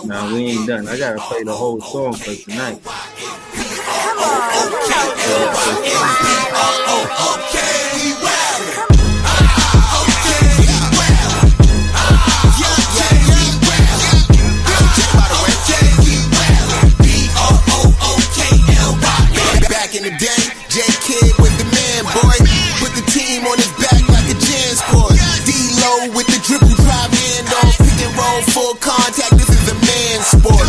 Nah, we ain't done. I gotta play the whole song for tonight. Back in the day, J Kid was the man, boy. Put the team on his back like a jam sport. D-Lo with the dribble drive handoff, pick and roll, full contact. This is a man sport.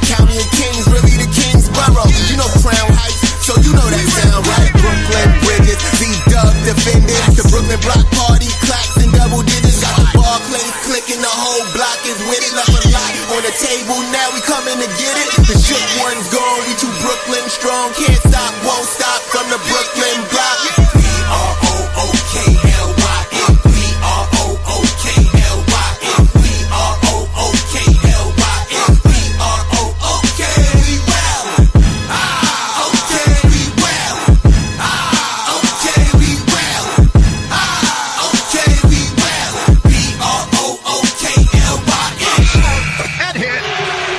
County of Kings, really the Kingsborough. You know Crown Heights, so you know that sound right. Brooklyn Bridges, Z-Dub defending. The Brooklyn Block Party clacks and double digits. Got the Barclays clicking, the whole block is with it. Left a lot on the table, now we coming to get it. The shook one's gone, we too Brooklyn strong. Can't stop, won't stop from the Brooklyn block. B-R-O-O-K-L-Y-N, B-R-O-O-K-L-Y-N, B-R-O-O-K-L-Y-N, B-R-O-O-K, we well. Okay, we well. Okay, we well. Okay, we well. B-R-O-O-K-L-Y-N. Head hit.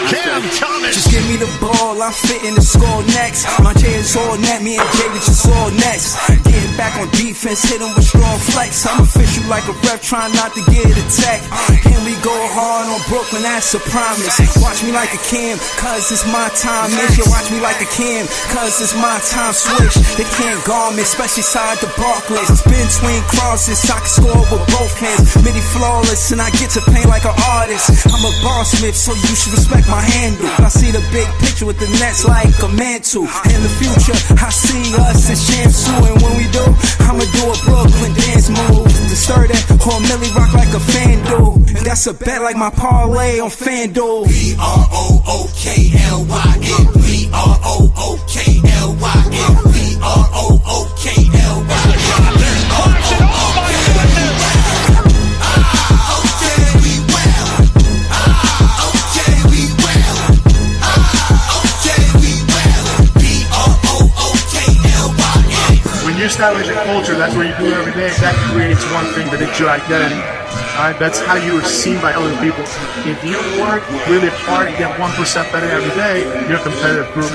Cam Thomas. Just give me the ball, I'm fitting the score next. My J is all net, me and Jay with just all next. Getting back on defense, hit him with strong flex. I'm official like a ref, trying not to get attacked. And we go hard on Brooklyn, that's a promise. Watch me like a Cam, cause it's my time. Make you watch me like a Cam, cause it's my time. Switch, they can't guard me, especially side the Barclays. Spin between crosses, I can score with both hands. Midi flawless, and I get to paint like an artist. I'm a bossmith, so you should respect my handle. I see the big picture with the Nets like a mantle. In the future, I see us as champs too. And when we do, I'ma do a Brooklyn dance move. To stir that or Millie rock like a fan do. That's a bet like my parlay on FanDuel. B-R-O-O-K-L-Y-N, B-R-O-O-K-L-Y-N, B-R-O-O-K-L-Y-N. There's Clarkson. Oh my goodness. Okay, we well. Okay, we well. Okay, we well. B-R-O-O-K-L-Y-N. When you establish a culture, that's what you do every day. That creates one thing, that it's your identity. Alright, that's how you are seen by other people. If you work really hard and get 1% better every day, you're a competitive group.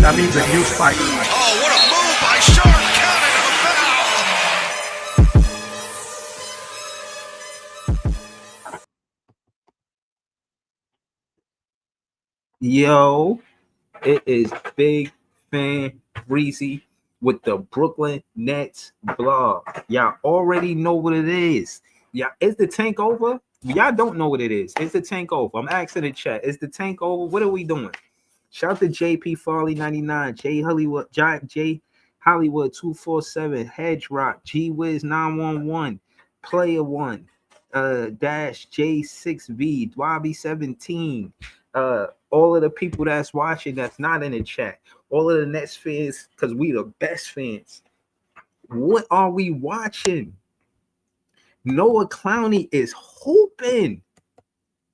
That means that you fight. Oh, what a move by Sharp. Counted a foul. Yo, it is Big Fan Breezy with the Brooklyn Nets blog. Y'all already know what it is. Yeah, is the tank over? Y'all don't know what it is. Is the tank over? I'm asking the chat. Is the tank over? What are we doing? Shout out to JP Farley 99, J Hollywood 247, Hedge Rock, G Wiz 911, Player One, Dash J6V, Dwabby 17. All of the people that's watching that's not in the chat, all of the Nets fans, because we the best fans. What are we watching? Noah Clowney is hooping.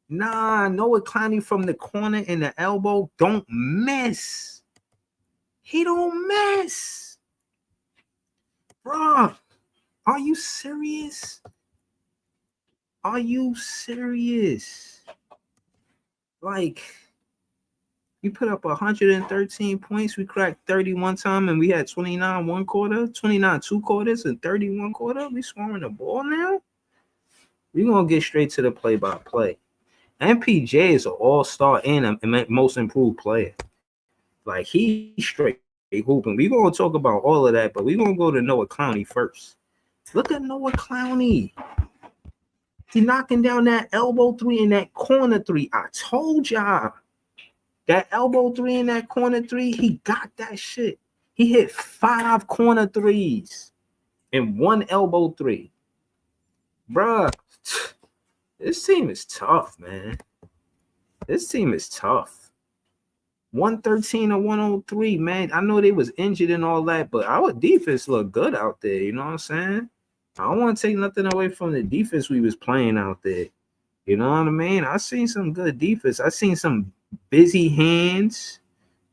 Nah, Noah Clowney from the corner and the elbow don't miss. He don't miss. Bruh, are you serious? Are you serious? Like, you put up 113 points. We cracked 31 time, and we had 29 one quarter, 29 two quarters, and 31 quarter. We scoring the ball now. We're going to get straight to the play-by-play. MPJ is an all-star and a most improved player. Like, he's straight hooping. We're going to talk about all of that, but we're going to go to Noah Clowney first. Look at Noah Clowney. He's knocking down that elbow three and that corner three. I told y'all. That elbow three and that corner three, he got that shit. He hit 5 corner threes and 1 elbow three. Bruh, this team is tough, man. This team is tough. 113 or 103, man. I know they was injured and all that, but our defense looked good out there. You know what I'm saying? I don't want to take nothing away from the defense we was playing out there. You know what I mean? I seen some good defense. I seen some busy hands.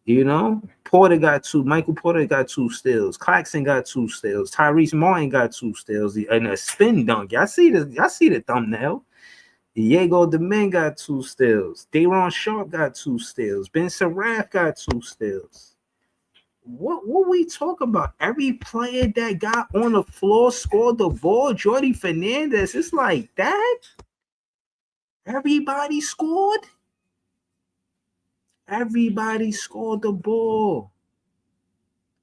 You know, Michael Porter got 2 steals. Claxton got 2 steals. Tyrese Martin got 2 steals. And a spin dunk. Y'all see the thumbnail. Diego Domingue got 2 steals. Day'Ron Sharpe got 2 steals. Ben Seraph got 2 steals. What we talk about? Every player that got on the floor scored the ball. Jordy Fernandez, it's like that. Everybody scored. Everybody scored the ball.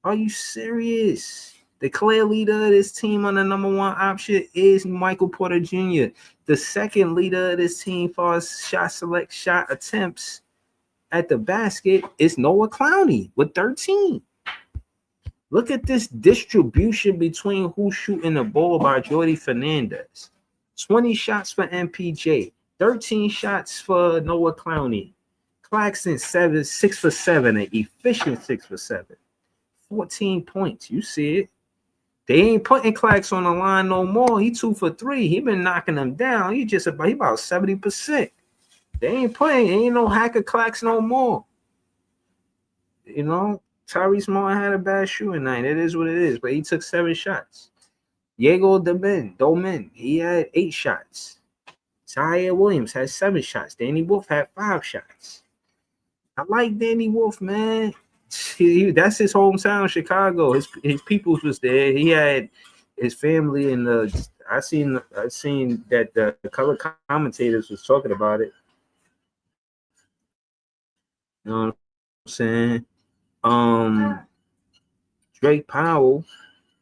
Are you serious? The clear leader of this team on the number 1 option is Michael Porter Jr. The second leader of this team for shot attempts at the basket is Noah Clowney with 13. Look at this distribution between who's shooting the ball by Jordy Fernandez. 20 shots for MPJ, 13 shots for Noah Clowney. Claxton 6 for 7, an efficient 6 for 7. 14 points. You see it. They ain't putting Clax on the line no more. He 2 for 3. He been knocking them down. He about 70%. They ain't no hacker Clax no more. You know, Tyrese Martin had a bad shooting night. It is what it is, but he took 7 shots. Diego Domingue, he had 8 shots. Zaire Williams had 7 shots. Danny Wolf had 5 shots. I like Danny Wolf, man. That's his hometown, Chicago. His peoples was there. He had his family, and I seen that the color commentators was talking about it. You know what I'm saying? Drake Powell,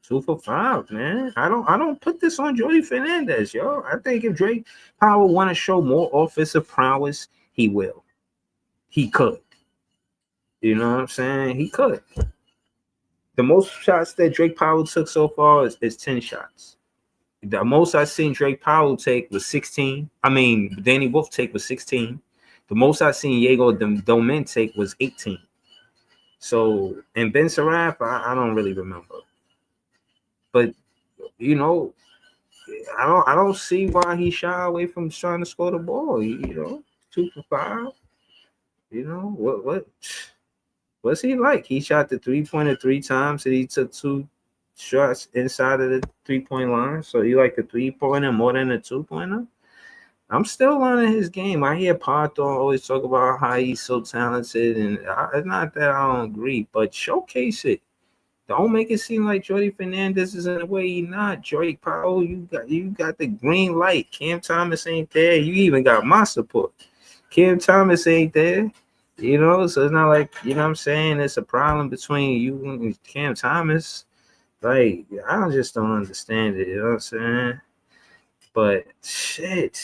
2 for 5, man. I don't put this on Jordy Fernandez, yo. I think if Drake Powell want to show more offensive prowess, he will. He could. You know what I'm saying? He could. The most shots that Drake Powell took so far is 10 shots. The most I've seen Drake Powell take was 16. I mean, Danny Wolf take was 16. The most I've seen Diego Domingue take was 18. So, and Ben Seraph, I don't really remember. But, you know, I don't see why he shy away from trying to score the ball. You know, 2 for 5. You know, what's he like? He shot the 3-pointer 3 times, and he took 2 shots inside of the 3-point line. So you like the 3-pointer more than the 2-pointer? I'm still learning his game. I hear Parthon always talk about how he's so talented, and it's not that I don't agree, but showcase it. Don't make it seem like Jordy Fernandez is in the way he's not. Drake Powell, you got the green light. Cam Thomas ain't there. You even got my support. Cam Thomas ain't there. You know, so it's not like, you know what I'm saying, it's a problem between you and Cam Thomas. Like, I just don't understand it, you know what I'm saying? But, shit.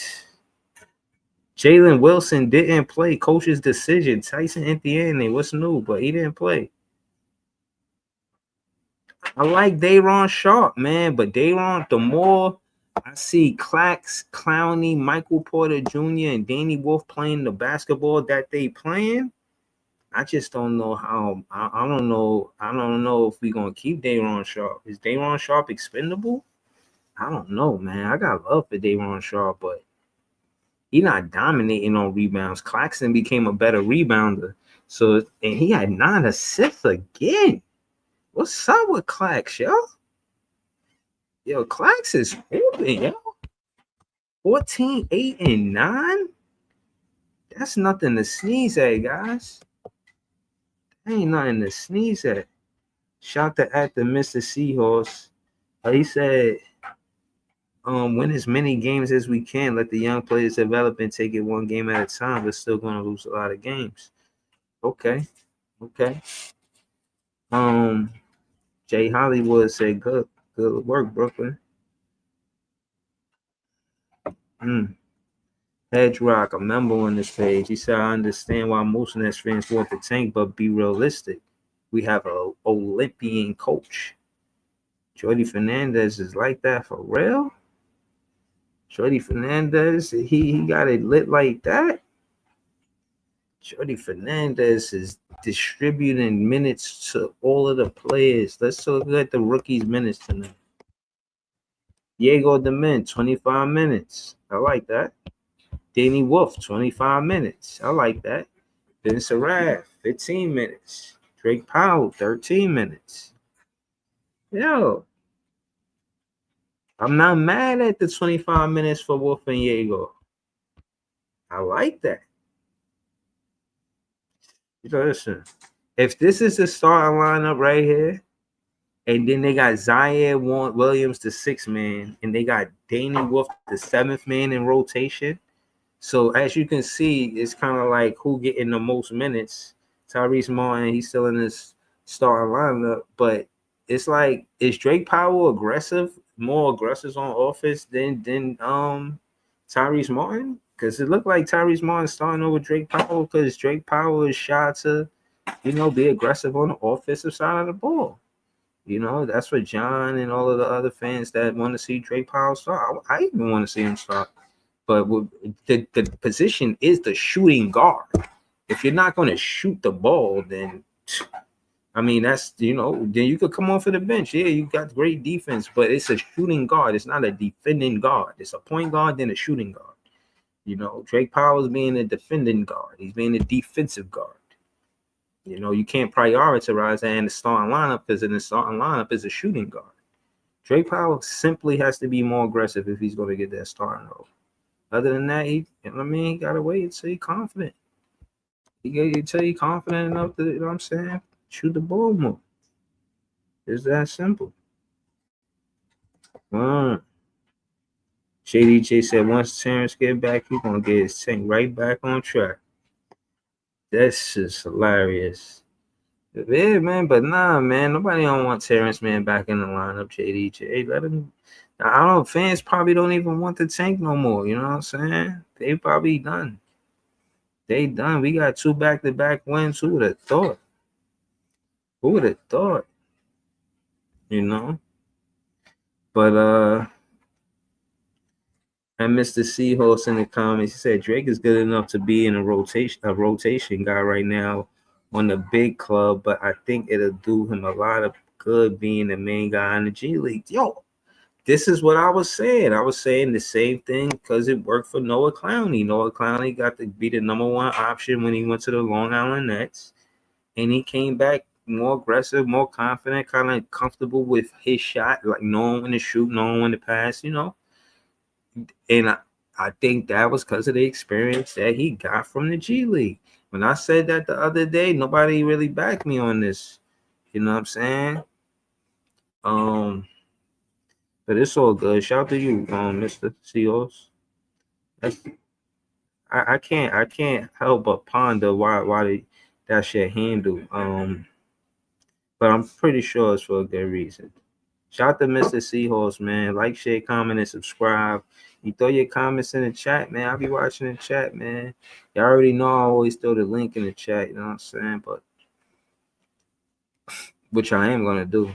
Jalen Wilson didn't play. Coach's decision. Tyson Etienne, what's new? But he didn't play. I like Day'Ron Sharpe, man. But Day'Ron, the more I see Clax, Clowney, Michael Porter Jr., and Danny Wolf playing the basketball that they playing, I just don't know how. I don't know. I don't know if we're gonna keep Day'Ron Sharpe. Is Day'Ron Sharpe expendable? I don't know, man. I got love for Day'Ron Sharpe, but he's not dominating on rebounds. Claxton became a better rebounder. So, and he had 9 assists again. What's up with Clax, yo? Yo, Clax is hooping, yo. 14, 8, and 9? That's nothing to sneeze at, guys. That ain't nothing to sneeze at. Shout to actor Mr. Seahorse. He said, win as many games as we can. Let the young players develop and take it one game at a time. We're still going to lose a lot of games. Okay. Jay Hollywood said, good work, Brooklyn. Hedge Rock, a member on this page. He said, I understand why most Nets fans want the tank, but be realistic. We have an Olympian coach. Jordy Fernandez is like that for real? Jordy Fernandez, he got it lit like that? Jordy Fernandez is distributing minutes to all of the players. Let's look at the rookies' minutes tonight. Diego Demint, 25 minutes. I like that. Danny Wolf, 25 minutes. I like that. Vince Arad, 15 minutes. Drake Powell, 13 minutes. Yo, I'm not mad at the 25 minutes for Wolf and Diego. I like that. Listen, if this is the starting lineup right here, and then they got Zaire Williams, the 6th man, and they got Danny Wolf, the 7th man in rotation. So as you can see, it's kind of like who getting the most minutes. Tyrese Martin, he's still in this starting lineup, but it's like, is Drake Powell more aggressive on offense than Tyrese Martin? Because it looked like Tyrese Martin starting over Drake Powell because Drake Powell is shy to, be aggressive on the offensive side of the ball. That's what John and all of the other fans that want to see Drake Powell start. I even want to see him start. But the position is the shooting guard. If you're not going to shoot the ball, then, that's, then you could come off of the bench. Yeah, you got great defense, but it's a shooting guard. It's not a defending guard. It's a point guard, then a shooting guard. Drake Powell is being a defending guard. He's being a defensive guard. You can't prioritize that in the starting lineup because in the starting lineup is a shooting guard. Drake Powell simply has to be more aggressive if he's going to get that starting role. Other than that, he got to wait until he's confident. Until he's confident enough to, shoot the ball more. It's that simple. JDJ said once Terrence get back, he's going to get his team right back on track. That's just hilarious. Yeah, man, but nah, man, nobody don't want Terrence Mann back in the lineup, JDJ. Let him. I don't. Fans probably don't even want the tank no more. You know what I'm saying? They probably done. They done. We got 2 back-to-back wins. Who would have thought? Who would have thought? But and Mr. Seahorse in the comments, he said Drake is good enough to be in a rotation guy right now on the big club, but I think it'll do him a lot of good being the main guy in the G League. Yo, this is what I was saying. I was saying the same thing because it worked for Noah Clowney. Noah Clowney got to be the number 1 option when he went to the Long Island Nets, and he came back more aggressive, more confident, kind of comfortable with his shot, like knowing when to shoot, knowing when to pass, And I think that was because of the experience that he got from the G League. When I said that the other day, nobody really backed me on this. You know what I'm saying? But it's all good. Shout out to you, Mr. Seals. I can't help but ponder why that's your handle. But I'm pretty sure it's for a good reason. Shout out to Mr. Seahorse, man. Like, share, comment, and subscribe. You throw your comments in the chat, man. I'll be watching the chat, man. You already know I always throw the link in the chat, you know what I'm saying? But which I am gonna do.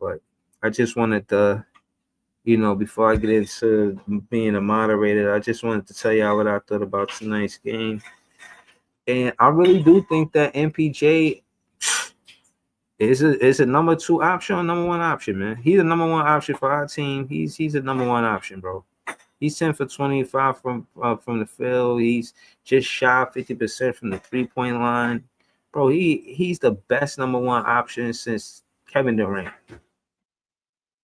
But I just wanted to, before I get into being a moderator, I just wanted to tell y'all what I thought about tonight's game. And I really do think that MPJ is a number 2 option or number 1 option, man. He's a number 1 option for our team. He's a number 1 option, bro. He's 10 for 25 from the field. He's just shy of 50% from the 3-point line. Bro, he's the best number 1 option since Kevin Durant.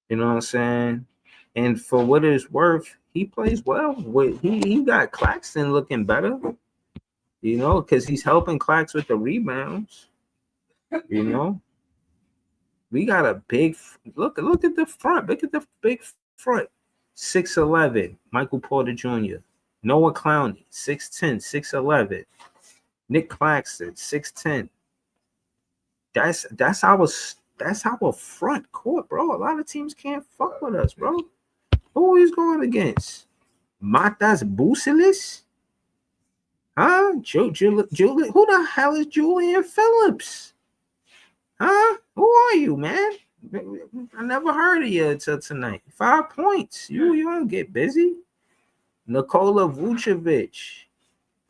You know what I'm saying? And for what it's worth, he plays well. He got Claxton looking better, because he's helping Clax with the rebounds. We got a big look at the front. Look at the big front. 6'11", Michael Porter Jr., Noah Clowney, 6'10", 6'11", Nick Claxton, 6'10". That's our front court, bro. A lot of teams can't fuck with us, bro. Who he's going against? Matas Busilis? Huh? Julian? Who the hell is Julian Phillips? Huh? Who are you, man? I never heard of you until tonight. 5 points. You don't get busy. Nikola Vucevic.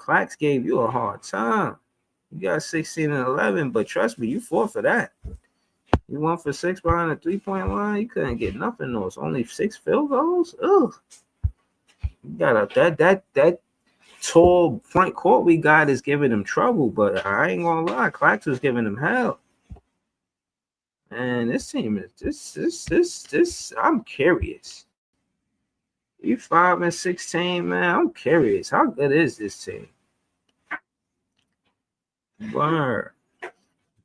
Clax gave you a hard time. You got 16 and 11, but trust me, you fought for that. You 1 for 6 behind the 3-point line. You couldn't get nothing. Those only 6 field goals. Ugh. You got that tall front court we got is giving him trouble, but I ain't gonna lie, Clax was giving him hell. And this team is this. I'm curious. You 5 and 16, man. I'm curious. How good is this team? Word.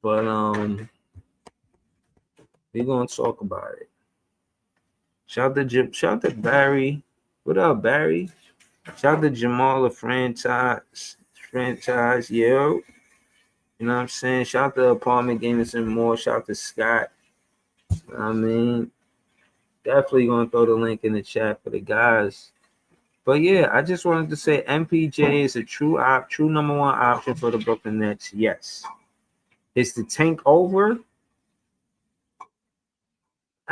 But we're gonna talk about it. Shout out to Barry. What up, Barry? Shout out to Jamal, the franchise, yo. You know what I'm saying? Shout out to Apartment Gamers and more. Shout out to Scott. I mean, definitely gonna throw the link in the chat for the guys. But yeah, I just wanted to say MPJ is a true number one option for the Brooklyn Nets. Yes. Is the tank over?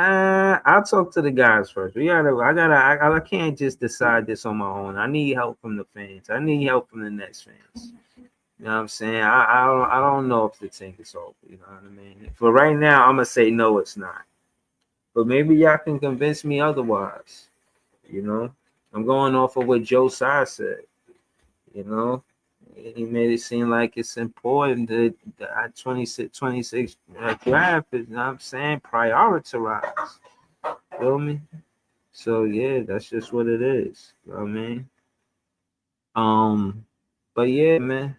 I'll talk to the guys first. I can't just decide this on my own. I need help from the fans. I need help from the Nets fans. You know what I'm saying? I don't know if the tank is over. You know what I mean? For right now, I'm gonna say no, it's not. But maybe y'all can convince me otherwise. You know, I'm going off of what Joe Tsai said. You know, he made it seem like it's important that the 26 draft is, you know what I'm saying, prioritized. Feel me? So yeah, that's just what it is. You know what I mean? But yeah, man.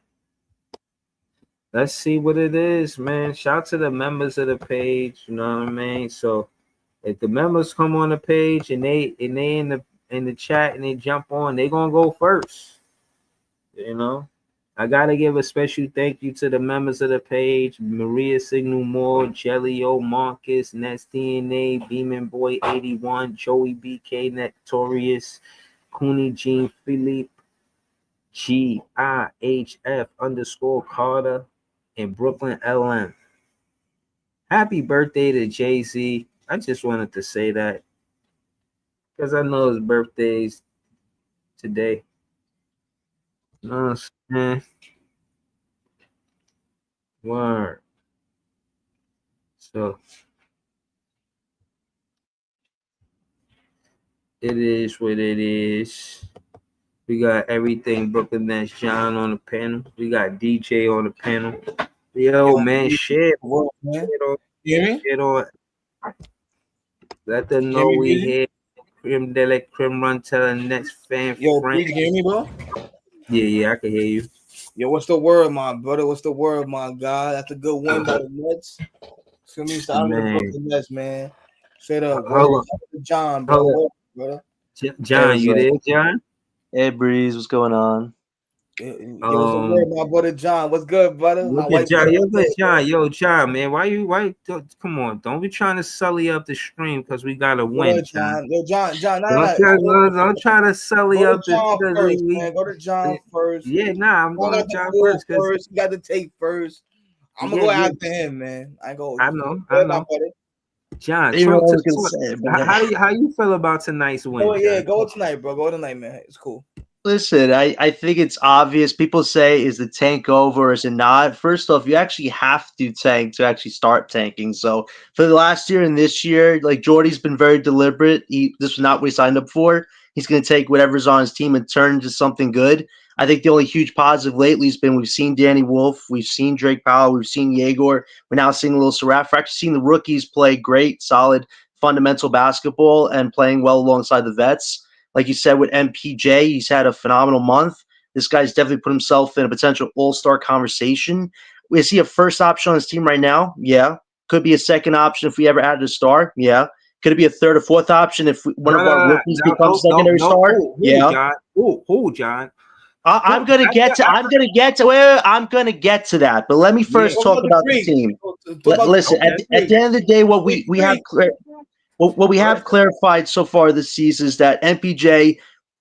Let's see what it is, man. Shout out to the members of the page, you know what I mean? So if the members come on the page and they in the chat and they jump on, they gonna go first. You know, I gotta give a special thank you to the members of the page: Maria Signal Moore, Jelly O Marcus, Nets DNA, Beeman Boy 81, Joey BK Nectorious, Cooney Jean Philippe, GIHF _ in Brooklyn LM. Happy birthday to Jay-Z. I just wanted to say that because I know his birthday's today. You know what I'm saying? Word. So it is what it is. We got everything Brooklyn Nets John on the panel. We got DJ on the panel. Yo, man, shit. Shit on. Let them know we here. Creme de la Creme Run telling Nets fan friend. You hear me, bro? Yeah, I can hear you. Yo, what's the word, my brother? What's the word, my God? That's a good win by the Nets. Feel me? Start with the Nets, man. Straight up. John, bro. Brother. John, you there, John? Hey, Breeze, what's going on? Yo, what's the word, my brother John? What's good, brother? Look at John. Yo, John, man. Why? Come on. Don't be trying to sully up the stream because we got to win, John. Yo, John. Don't try to sully up the first, man. Go to John first. Yeah, I'm going to John first. You got to take first. I'm going to go after him, man. I know. John, how you feel about tonight's win? Oh, yeah, go tonight, bro. Go tonight, man. It's cool. Listen, I think it's obvious. People say, is the tank over? Is it not? First off, you actually have to tank to actually start tanking. So for the last year and this year, like Jordy's been very deliberate. This was not what he signed up for. He's going to take whatever's on his team and turn into something good. I think the only huge positive lately has been we've seen Danny Wolf, we've seen Drake Powell, we've seen Yegor. We're now seeing a little Saraf. We're actually seeing the rookies play great, solid, fundamental basketball and playing well alongside the vets. Like you said, with MPJ, he's had a phenomenal month. This guy's definitely put himself in a potential all-star conversation. Is he a first option on his team right now? Yeah. Could be a second option if we ever added a star? Yeah. Could it be a third or fourth option if one of our rookies becomes secondary star? Yeah. Who, John? I'm gonna get to that. But let me first talk about the team. Listen, at the end of the day, what we have clarified so far this season is that MPJ,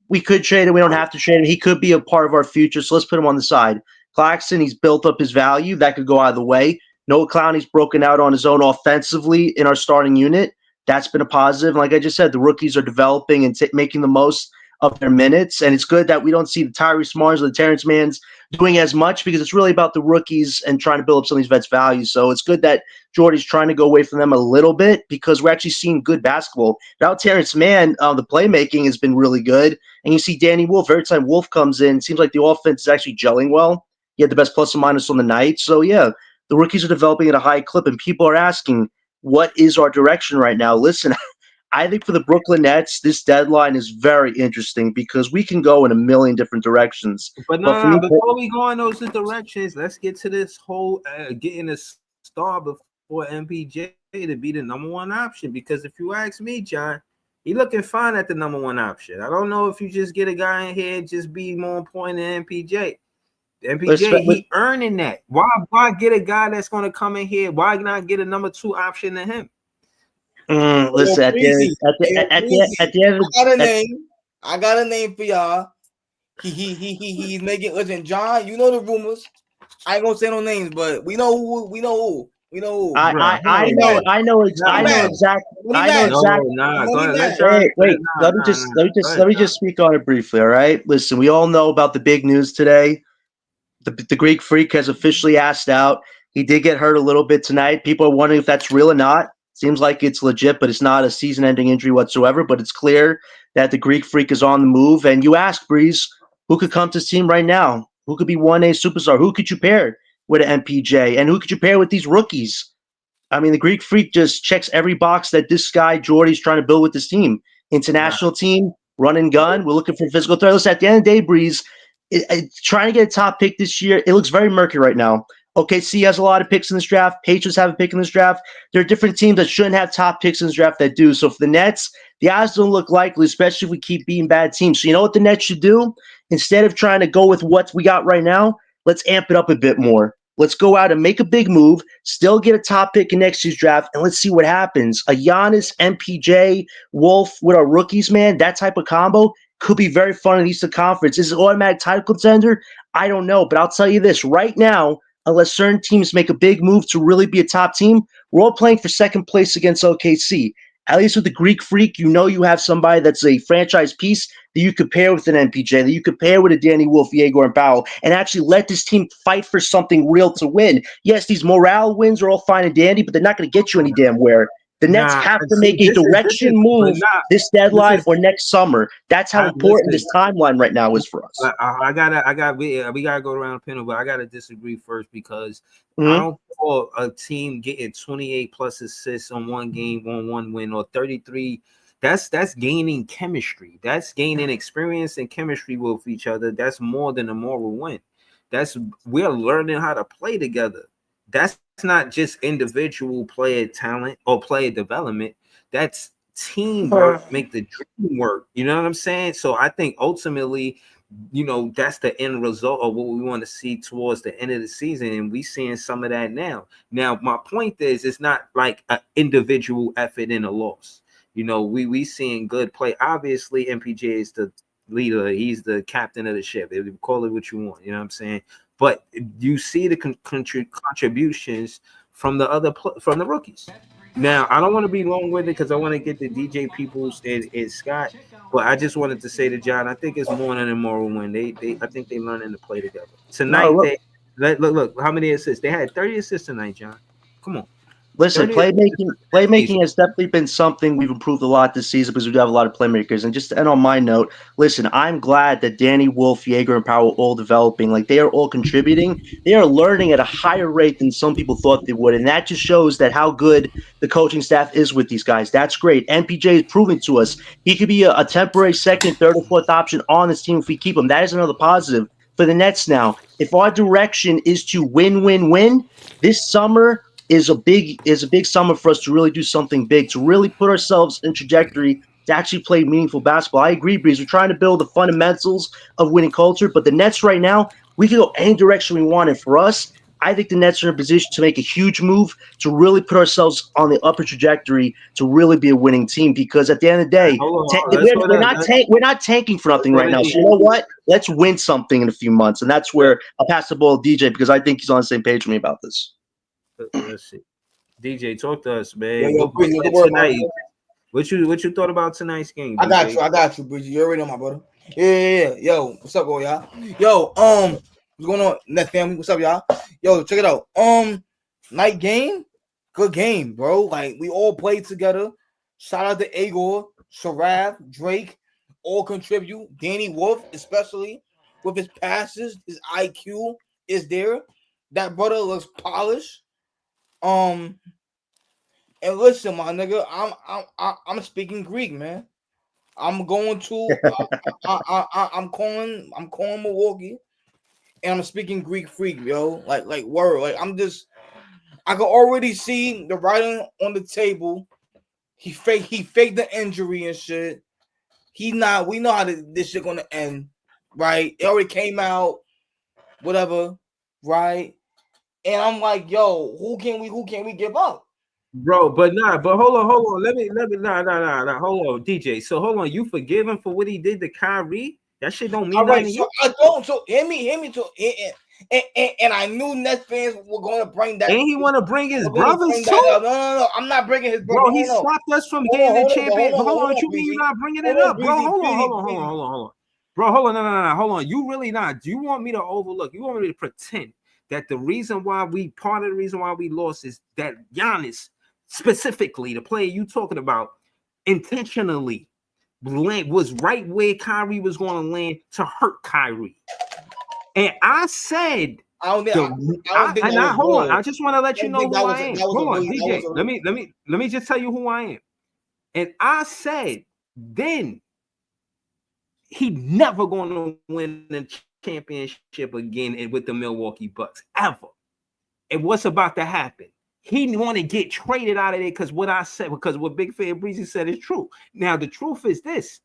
we could trade him. We don't have to trade him. He could be a part of our future. So let's put him on the side. Claxton, he's built up his value. That could go either way. Noah Clowney's broken out on his own offensively in our starting unit. That's been a positive. And like I just said, the rookies are developing and making the most of their minutes. And it's good that we don't see the Tyree Smarts or the Terrence Manns doing as much because it's really about the rookies and trying to build up some of these vets' values. So it's good that Jordy's trying to go away from them a little bit because we're actually seeing good basketball. Now, Terrence Mann, the playmaking has been really good. And you see Danny Wolf, every time Wolf comes in, it seems like the offense is actually gelling well. He had the best plus and minus on the night. So, yeah, the rookies are developing at a high clip, and people are asking, what is our direction right now? Listen, I think for the Brooklyn Nets, this deadline is very interesting because we can go in a million different directions. But But for no, me, before we go in those directions, let's get to this whole getting a star before MPJ to be the number one option. Because if you ask me, John, he looking fine at the number one option. I don't know if you just get a guy in here just be more important than MPJ. MPJ, he earning that. Why get a guy that's going to come in here? Why not get a number two option than him? Listen, at the end of I got a name for y'all. He's making. Listen, John, you know the rumors. I ain't gonna say no names, but we know who. I know exactly. Let me just speak on it briefly. All right, listen, we all know about the big news today. The Greek Freak has officially asked out. He did get hurt a little bit tonight. People are wondering if that's real or not. Seems like it's legit, but it's not a season-ending injury whatsoever. But it's clear that the Greek Freak is on the move. And you ask, Breeze, who could come to this team right now? Who could be 1A superstar? Who could you pair with an MPJ? And who could you pair with these rookies? I mean, the Greek Freak just checks every box that this guy, Jordy's trying to build with this team. International team, run and gun. We're looking for physical threat. Listen, at the end of the day, Breeze, trying to get a top pick this year, it looks very murky right now. OKC has a lot of picks in this draft. Patriots have a pick in this draft. There are different teams that shouldn't have top picks in this draft that do. So for the Nets, the odds don't look likely, especially if we keep beating bad teams. So you know what the Nets should do? Instead of trying to go with what we got right now, let's amp it up a bit more. Let's go out and make a big move, still get a top pick in next year's draft, and let's see what happens. A Giannis, MPJ, Wolf with our rookies, man, that type of combo could be very fun in the Eastern Conference. Is it automatic title contender? I don't know, but I'll tell you this right now, unless certain teams make a big move to really be a top team, we're all playing for second place against OKC. At least with the Greek Freak, you know you have somebody that's a franchise piece that you could pair with an MPJ, that you could pair with a Danny Wolf, Yegor, and Powell, and actually let this team fight for something real to win. Yes, these morale wins are all fine and dandy, but they're not going to get you any damn where. The Nets have to make a direction move this deadline or next summer. That's how important this timeline right now is for us. We gotta go around the panel, but I gotta disagree first because I don't call a team getting 28 plus assists on one game on one win or 33. That's gaining chemistry. That's gaining experience and chemistry with each other. That's more than a moral win. We're learning how to play together. That's not just individual player talent or player development. That's teamwork, make the dream work. You know what I'm saying? So I think ultimately, that's the end result of what we want to see towards the end of the season. And we seeing some of that now. Now, my point is, it's not like an individual effort in a loss. We seeing good play. Obviously, MPJ is the leader. He's the captain of the ship. Call it what you want. You know what I'm saying? But you see the contributions from the rookies. Now, I don't want to be long with it because I want to get the DJ Peoples and Scott. But I just wanted to say to John, I think it's more than a moral win. I think they learning to play together tonight. Look, how many assists they had? 30 assists tonight, John. Come on. Listen, playmaking has definitely been something we've improved a lot this season because we do have a lot of playmakers. And just to end on my note, listen, I'm glad that Danny Wolf, Jaeger, and Powell are all developing. Like, they are all contributing. They are learning at a higher rate than some people thought they would. And that just shows that how good the coaching staff is with these guys. That's great. MPJ is proving to us he could be a temporary second, third, or fourth option on this team if we keep him. That is another positive for the Nets now. If our direction is to win, this summer is a big summer for us to really do something big, to really put ourselves in trajectory to actually play meaningful basketball. I agree, Breeze. We're trying to build the fundamentals of winning culture, but the Nets right now, we can go any direction we want. And for us, I think the Nets are in a position to make a huge move to really put ourselves on the upper trajectory to really be a winning team. Because at the end of the day, we're not tanking for nothing right now. So you know what? Let's win something in a few months. And that's where I'll pass the ball to DJ because I think he's on the same page with me about this. Let's see. DJ, talk to us, man. Tonight. What you thought about tonight's game? DJ? I got you, Bridget. You already know, my brother. Yeah. Yo, what's up, bro, y'all? Yo, what's going on, Net family? What's up, y'all? Yo, check it out. Night game, good game, bro. Like we all played together. Shout out to Agor, Sharaf, Drake, all contribute. Danny Wolf, especially with his passes, his IQ is there. That brother looks polished. And listen, my nigga, I'm speaking Greek, man. I'm going to I'm calling Milwaukee, and I'm speaking Greek freak, yo. Like word. Like I can already see the writing on the table. He faked the injury and shit. We know how this shit gonna end, right? It already came out, whatever, right? And I'm like, yo, who can we give up? Bro, but hold on. Let me, nah, hold on, DJ. So hold on, you forgive him for what he did to Kyrie? That shit don't mean All nothing right, to so you. I don't. So hear me. So and I knew Nets fans were going to bring that. And he want to bring his We're going to brothers bring that too? up. No. I'm not bringing his brother. Bro, he No. stopped us from getting the champion. Hold on, what you mean you Breezy. not bringing it Hold on, up, bro? Breezy, Hold Breezy. on. Bro, hold on, no. Hold on. You really not. Do you want me to overlook? You want me to pretend that the reason why part of the reason why we lost is that Giannis, specifically the player you talking about, intentionally was right where Kyrie was going to land to hurt Kyrie. And I said, I don't think that was hold on. real. I just want to let you know who I am. Hold on, really, DJ. Let me just tell you who I am. And I said, then he never going to win the championship again with the Milwaukee Bucks ever. And what's about to happen? He want to get traded out of there because what I said, because what Big Fair Breezy said is true. Now the truth is this: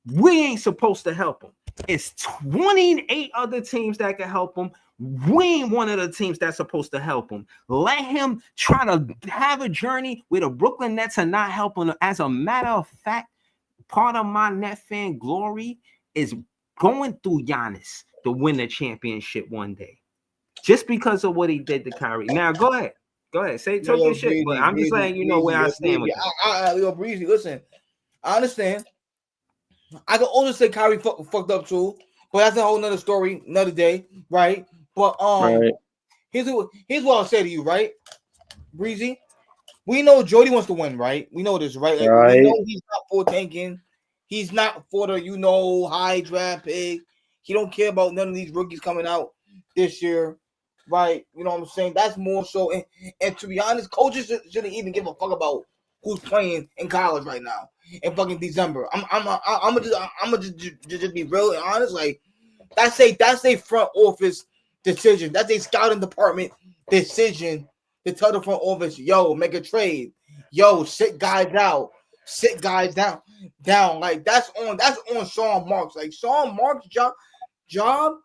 we ain't supposed to help him. It's 28 other teams that can help him. We ain't one of the teams that's supposed to help him. Let him try to have a journey where the Brooklyn Nets are not helping him. As a matter of fact, part of my Net fan glory is going through Giannis to win the championship one day. Just because of what he did to Kyrie. Now, go ahead. Say talk your shit. Breezy, But I'm just letting you know where I stand with that. Yo, Breezy, listen. I understand. I can also say Kyrie fucked up too, but that's a whole nother story, another day, right? But Right. here's what I'll say to you, right, Breezy. We know Jordy wants to win, right? We know this, right? Like we know he's not for tanking. He's not for the high draft pick. He don't care about none of these rookies coming out this year, right? You know what I'm saying? That's more so. And to be honest, coaches shouldn't even give a fuck about who's playing in college right now in fucking December. I'm gonna just be real and honest. Like that's a front office decision. That's a scouting department decision to tell the front office, yo, make a trade, yo, sit guys out, sit guys down. Like that's on Sean Marks. Like Sean Marks' job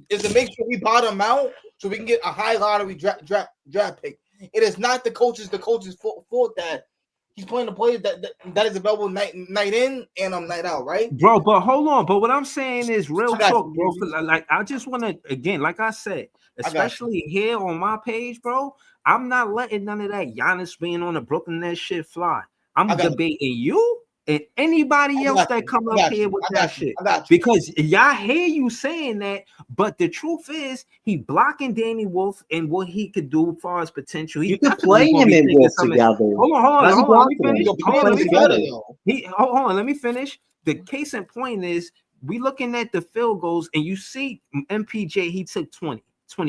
is to make sure we bottom out so we can get a high lottery draft pick. It is not the coaches fault that he's playing the players that is available night in and night out, right? Bro, but hold on. But what I'm saying is real talk, bro. You. Like I just want to again, like I said, especially here on my page, bro. I'm not letting none of that Giannis being on the Brooklyn Nets shit fly. I'm debating you and anybody else that come up here with that shit. Because y'all hear you saying that, but the truth is he blocking Danny Wolf and what he could do as far as potential. You could play him and Wolf together. Hold on. Let me finish. Hold on. Let me finish. The case in point is we looking at the field goals and you see MPJ, he took 20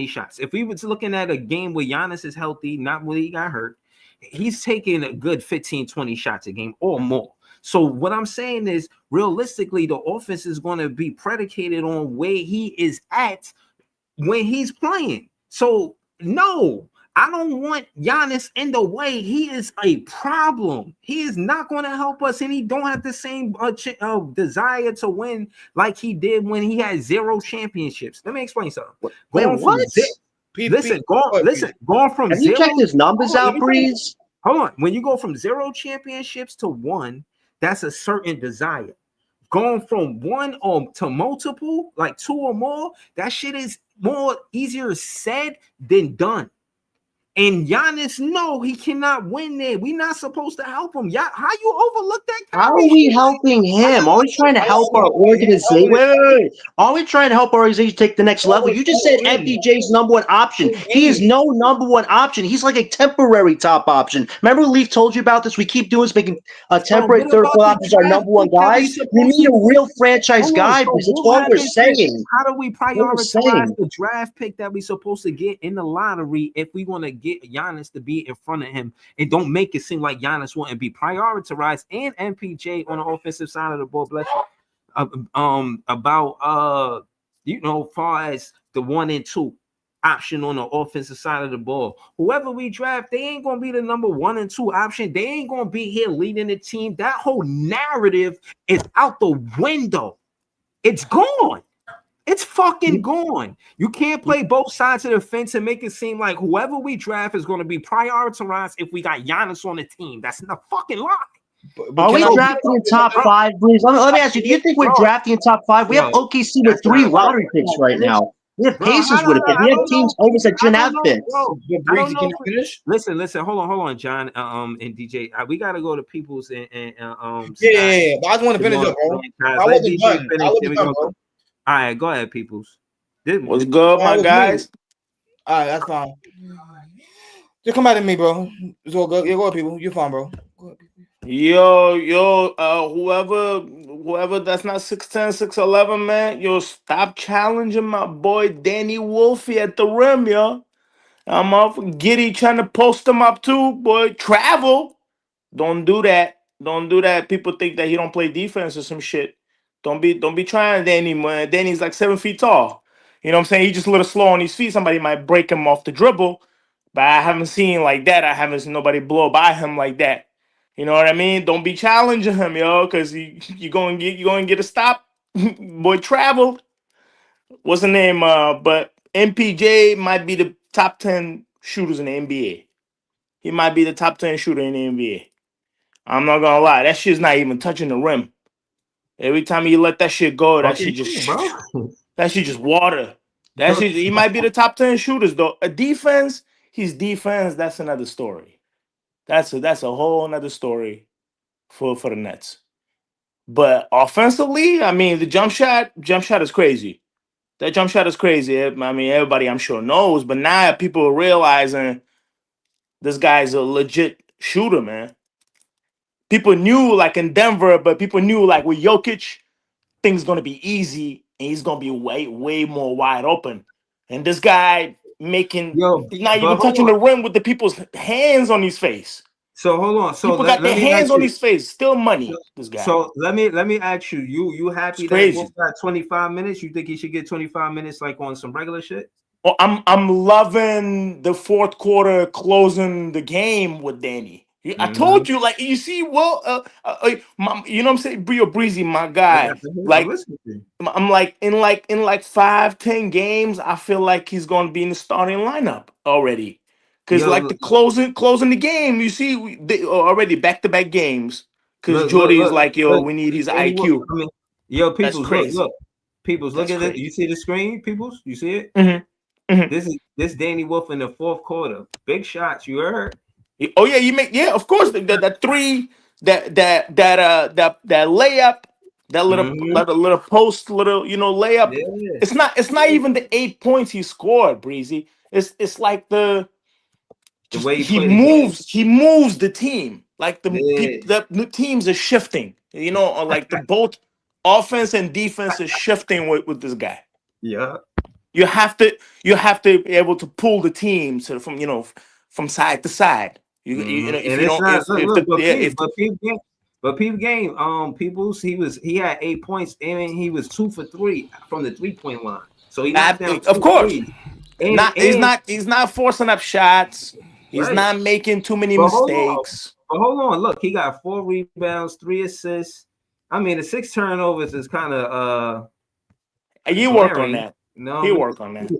shots. If we was looking at a game where Giannis is healthy, not when he got hurt, he's taking a good 15-20 shots a game or more. So what I'm saying is realistically the offense is going to be predicated on where he is at when he's playing. So no, I don't want Giannis in the way. He is a problem. He is not going to help us, and he don't have the same desire to win like he did when he had 0 championships. Let me explain something. Going from going from have 0. You checked his numbers out, Breeze? Hold on. When you go from 0 championships to 1, that's a certain desire. Going from 1 to multiple, like 2 or more, that shit is more easier said than done. And Giannis, no, he cannot win there. We're not supposed to help him. How you overlook that? How Kyrie are we shit? helping him? Are we trying to help our organization? Wait. Are we trying to help our organization take the next level? You just said MPJ's number one option. He is no number one option. He's like a temporary top option. Remember Leaf told you about this? We keep doing this, making a temporary what third, about fourth the options our draft number one pick that we guys. We supposed need to a get? real franchise Hold on, guy, so Bruce. That's what all we're happens if- saying. How do we What we're prioritize saying. the draft pick that we supposed to get in the lottery if we want to get Giannis to be in front of him? And don't make it seem like Giannis wouldn't be prioritized, and MPJ on the offensive side of the ball. Bless you. About far as the 1 and 2 option on the offensive side of the ball. Whoever we draft, they ain't gonna be the number 1 and 2 option. They ain't gonna be here leading the team. That whole narrative is out the window. It's gone. It's fucking gone. You can't play both sides of the fence and make it seem like whoever we draft is going to be prioritized if we got Giannis on the team. That's a fucking lie. Are we drafting in top 5, Bruce? Let me ask you, do you think we're drafting in top 5? We have OKC with 3 lottery picks right now. We have Pacers with a pick. We have teams almost that shouldn't have picks. I don't know. Listen. Hold on, John. And DJ, we gotta go to Peoples and yeah. But I just want to finish up, bro. I wasn't done. Bro. All right, go ahead, Peoples. What's good, my guys? All right, that's fine. Just come out at me, bro. It's all good. Yeah, go ahead, people. You're fine, bro. Yo, whoever that's not 6'10", 6'11", man, yo, stop challenging my boy Danny Wolfie at the rim, yo. I'm off Giddy trying to post him up too, boy. Travel. Don't do that. Don't do that. People think that he don't play defense or some shit. Don't be trying Danny, man. Danny's like 7 feet tall. You know what I'm saying? He's just a little slow on his feet. Somebody might break him off the dribble. But I haven't seen like that. I haven't seen nobody blow by him like that. You know what I mean? Don't be challenging him, yo, because you going to get a stop. Boy, travel. What's the name? But MPJ might be the top 10 shooters in the NBA. He might be the top 10 shooter in the NBA. I'm not gonna lie, that shit's not even touching the rim. Every time you let that shit go, that shit just water. That shit, he might be the top 10 shooters though. A defense, his defense, that's another story. That's a whole another story for the Nets. But offensively, I mean, the jump shot is crazy. That jump shot is crazy. I mean, everybody I'm sure knows, but now people are realizing this guy's a legit shooter, man. People knew like in Denver, but people knew like with Jokic, things gonna be easy and he's gonna be way more wide open. And this guy he's not even touching the rim with the people's hands on his face. So hold on. So people got their hands on his face. Still money. This guy. So let me ask you. You happy that Wolf got 25 minutes? You think he should get 25 minutes like on some regular shit? Oh, I'm loving the fourth quarter closing the game with Danny. I told you, like you see, well, you know what I'm saying, Breezy, my guy. Like I'm like in 5-10 games, I feel like he's gonna be in the starting lineup already. Because like the closing the game, you see, they already back-to-back games. Because Jordy's like, yo, we need his IQ. I mean, yo, Peoples, that's crazy. Look, Peoples, look at it. You see the screen, Peoples? You see it? Mm-hmm. This Danny Wolf in the fourth quarter. Big shots, you heard? Oh yeah, of course. That three, that layup, that little post, layup. Yeah. It's not even the 8 points he scored, Breezy. It's like the way he moves the team. Like the teams are shifting. You know, like the both offense and defense is shifting with this guy. Yeah. You have to be able to pull the team from side to side. Peoples, he had 8 points and he was 2 for 3 from the 3-point line. So he knocked down of course. He's not forcing up shots. He's not making too many mistakes. Hold on. Look, he got 4 rebounds, 3 assists. I mean, the 6 turnovers is kind of you work on that. No, he work on that.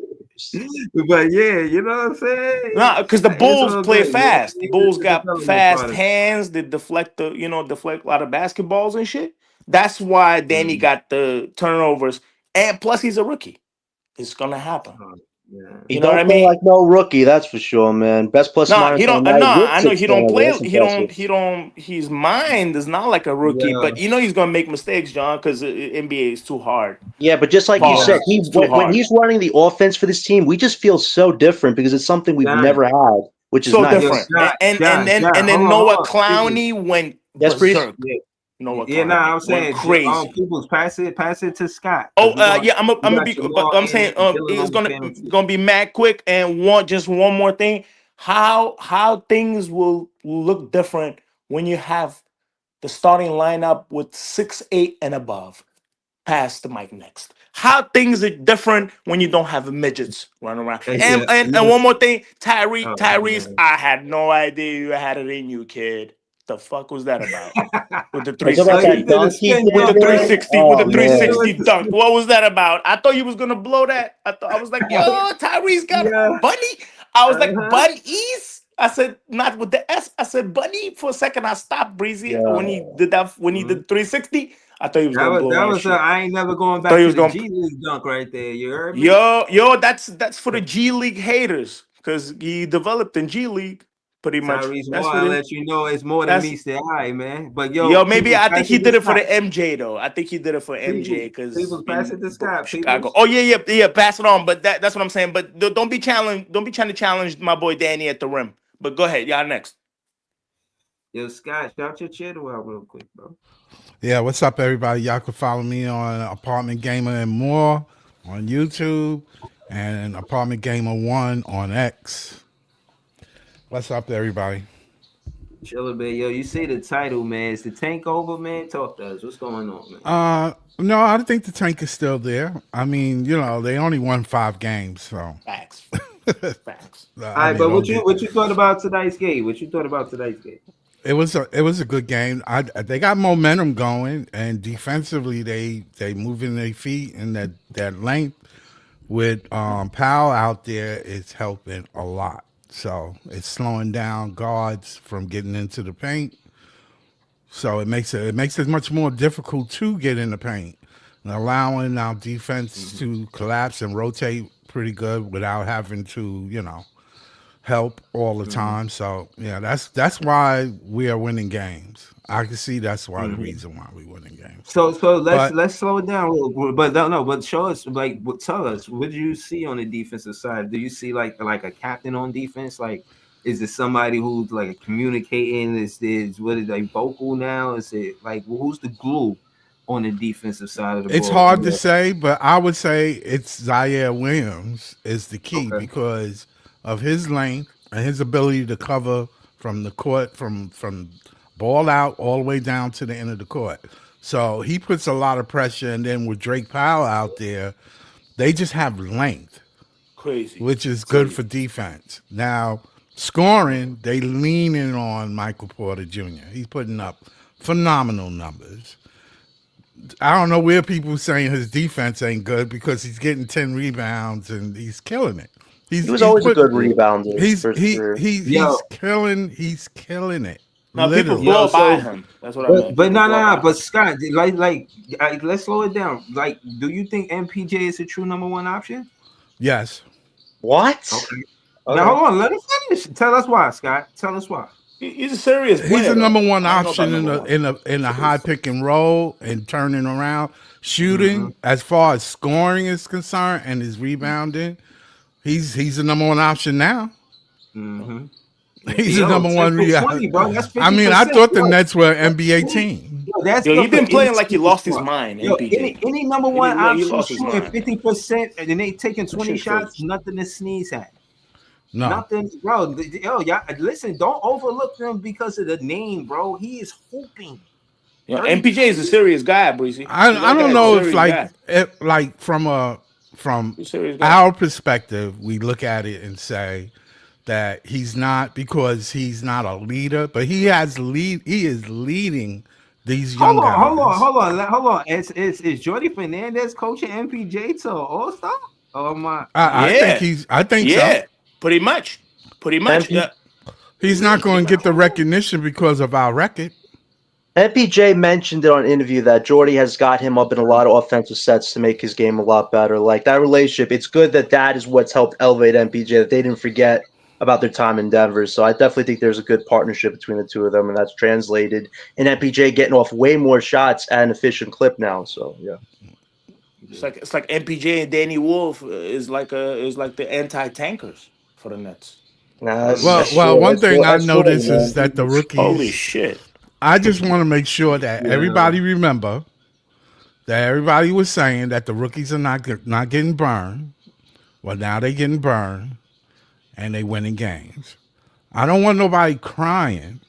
But yeah, you know what I'm saying? No, because the Bulls play fast. The Bulls got fast hands. They deflect a lot of basketballs and shit. That's why Danny got the turnovers. And plus, he's a rookie. It's gonna happen. He You know don't what I play mean? like no rookie, that's for sure, man. Best plus No, minus he on don't. the night No, with I know he 6 don't play. That's impressive. He don't. His mind is not like a rookie, Yeah, but you know he's gonna make mistakes, John, because NBA is too hard. Yeah, but just like you yeah. said, Pause. he It's too when hard. he's running the offense for this team, we just feel so different because it's something we've John, never had, which is So nice. yo, different. Scott, John, And John, then hold Noah on. People, Clowney went Yes, please. berserk. yeah, Noah yeah. Nah, Clowney I'm went saying, crazy. people's pass it to Scott Oh, because we're going. yeah, We I'm gonna got be, but Jamal I'm and saying, Dylan it's on the panel too. gonna be mad quick and just one more thing. How things will look different when you have the starting lineup with 6'8" and above. Pass the mic next. How things are different when you don't have midgets running around. Yeah, And one yes. more thing, Oh Tyrese, man. I had no idea you had it in you, kid. The fuck was that about? With the I talk about Oh, he that 360. did a dunk he spin With the did dunk, right? there. 360, with the Oh He did it man, 360 with the dunk. spin. What was that about? I thought you was gonna blow that. I was like, yo, Tyrese got Yeah. Bunny. I was like, Uh-huh. Bunnies. I said, not with the S. I said Bunny. For a second, I stopped Breezy when he yeah. did that. When he Mhm. did 360, I thought he was gonna blow That that was shit. I ain't never going I thought back he to was the gonna. G League dunk right there. You heard me? Yo, that's for the G League haters because he developed in G League pretty much. Tyrese That's Moore, what I it. let you know it's more than That's meets the eye, man. But yo, yo. Maybe people I think pass he it to did it for Scott. the MJ though. I think he did it for MJ because People's pass in it to Scott. Chicago. People's. Oh yeah. Pass it on. But that's what I'm saying. But don't be challenged. Don't be trying to challenge my boy Danny at the rim. But go ahead, y'all next. Yo, Scott, shout your channel out real quick, bro. Yeah, what's up, everybody? Y'all can follow me on Apartment Gamer and More on YouTube and Apartment Gamer 1 on X. What's up, everybody? Chill a bit, yo. You see the title, man. Is the tank over, man? Talk to us. What's going on, man? No, I think the tank is still there. I mean, they only won 5 games, so Facts. Facts. All I right, mean, but don't get. what you thought about tonight's game? What you thought about tonight's game? It was a good game. They got momentum going, and defensively they moving their feet and that length with Powell out there is helping a lot. So it's slowing down guards from getting into the paint. So it makes it much more difficult to get in the paint, and allowing our defense to collapse and rotate pretty good without having to help all the time. So yeah, that's why we are winning games. I can see that's why the reason why we winning games. So But let's slow it down real quick. But no, but show us tell us what do you see on the defensive side? Do you see like a captain on defense? Like, is it somebody who's like communicating? Is what is they vocal now? Is it like who's the glue on the defensive side of the it's ball? hard to say, but I would say it's Zaire Williams is the key Okay. because of his length and his ability to cover from the court from ball out all the way down to the end of the court. So he puts a lot of pressure, and then with Drake Powell out there, they just have length, Crazy. which is good for defense. Now, scoring, they lean in on Michael Porter Jr. He's putting up phenomenal numbers. I don't know where people saying his defense ain't good because he's getting 10 rebounds and he's killing it. He was always a good rebounder. He's for sure. killing it. Now people Literally. blow Yo, by so him. That's what I meant. but People no, blow by but him. Scott, let's slow it down. Like, do you think MPJ is a true number one option? Yes. What? Okay. Okay. Now hold on, let him finish. Tell us why, Scott. Tell us why. He's a serious player. He's a number one I don't know option about number one. in a high pick and roll and turning around. Shooting, as far as scoring is concerned and his rebounding, he's the number one option now. He's the number one. 20, bro. That's 50%. I mean, I thought the Nets were an NBA team. Yo, that's Yo, good he's been for playing any like he team lost his squad. mind, Yo, MPJ. any number one He option lost his shooting mind. 50% and they taking 20 shit's shots, crazy. nothing to sneeze at. No. Nothing, bro. Yo, y'all, listen, don't overlook them because of the name, bro. He is hooping. You know, MPJ is a serious guy, Breezy. I don't know if guy. from He's a serious guy. our perspective, we look at it and say that he's not because he's not a leader, but he is leading these young guys. Hold on. Is Jordy Fernandez coaching MPJ to All Star? Oh my! I think so. Pretty much. He's He's not going to get the recognition because of our record. MPJ mentioned it on an interview that Jordy has got him up in a lot of offensive sets to make his game a lot better. Like that relationship, it's good that that is what's helped elevate MPJ, that they didn't forget about their time in Denver. So I definitely think there's a good partnership between the two of them, and that's translated in MPJ getting off way more shots at an efficient clip now. So yeah. It's like MPJ and Danny Wolf is like the anti tankers for the Nets. Nah, Well, that's well, true. one thing I That's true, noticed is man. that the Holy rookies. shit! I just want to make sure that Yeah. everybody remember that everybody was saying that the rookies are not getting burned. Well, now they getting burned and they winning games. I don't want nobody crying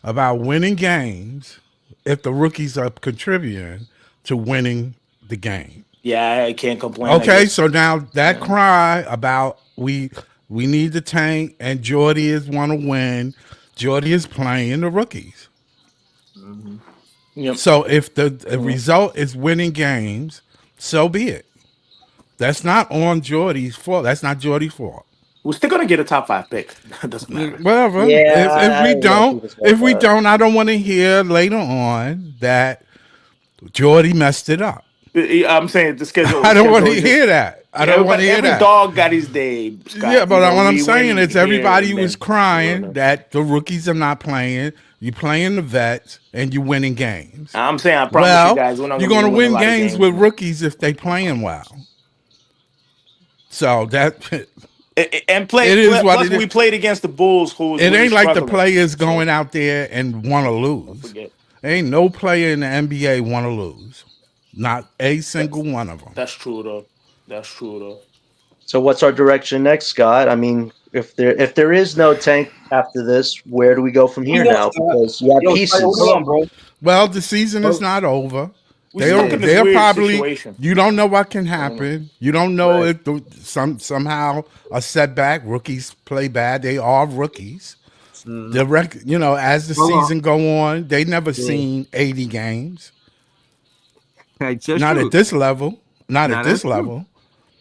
about winning games if the rookies are contributing to winning the game. Yeah, I can't complain. I Okay, guess. so now that cry about we need the tank and Jordy is want to win. Jordy is playing the rookies. Yep. So if the result is winning games, so be it. That's not on Jordy's fault. That's not Jordy's fault. We're still gonna get a top 5 pick. It doesn't matter. Whatever. Yeah, If I we don't know don't, people's like if we that. don't, I don't want to hear later on that Jordy messed it up. I'm saying the schedule. I don't want to schedule hear that. I don't want to hear every that. dog got his day, Scott. Yeah, but what I'm we saying win is here everybody and was then- crying that the rookies are not playing. You playing the vets and you winning games. I'm saying I promise you Well, guys, we're not you're gonna going to be winning win a lot of games with man. rookies if they playing well. So that And play. It is what plus, it is. we played against the Bulls, who was it really ain't like the struggling. players going out there and want to lose. Forget. Ain't no player in the NBA want to lose. Not a single one of them. That's true though. That's true though. So what's our direction next, Scott? I mean, if there is no tank after this, where do we go from here now? Because you have Yo, pieces. hold on, bro. Well, the season is not over. We're stuck in this They're weird probably. situation. You don't know what can happen. You don't know if somehow a setback. Rookies play bad. They are rookies. As the Hold on. season go on, they never seen 80 games. That's true. Not at this level. Not Nah, at this that's true. level.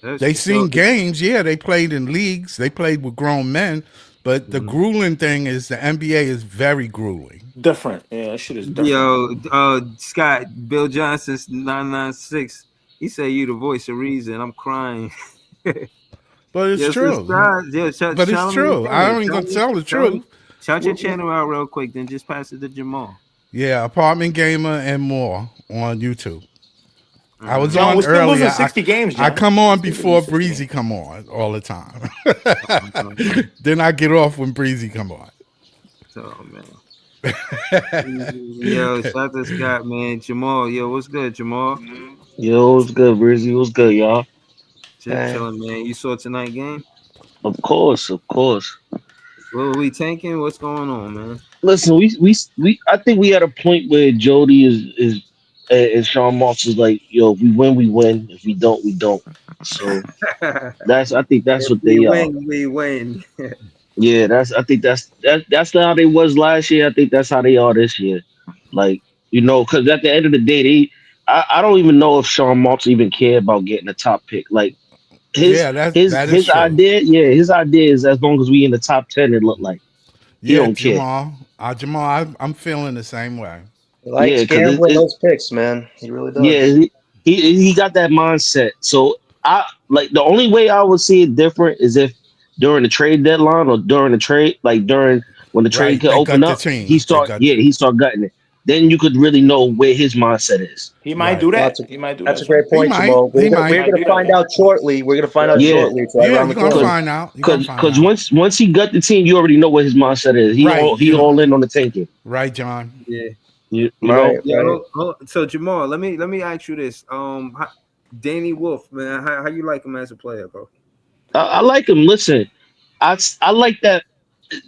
That's They true. seen games. Yeah, they played in leagues. They played with grown men. But the grueling thing is the NBA is very grueling. Different. Yeah, that shit is different. Yo, Scott, Bill Johnson's 996. He said you the voice of reason. I'm crying. But it's Yes, true. But it's true. I ain't gonna tell the truth. Shout your channel out real quick, then just pass it to Jamal. Yeah, Apartment Gamer and more on YouTube. I was John, on we're still earlier. losing 60 games, John. I come on before Breezy come on all the time. Then I get off when Breezy come on. So man. Yo, shout out to Scott, man. Jamal, yo, what's good, Jamal? Yo, what's good, Brizzy? What's good, y'all? Just chilling, man. You saw tonight game? Of course, of course. What are we tanking? What's going on, man? Listen, we I think we had a point where Jody is and Sean Moss is like, yo, if we win, we win. If we don't, we don't. So I think that's If what we they are. win, we win. Yeah, I think that's how they was last year. I think that's how they are this year. Like, because at the end of the day, I don't even know if Sean Marks even care about getting a top pick. Like his Yeah, that his is his true. idea, his idea is as long as we in the top 10, it look like he Yeah, don't care. Jamal, I'm feeling the same way. He likes Yeah, 'cause gambling it's those picks, man. He really does. yeah, he got that mindset. So I like the only way I would see it different is if during the trade deadline or during the trade, like during when the trade Right. could They open got the up, team. he start gutting it. Then you could really know where his mindset is. He might Right. do that. That's a, He might do that's that. a great point, might. Jamal. He We're might. going do to that, find yeah. out shortly. We're going to find out Yeah. shortly. It's right Yeah, around the you're gonna corner. find out. You're gonna find Because out. once he gut the team, you already know what his mindset is. He Right, he all in on the tanking. Right, John. Yeah. You Right, know? Yeah. right. So Jamal, let me ask you this. Danny Wolf, man, how you like him as a player, bro? I like him. Listen, I like that.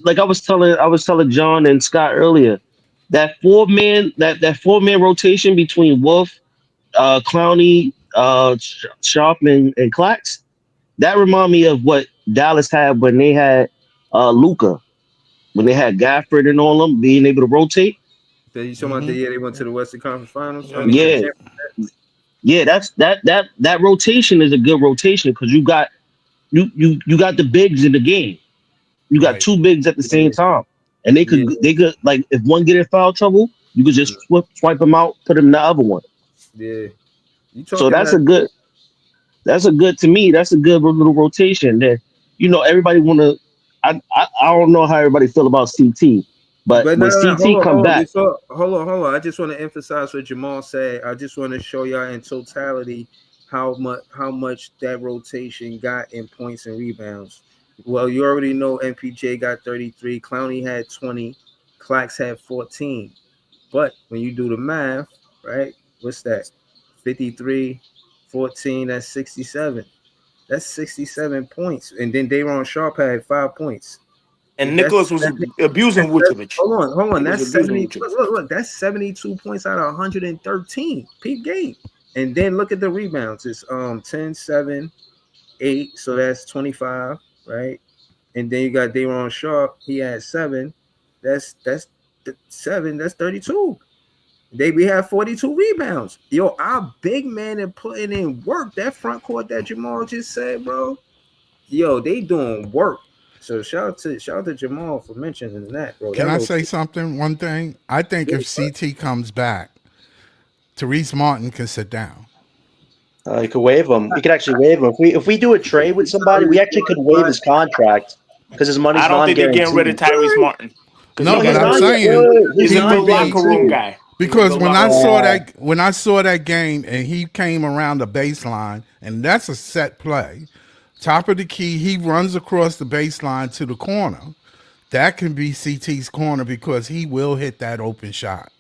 Like I was telling John and Scott earlier, that four man rotation between Wolf, Clowney, Sharp, and Clax. That remind me of what Dallas had when they had Luca, when they had Gafford and all them being able to rotate. You talking about the year they went to the Western Conference Finals? I mean, Yeah, yeah. That rotation is a good rotation because you got the bigs in the game. You got Right. two bigs at the same time, and they could like if one get in foul trouble, You could just swipe them out, put them in the other one. Yeah, you So talking that? that's a good to me. That's a good little rotation. That everybody want to. I don't know how everybody feel about CT, but But no, when no, no, CT come hold on. back, Before, hold on. I just want to emphasize what Jamal said. I just want to show y'all in totality how much that rotation got in points and rebounds. Well, you already know MPJ got 33, Clowney had 20, Clax had 14. But when you do the math, right? What's that? 53, 14, that's 67. That's 67 points. And then Dayron Sharp had 5 points. And That's Nicholas was abusing Vucevic. hold on. He was That's abusing 70. Vucevic. Look. That's 72 points out of 113. Peak game. And then look at the rebounds. It's 10, 7, 8. So that's 25, right? And then you got Dayron Sharp. He had 7. That's 7. That's 32. We have 42 rebounds. Yo, our big man are putting in work. That front court that Jamal just said, bro. Yo, they doing work. So shout out to Jamal for mentioning that, bro. Can That I say rotation. something? One thing. I think if CT comes back, Therese Martin can sit down. You could waive him. You could actually waive him. If we do a trade with somebody, we actually could waive his contract because his money's I don't think they're getting rid of non-guaranteed. Tyrese Martin because No, No, but he's I'm not. saying He's he's a he good might be locker room non-guaranteed. guy. He's a because good when locker I room saw guy. that game and he came around the baseline and that's a set play, top of the key, he runs across the baseline to the corner. That can be CT's corner because he will hit that open shot.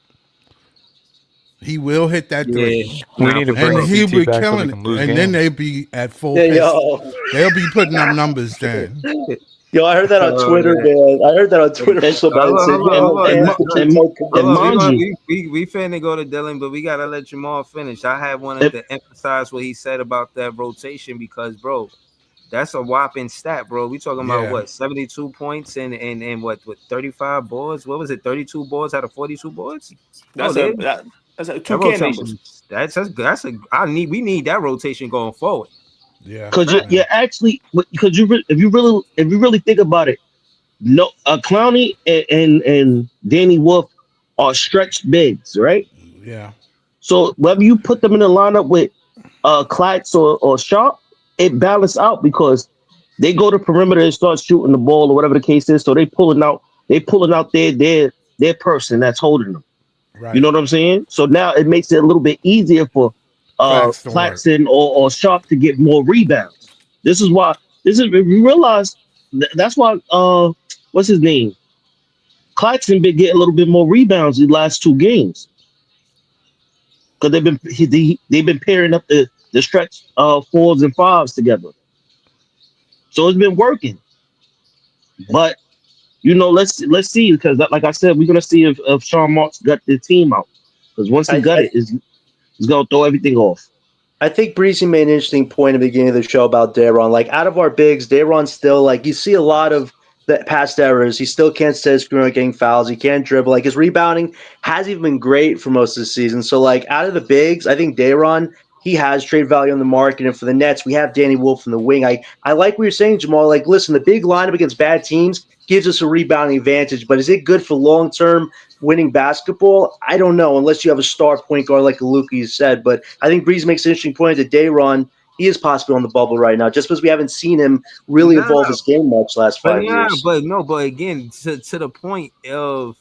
He will hit that Yeah, three. We nah, need to for And bring sure. he'll CT be back so we killing it. can lose And then they'll games. be at full Yeah, pace. yo, They'll be putting up numbers then. yo, I heard that on Twitter, Man. man. I heard that on Twitter. and Somebody said, Hold on, "Yo, hold on. and ask the and, two could Hold get and on. We mind CT." gonna you, we finna go to Dylan, but we gotta let Jamal finish. I had wanted and, to emphasize what he said about that rotation because, bro, that's a whopping stat, bro. We talking about Yeah. what 72 points and what 35 boards? What was it? 32 boards out of 42 boards? Bro, That's a that 2K rotation numbers. that's a we need that rotation going forward. Yeah. because Right. you're actually because if you really think about it, no, Clowney and Danny Wolf are stretched bigs, right? Yeah. So whether you put them in the lineup with Clax or Sharp, it balances out because they go to perimeter and start shooting the ball or whatever the case is. So they pulling out their person that's holding them. You Right. know what I'm saying? So now it makes it a little bit easier for Claxton work. Claxton or Sharp to get more rebounds. This is why this is if you realize that's why what's his name? Claxton been getting a little bit more rebounds the last two games because they've been pairing up the stretch fours and fives together. So it's been working. But let's see because like I said, we're gonna see if Sean Marks got the team out because once he I, got I it, he's gonna throw everything off. I think Breezy made an interesting point at the beginning of the show about Dayron. Like, out of our bigs, Dayron's still, like, you see a lot of the past errors. He still can't stay screwing up getting fouls. He can't dribble. Like, his rebounding hasn't even been great for most of the season. So, like, out of the bigs, I think Dayron, he has trade value on the market. And for the Nets, we have Danny Wolf in the wing. I like what you're saying, Jamal. Like, listen, the big lineup against bad teams gives us a rebounding advantage. But is it good for long-term winning basketball? I don't know, unless you have a star point guard like Luka you said. But I think Breeze makes an interesting point that Dayron, he is possibly on the bubble right now, just because we haven't seen him really Nah, evolve his game much last but 5 years. but again, to the point of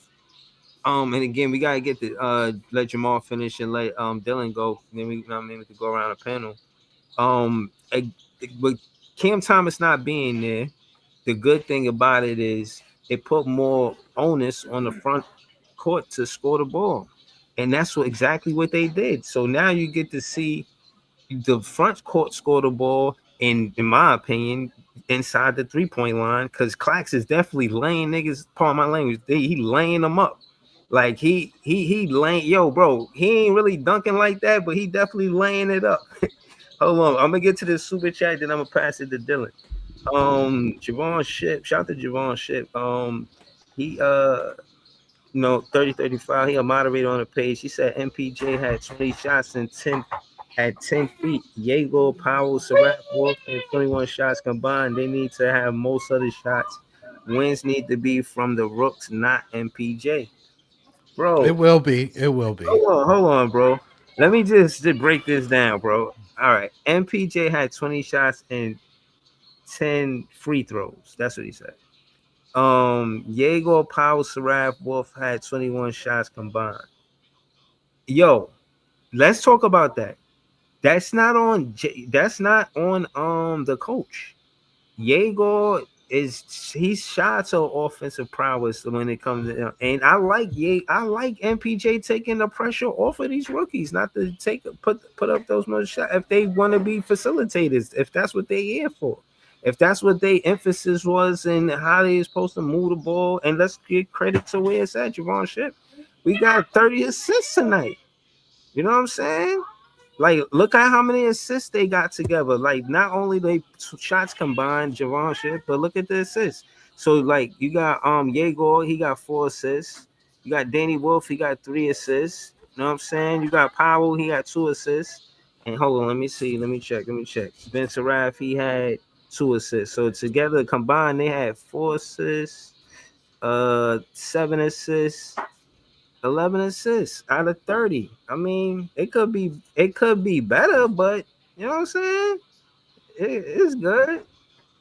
and again, we gotta get the let Jamal finish and let Dylan go. Then we could go around the panel. I, with Cam Thomas not being there, the good thing about it is it put more onus on the front court to score the ball, and that's exactly what they did. So now you get to see the front court score the ball, in my opinion, inside the 3-point line, because Clax is definitely laying niggas. Pardon my language. He laying them up. Like he laying, yo, bro. He ain't really dunking like that, but he definitely laying it up. Hold on, I'm gonna get to this super chat, then I'm gonna pass it to Dylan. Javon Ship, shout out to Javon Ship. He 3035. He a moderator on the page. He said MPJ had 20 shots and 10 at 10 feet. Diego, Powell, Surratt, Wolf, and 21 shots combined. They need to have most of the shots. Wins need to be from the rooks, not MPJ. bro. It will be. It will be. Hold on, bro. Let me just break this down, bro. All right, MPJ had 20 shots and 10 free throws. That's what he said. Yegor, Powell, Saraf, Wolf had 21 shots combined. Yo, let's talk about that. That's not on the coach. Yegor is he's shots of offensive prowess when it comes to, and I like MPJ taking the pressure off of these rookies, not to put up those much shots if they want to be facilitators, if that's what they here for. If that's what their emphasis was and how they supposed to move the ball, and let's give credit to where it's at, Javon Ship. We got 30 assists tonight. You know what I'm saying? Like, look at how many assists they got together. Like, not only they shots combined, Javon shit, but look at the assists. So, like, you got Yegor, he got 4 assists. You got Danny Wolf, he got 3 assists. You know what I'm saying? You got Powell, he got 2 assists. And hold on, let me see. Let me check. Ben Saraf, he had 2 assists. So together combined, they had 4 assists, 7 assists. 11 assists out of 30. I mean, it could be better, but you know what I'm saying? It's good.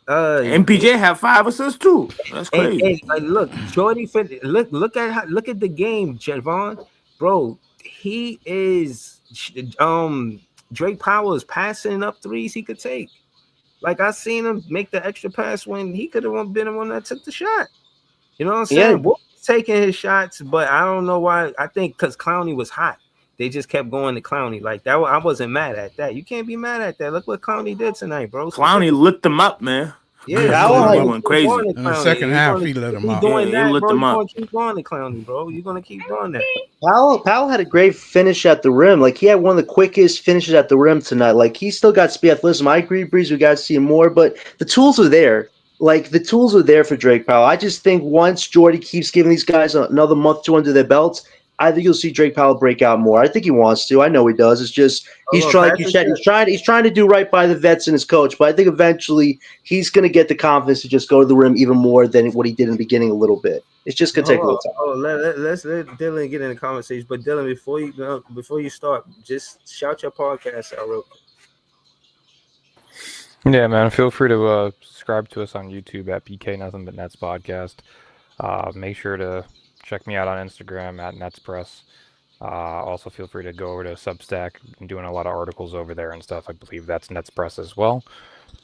MPJ have 5 assists too. That's crazy. And look, Jordy look at the game, Javon. Bro, he is Drake Powers passing up threes he could take. Like I seen him make the extra pass when he could have been the one that took the shot. You know what I'm Yeah. saying? Wolf was taking his shots, but I don't know why. I think because Clowney was hot. They just kept going to Clowney. Like that, I wasn't mad at that. You can't be mad at that. Look what Clowney did tonight, bro. Clowney lit them up, man. Yeah, Powell so had- He you went keep crazy. going to In the Clowney. second You're half, gonna he let him keep up. doing Yeah, he that, lit bro. them You're up. gonna keep going to Clowney, bro. You're gonna keep doing that. Powell had a great finish at the rim. Like, he had one of the quickest finishes at the rim tonight. Like, he still got speed athleticism. I agree, Breeze, we got to see him more, but the tools are there. Like, the tools are there for Drake Powell. I just think once Jordy keeps giving these guys another month, 2 under their belts, I think you'll see Drake Powell break out more. I think he wants to. I know he does. It's just he's Hold on, trying, like you Patrick said, he's trying to do right by the vets and his coach. But I think eventually he's going to get the confidence to just go to the rim even more than what he did in the beginning a little bit. It's just going to take a little time. Let's let Dylan get in the conversation. But Dylan, before you start, just shout your podcast out real quick. Yeah, man. Feel free to subscribe to us on YouTube at PK Nothing But Nets Podcast. Make sure to check me out on Instagram at NetsPress. Also, feel free to go over to Substack. I'm doing a lot of articles over there and stuff. I believe that's NetsPress as well.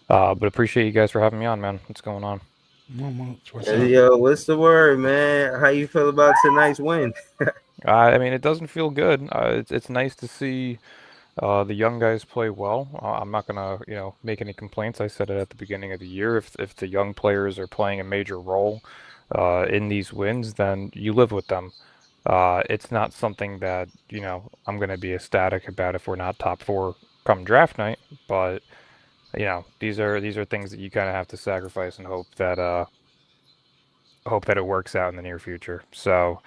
But appreciate you guys for having me on, man. What's going on? What's up? Yo, what's the word, man? How you feel about tonight's win? I mean, it doesn't feel good. It's nice to see the young guys play well. I'm not gonna, make any complaints. I said it at the beginning of the year. If the young players are playing a major role in these wins, then you live with them. It's not something that I'm gonna be ecstatic about if we're not top 4 come draft night. But these are things that you kind of have to sacrifice and hope that it works out in the near future. So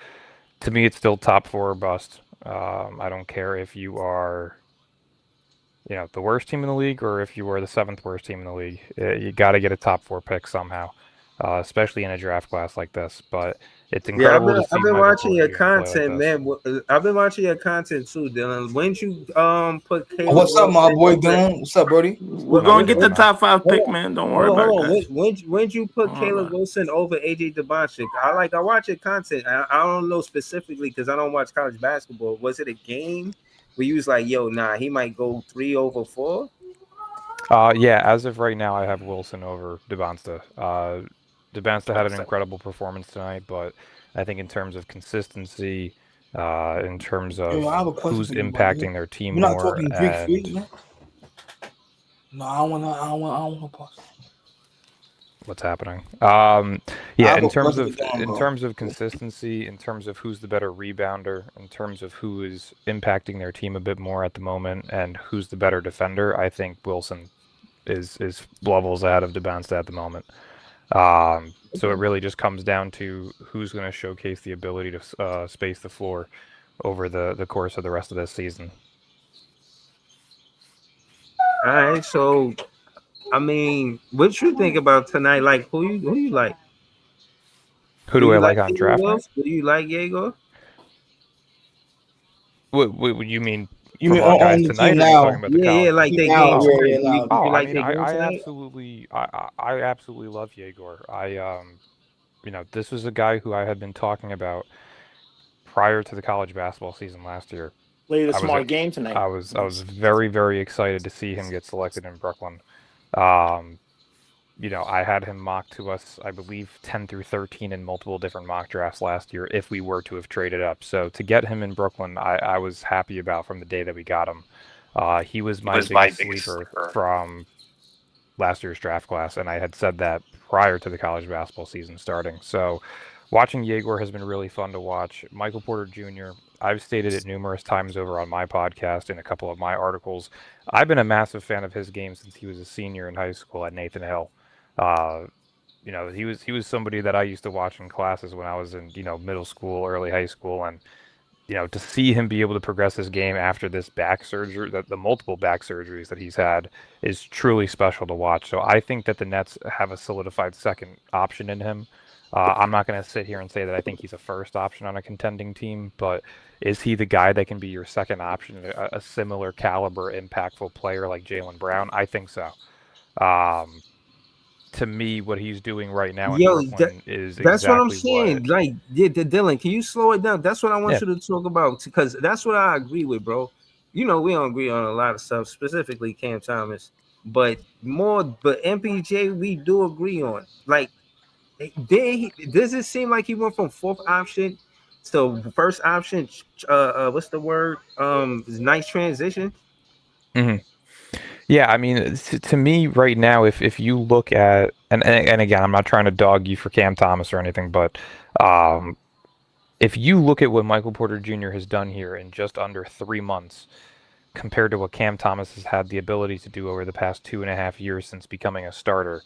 to me, it's still top 4 or bust. I don't care if you are the worst team in the league, or if you were the 7th worst team in the league. You got to get a top 4 pick somehow, especially in a draft class like this. But it's incredible to see. I've been Michael watching your Porter Jr. play content, like this. man. I've been watching your content too, Dylan. When you put Caleb What's up, my Wilson boy over- Dylan? What's up, Brody? We're gonna get the top 5 pick, man. Don't worry about it, guys. When you put Hold Caleb on. Wilson over AJ DeBonchik, I watch your content. I don't know specifically because I don't watch college basketball. Was it a game where you was like, yo, nah, he might go 3 over 4? Yeah, as of right now, I have Wilson over Debonsta. Debonsta had an incredible performance tonight, but I think in terms of consistency, in terms of Yo, I have a question who's for you, buddy. impacting their team You're not more, talking Greek freak, and man? No, I don't want to pause. what's happening. I Yeah, have in a terms question of for Dylan, in bro. terms of consistency, in terms of who's the better rebounder, in terms of who is impacting their team a bit more at the moment, and who's the better defender, I think Wilson is levels ahead of Debonsta at the moment. So it really just comes down to who's going to showcase the ability to space the floor over the course of the rest of this season. All right, so I mean, what you think about tonight? Like, who you like? Who Do do I you like like on Caleb draft night? Wilson? Do you like Diego? What you mean You mean from our guys on the team tonight, or are you talking now? about the Yeah, yeah, college like guys? they Now, game Oh, yeah, tonight. yeah, now. Did oh, you I like mean, their game I tonight? absolutely, I absolutely love Yegor. This was a guy who I had been talking about prior to the college basketball season last year. Played a I was smart game tonight. I was very very excited to see him get selected in Brooklyn. Um, I had him mocked to us, I believe, 10 through 13 in multiple different mock drafts last year if we were to have traded up. So to get him in Brooklyn, I was happy about from the day that we got him. He was my biggest sleeper from last year's draft class, and I had said that prior to the college basketball season starting. So watching Yegor has been really fun to watch. Michael Porter Jr., I've stated it numerous times over on my podcast and a couple of my articles. I've been a massive fan of his game since he was a senior in high school at Nathan Hill. Uh, he was somebody that I used to watch in classes when I was in middle school, early high school, and to see him be able to progress his game after this back surgery, the multiple back surgeries that he's had, is truly special to watch. So I think that the Nets have a solidified second option in him. I'm not going to sit here and say that I think he's a first option on a contending team, but is he the guy that can be your second option, a similar caliber, impactful player like Jaylen Brown? I think so. Um, to me, what he's doing right now in Yo, Brooklyn is that's what I'm exactly what. saying. Like, yeah, Dylan, can you slow it down? That's what I want Yeah. you to talk about because that's what I agree with, bro. We don't agree on a lot of stuff, specifically Cam Thomas, but MPJ we do agree on. Like, does it seem like he went from fourth option to first option? What's the word? Nice transition. Mhm. Yeah, I mean, to me right now, if you look at and again, I'm not trying to dog you for Cam Thomas or anything, but um, if you look at what Michael Porter Jr. has done here in just under 3 months compared to what Cam Thomas has had the ability to do over the past 2.5 years since becoming a starter,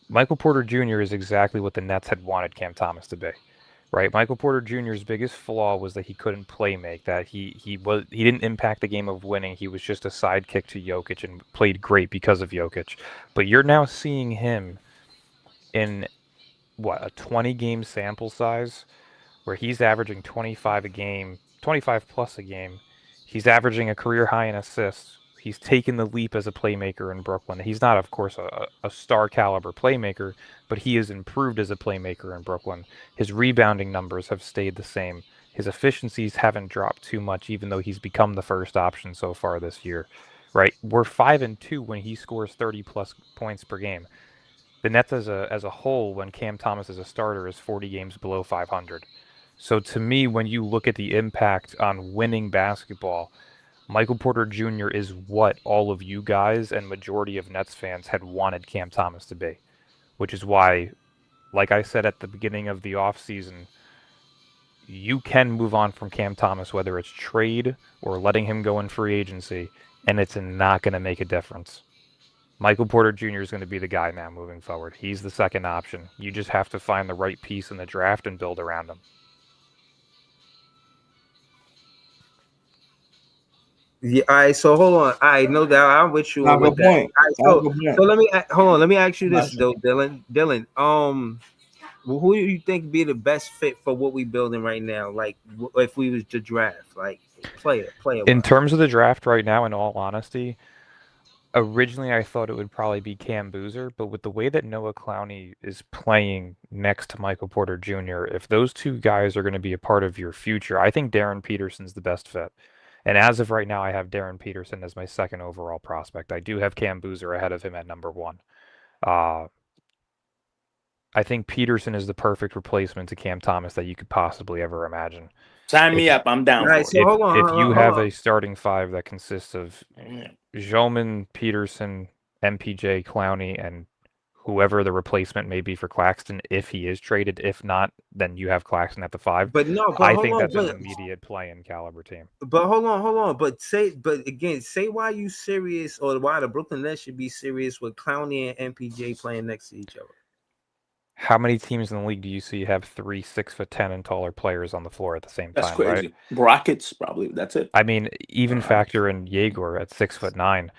Michael Porter Jr. is exactly what the Nets had wanted Cam Thomas to be. Right, Michael Porter Jr.'s biggest flaw was that he couldn't play make. That he didn't impact the game of winning. He was just a sidekick to Jokic and played great because of Jokic. But you're now seeing him in what, a 20 game sample size where he's averaging 25 a game, 25 plus a game. He's averaging a career high in assists. He's taken the leap as a playmaker in Brooklyn. He's not, of course, a star caliber playmaker, but he has improved as a playmaker in Brooklyn. His rebounding numbers have stayed the same. His efficiencies haven't dropped too much, even though he's become the first option so far this year. Right? We're 5-2 when he scores 30 plus points per game. The Nets as a whole, when Cam Thomas is a starter, is 40 games below 500. So to me, when you look at the impact on winning basketball, Michael Porter Jr. is what all of you guys and majority of Nets fans had wanted Cam Thomas to be, which is why, like I said at the beginning of the offseason, you can move on from Cam Thomas, whether it's trade or letting him go in free agency, and it's not going to make a difference. Michael Porter Jr. is going to be the guy now moving forward. He's the second option. You just have to find the right piece in the draft and build around him. Yeah. All right. So hold on. I know that I'm with you Not a with good that. point. All right. Not a good point. So let me hold on. Let me ask you this Gotcha. though, Dylan. Who do you think be the best fit for what we building right now? Like, if we was to draft, like player In wise. terms of the draft right now, in all honesty, originally I thought it would probably be Cam Boozer, but with the way that Noah Clowney is playing next to Michael Porter Jr., if those two guys are going to be a part of your future, I think Darren Peterson's the best fit. And as of right now, I have Darren Peterson as my second overall prospect. I do have Cam Boozer ahead of him at number one. Uh, I think Peterson is the perfect replacement to Cam Thomas that you could possibly ever imagine. Sign If me up. I'm All down right. for So it. if you hold have on. a starting five that consists of Jolman, Peterson, MPJ, Clowney, and whoever the replacement may be for Claxton, if he is traded. If not, then you have Claxton at the five. But no. But I hold think on. that's an immediate play-in caliber team. But hold on. But again, say why you serious or why the Brooklyn Nets should be serious with Clowney and MPJ playing next to each other. How many teams in the league do you see have 3 6'10" and taller players on the floor at the same That's time, right? crazy. Rockets, probably. That's it. I mean, even factor in Jaeger at 6'9".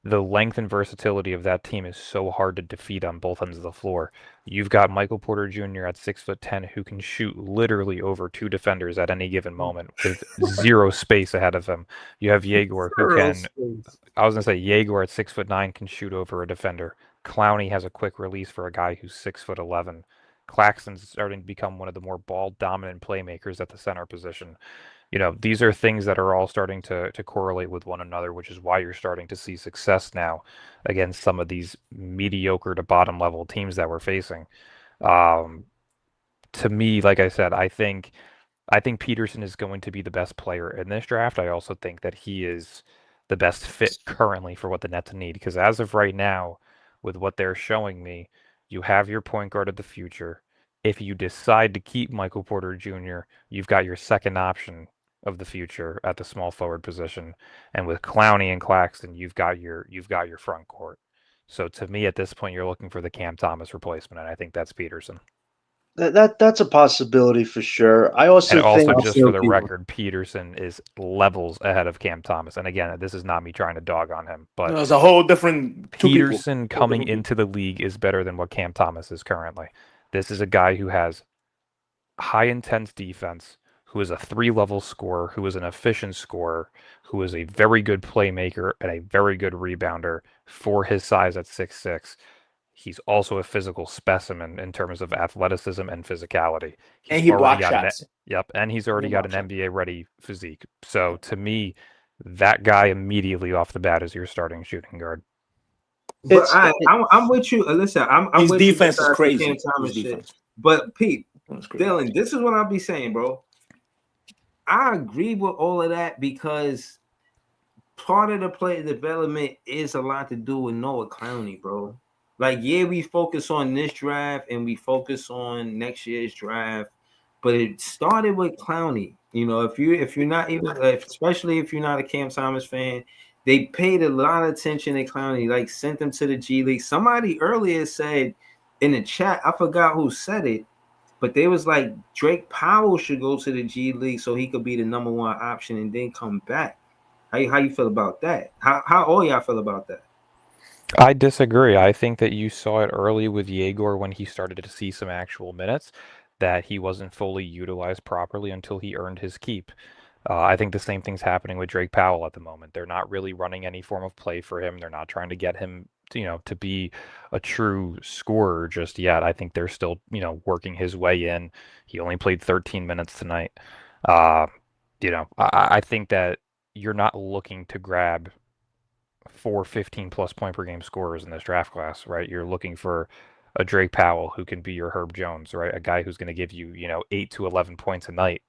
the length and versatility of that team is so hard to defeat on both ends of the floor. You've got Michael Porter Jr. at 6'10" who can shoot literally over two defenders at any given moment with zero space ahead of him. You have Yegor who can I was gonna say Yegor at 6'9" can shoot over a defender. Clowney has a quick release for a guy who's 6'11". Claxton's starting to become one of the more ball dominant playmakers at the center position. These are things that are all starting to correlate with one another, which is why you're starting to see success now against some of these mediocre to bottom level teams that we're facing. Um, to me, like I said, I think Peterson is going to be the best player in this draft. I also think that he is the best fit currently for what the Nets need. Because as of right now, with what they're showing me, you have your point guard of the future. If you decide to keep Michael Porter Jr., you've got your second option of the future at the small forward position. And with Clowney and Claxton, you've got your front court. So to me, at this point, you're looking for the Cam Thomas replacement, and I think that's Peterson. That's a possibility for sure. I And also also, think just for the record, Peterson is levels ahead of Cam Thomas. And again, this is not me trying to dog on him, but It's a whole different two people. Peterson coming into the league is better than what Cam Thomas is currently. This is a guy who has high intense defense, who is a 3-level scorer, who is an efficient scorer, who is a very good playmaker and a very good rebounder for his size at 6'6". He's also a physical specimen in terms of athleticism and physicality. He's And he already block got shots. and he's already He got block an shots. NBA ready physique. So to me, that guy immediately off the bat is your starting shooting guard. But it's I'm with you. Listen, I'm His with you defense is besides the Cam crazy. His Thomas shit. defense. But Pete, That's crazy. Dylan, this is what I'll be saying, bro. I agree with all of that because part of the player development is a lot to do with Noah Clowney, bro. Like, yeah, we focus on this draft and we focus on next year's draft, but it started with Clowney. If you're not even, especially if you're not a Cam Thomas fan, they paid a lot of attention to Clowney, like sent him to the G League. Somebody earlier said in the chat, I forgot who said it, but they was like Drake Powell should go to the G League so he could be the number one option and then come back. How you feel about that? How all y'all feel about that? I disagree. I think that you saw it early with Yegor when he started to see some actual minutes, that he wasn't fully utilized properly until he earned his keep. I think the same thing's happening with Drake Powell at the moment. They're not really running any form of play for him. They're not trying to get him, to be a true scorer just yet. I think they're still, working his way in. He only played 13 minutes tonight. Uh, I think that you're not looking to grab 4 15-plus point per game scorers in this draft class, right? You're looking for a Drake Powell who can be your Herb Jones, right? A guy who's going to give you, 8 to 11 points a night,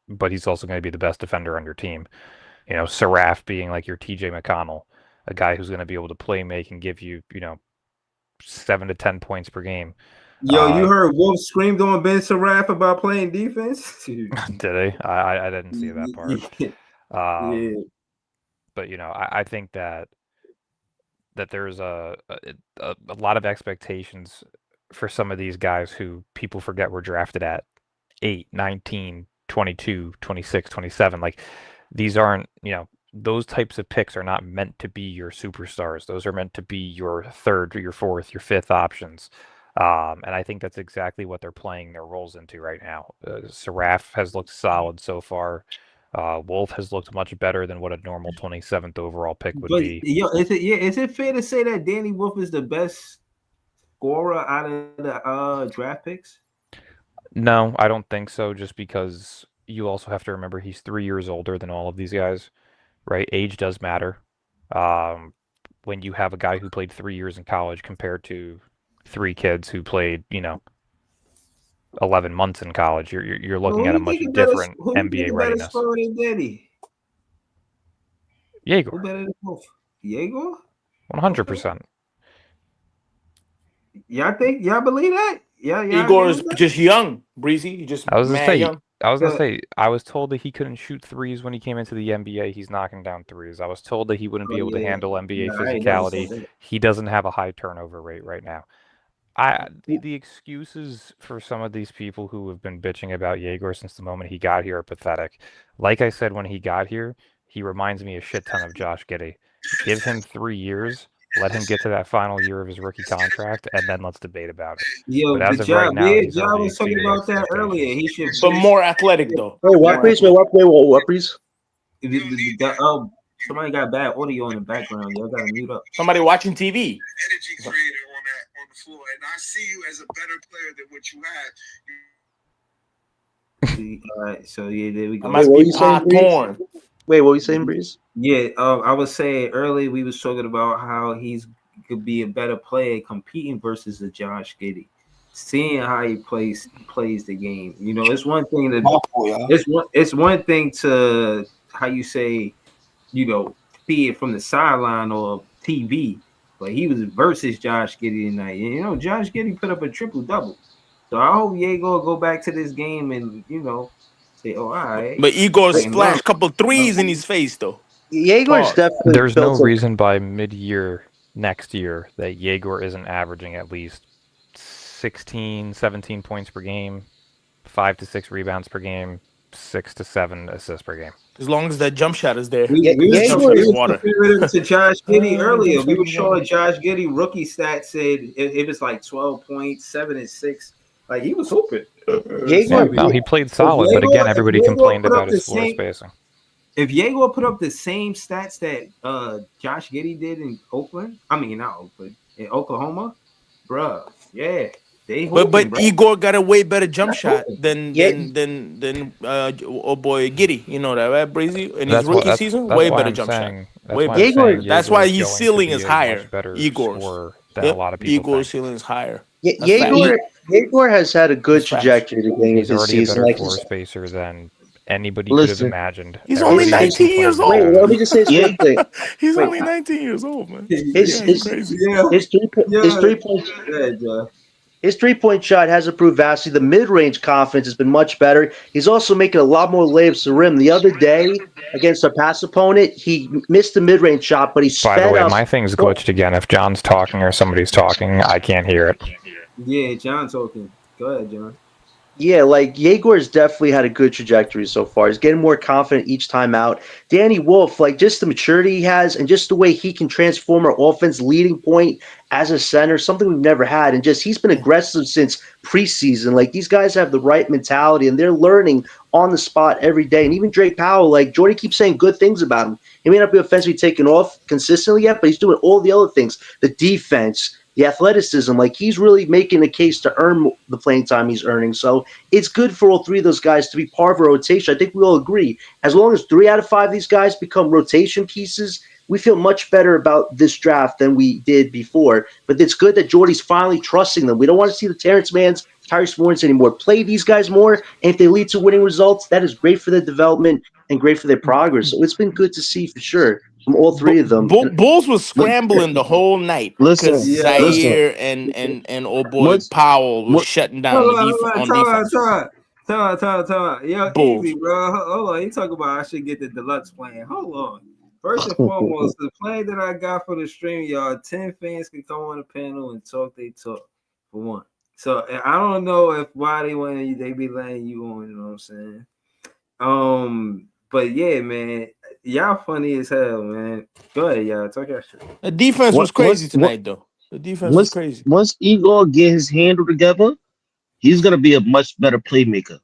but he's also going to be the best defender on your team. Seraph being like your TJ McConnell, a guy who's going to be able to play make and give you, 7 to 10 points per game. Yo, you heard Wolf screamed on Ben Seraph about playing defense? Did he? I didn't see that part. Yeah. But I think that there's a lot of expectations for some of these guys who people forget were drafted at 8, 19, 22, 26, 27. Like, these aren't, those types of picks are not meant to be your superstars. Those are meant to be your third, or your fourth, your fifth options. And I think that's exactly what they're playing their roles into right now. Seraph has looked solid so far. Wolf has looked much better than what a normal 27th overall pick would But be. is it fair to say that Danny Wolf is the best scorer out of the draft picks? No, I don't think so, just because you also have to remember he's 3 years older than all of these guys, right? Age does matter. Um, when you have a guy who played 3 years in college compared to 3 kids who played, 11 months in college, you're Well, looking at a much different NBA readiness. Scorer than Danny? Who Yegor, better than Wolf? Yegor? 100%. Y'all believe that? Yeah, Igor is just young, breezy. He just I was gonna mad say, young. I was told that he couldn't shoot threes when he came into the NBA. He's knocking down threes. I was told that he wouldn't be able to handle NBA I ain't never said physicality. that. He doesn't have a high turnover rate right now. The excuses for some of these people who have been bitching about Yegor since the moment he got here are pathetic. Like I said when he got here, he reminds me a shit ton of Josh Giddey. Give him 3 years. Let him get to that final year of his rookie contract, and then let's debate about it. Yo, But as but of right now, Yeah, he's Ja already was talking exceeded about that earlier. expectations. He should But finish. more athletic though. Wait, what, More please? athletic. What, please? Somebody got bad audio in the background. Y'all gotta mute up. Somebody watching TV. Energy creator on the floor, and I see you as a better player than what you had. All right, so yeah, there we I go. must what be you saying, pot Breeze? torn. Wait, what were you saying, Breeze? Yeah, I was saying earlier we was talking about how he's could be a better player competing versus a Josh Giddey. Seeing how he plays the game. You know, it's one thing to it's one thing to how you say, you know, see it from the sideline or TV, but he was versus Josh Giddey tonight. And, you know, Josh Giddey put up a triple double. So I hope Diego will go back to this game and, you know, say, oh, all right. But Igor's Same flashed level. a couple threes in his face though. Jaegor's Pause. definitely There's no built up. reason by mid-year next year that Jaeger isn't averaging at least 16, 17 points per game, 5 to 6 rebounds per game, 6 to 7 assists per game. As long as that jump shot is there. We That jump shot is was water. comparing him to Josh Giddey earlier. jump We shot were is showing water. Josh Giddey rookie stats said it was like 12 points, 7 and 6. Like he was hooping. Yeah, no, he played solid, but again, everybody complained about his floor spacing. If Diego put up the same stats that Josh Giddey did in Oakland, I mean not Oakland, in Oklahoma, bruh, yeah, they hooping, But bro. Igor got a way better jump shot than Yeah. oh boy Giddy. You know that, right, Breezy? In his That's rookie why, season, that's way why better I'm jump saying, shot. That's Way why better. I'm saying That's why Jaeger's his going to ceiling be is a higher. much better Igor's. scorer than a lot of people Igor's think. ceiling is higher. Yeah, That's facts. Jaegor has had a good That's facts. trajectory to beginning of He's this already a season. better Like floor spacer than anybody could have Listen. imagined. He's only Everybody 19 years complained wait, old. about let me it. just say this Yeah. one thing. He's Wait. only 19 years old, man. His Yeah, his crazy. his his 3-point shot has improved vastly. The mid-range confidence has been much better. He's also making a lot more layups to rim. The other day against a pass opponent, he missed the mid-range shot, but he By the sped way, up. my thing's glitched again. If John's talking or somebody's talking, I can't hear it. Yeah, John talking. Go ahead, John. Yeah, like Jaegor's definitely had a good trajectory so far. He's getting more confident each time out. Danny Wolf, like just the maturity he has and just the way he can transform our offense leading point as a center, something we've never had. And just he's been aggressive since preseason. Like these guys have the right mentality and they're learning on the spot every day. And even Drake Powell, like Jordy keeps saying good things about him. He may not be offensively taken off consistently yet, but he's doing all the other things. The defense, the athleticism, like he's really making a case to earn the playing time he's earning. So it's good for all three of those guys to be part of a rotation. I think we all agree. As long as 3 out of 5 of these guys become rotation pieces, we feel much better about this draft than we did before. But it's good that Jordy's finally trusting them. We don't want to see the Terrence Manns, Tyrese Warrens anymore. Play these guys more, and if they lead to winning results, that is great for their development and great for their progress. So it's been good to see for sure from all three of them. Bulls was scrambling the whole night Listen, because Yeah. Zaire and old boy What's- Powell was what- shutting down on defense. Time. Yo, Bulls. easy, bro. Hold on. He talking about I should get the deluxe plan. Hold on. First and foremost, the plan that I got for the stream, y'all, 10 fans can come on the panel and talk they talk for one. So I don't know if why they be letting you on, you know what I'm saying? But yeah, man, y'all funny as hell, man. Go ahead, y'all. Talk your shit. The defense was crazy tonight, though. The defense was crazy. Once Igor get his handle together, he's gonna be a much better playmaker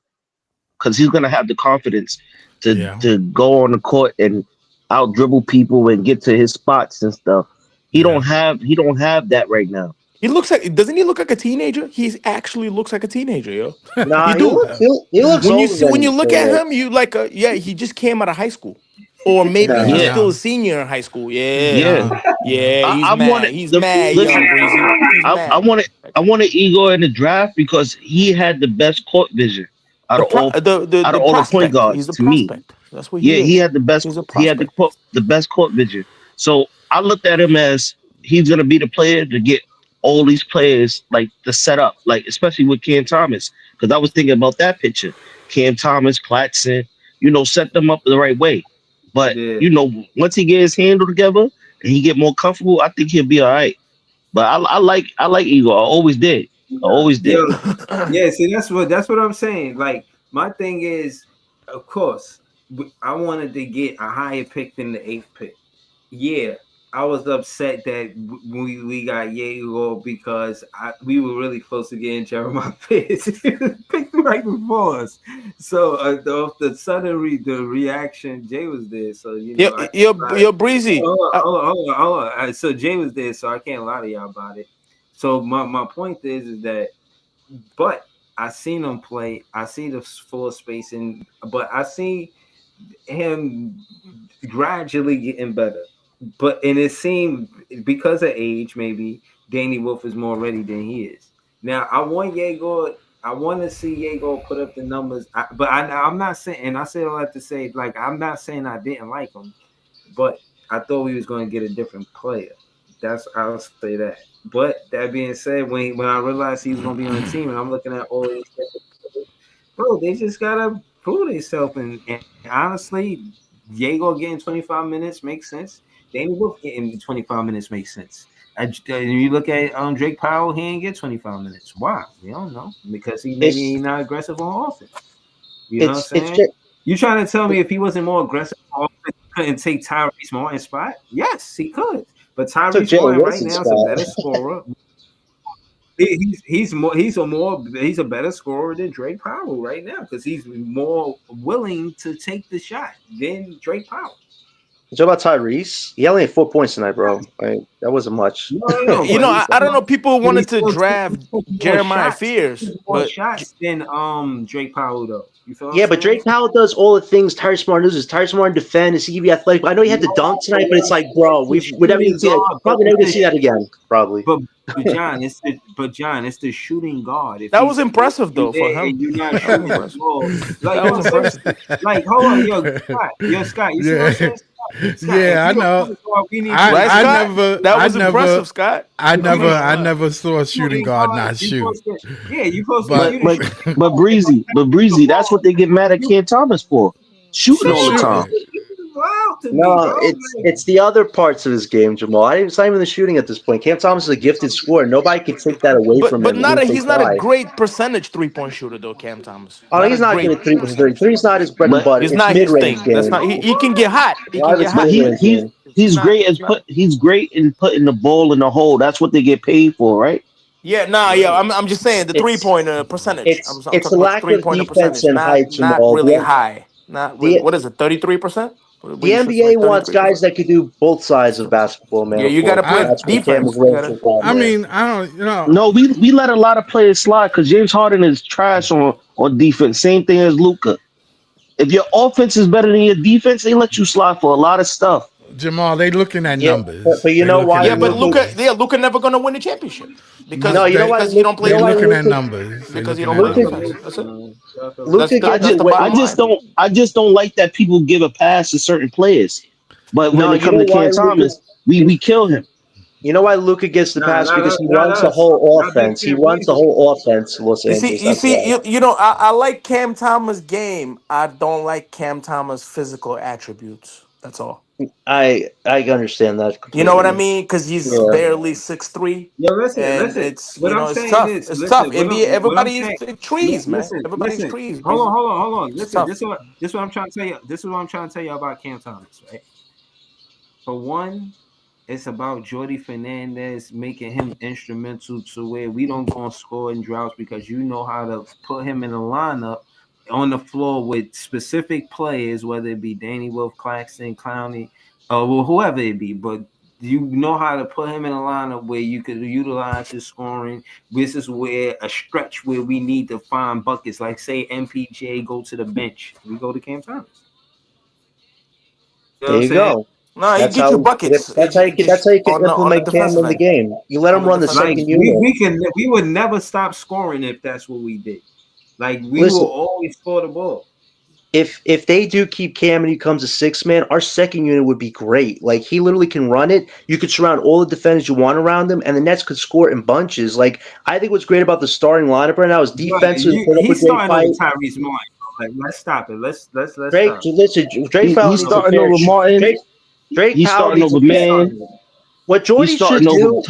because he's gonna have the confidence to go on the court and out dribble people and get to his spots and stuff. He don't have that right now. Doesn't he look like a teenager? He actually looks like a teenager, yo. Nah, he do. He looks when you older see when than you look he at was. him, you like he just came out of high school, or maybe Yeah. he's Yeah. still a senior in high school. Yeah. He's I mad. wanted He's the- mad, listen, young Breezy. He's mad. I wanted Igor in the draft because he had the best court vision out of all the point guards. He's the to me, prospect. That's what he yeah, is. he had the best. He's a He had prospect. the best court vision. So I looked at him as he's gonna be the player to get all these players like the setup, like especially with Cam Thomas, because I was thinking about that picture, Cam Thomas, Claxton, set them up the right way. But once he get his handle together and he get more comfortable, I think he'll be all right. But I like Igor. I always did. Yeah, see, that's what I'm saying. Like, my thing is, of course, I wanted to get a higher pick than the 8th pick. Yeah, I was upset that we got Diego because we were really close to getting Jeremiah Pierce picked right before us. So the sudden the reaction, Jay was there, so I can't lie. You're breezy. Hold on. So Jay was there, so I can't lie to y'all about it. So my point is that, but I seen him play. I see the full spacing, but I see him gradually getting better. And it seemed because of age, maybe Danny Wolf is more ready than he is. Now I want Diego. I want to see Diego put up the numbers, I'm not saying, and I say all that to say, like, I'm not saying I didn't like him, but I thought we was going to get a different player. I'll say that. But that being said, when I realized he was going to be on the team, and I'm looking at all these different, bro, they just gotta prove themselves. And honestly, Diego getting 25 minutes makes sense. Danny Wolf getting 25 minutes makes sense. You look at Drake Powell, he ain't get 25 minutes. Why? We don't know, because maybe he's not aggressive on offense. You know what I'm saying? Just, you trying to tell me if he wasn't more aggressive on offense, he couldn't take Tyrese Martin's spot? Yes, he could. But Tyrese Martin right now is a better scorer. He's a better scorer than Drake Powell right now, because he's more willing to take the shot than Drake Powell. You talk about Tyrese? He only had 4 points tonight, bro. That wasn't much. No, I don't know. People wanted to draft Jeremiah shots. Fears, more shots than Drake Powell though. You feel? Yeah, but Drake Powell does all the things Tyrese Martin does. Tyrese Martin defend, he can be athletic. I know he had the dunk tonight, but it's like, bro, we're never gonna see that. Probably never gonna see that again. Probably. But John, it's the shooting guard. If that was impressive though for him. And you're not shooting the ball. That was impressive. Like, hold on, yo, Scott, you see what I'm saying? Scott, yeah, I know. That was impressive, Scott. I never saw a shooting guard not shoot. You supposed to. But breezy. That's what they get mad at Cam Thomas for, shooting all the time. No, it's the other parts of his game, Jamal. It's not even the shooting at this point. Cam Thomas is a gifted scorer. Nobody can take that away from him. But he's not a great percentage 3-point shooter though, Cam Thomas. Oh, he's not good at 3. Three's not his bread and butter. It's not his thing. That's not. He can get hot. He's great in putting the ball in the hole. That's what they get paid for, right? Yeah, I'm just saying the 3-point percentage. It's a lack of defense and height, not really high. Not really. What is it? 33%. The NBA wants guys that can do both sides of basketball, man. Yeah, you got to play defense. I mean, I don't. No, we let a lot of players slide because James Harden is trash on defense. Same thing as Luka. If your offense is better than your defense, they let you slide for a lot of stuff. Jamal, they looking at numbers. But you know why? Yeah, but Luka never going to win the championship because you don't play. They're looking at numbers Because you don't play defense. That's it. I just don't like that people give a pass to certain players. But when it comes to Cam Thomas, we kill him. You know why Luka gets the pass? Because he runs the whole offense. He runs the whole offense. Los Angeles. You see, I like Cam Thomas' game. I don't like Cam Thomas' physical attributes. That's all. I understand that completely. You know what I mean? Because he's barely 6'3". Yeah, listen. It's tough. It's tough. Everybody's trees, man. Everybody's trees. Hold on. Listen, this is what I'm trying to tell you. This is what I'm trying to tell you about Cam Thomas, right? For one, it's about Jordy Fernandez making him instrumental to where we don't go and score in droughts, because you know how to put him in a lineup on the floor with specific players, whether it be Danny Wolf, Claxton, Clowney, or whoever it be. But you know how to put him in a lineup where you could utilize his scoring. This is where a stretch where we need to find buckets, like say MPJ go to the bench. We go to Cam Thomas. There you go. No, he get you buckets. That's how you can implement Cam in the game. You let him run the second unit. We would never stop scoring if that's what we did. Like we will always score the ball. If they do keep Cam and he comes a 6-man, our second unit would be great. Like he literally can run it. You could surround all the defenders you want around him, and the Nets could score in bunches. Like I think what's great about the starting lineup right now is defense. He's starting with Tyrese Martin. Like, let's stop it. Let's Drake. stop. Listen, Drake Powell. He's starting over Martin. Drake he's Powell starting over Man. What Jordy should do?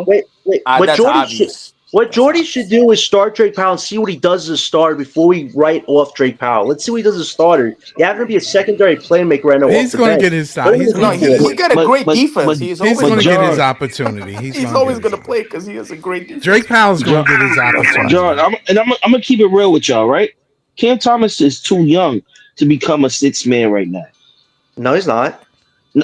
Wait. What that's Jordy obvious. What That's Jordy not. should do is start Drake Powell and see what he does as a starter before we write off Drake Powell. Let's see what he does as a starter. You have to be a secondary playmaker right now off He's the going to bench. get his Don't shot. He's even going No, to be get he his. forward. got a great but defense. but He's He's always going but to gonna get his John, play. opportunity. He's He's going to get always his. gonna play because he has a great defense. Drake Powell's going John, to get his That's why. John, opportunity. I'm gonna keep it real with y'all, right? Cam Thomas is too young to become a six man right now. No, he's not.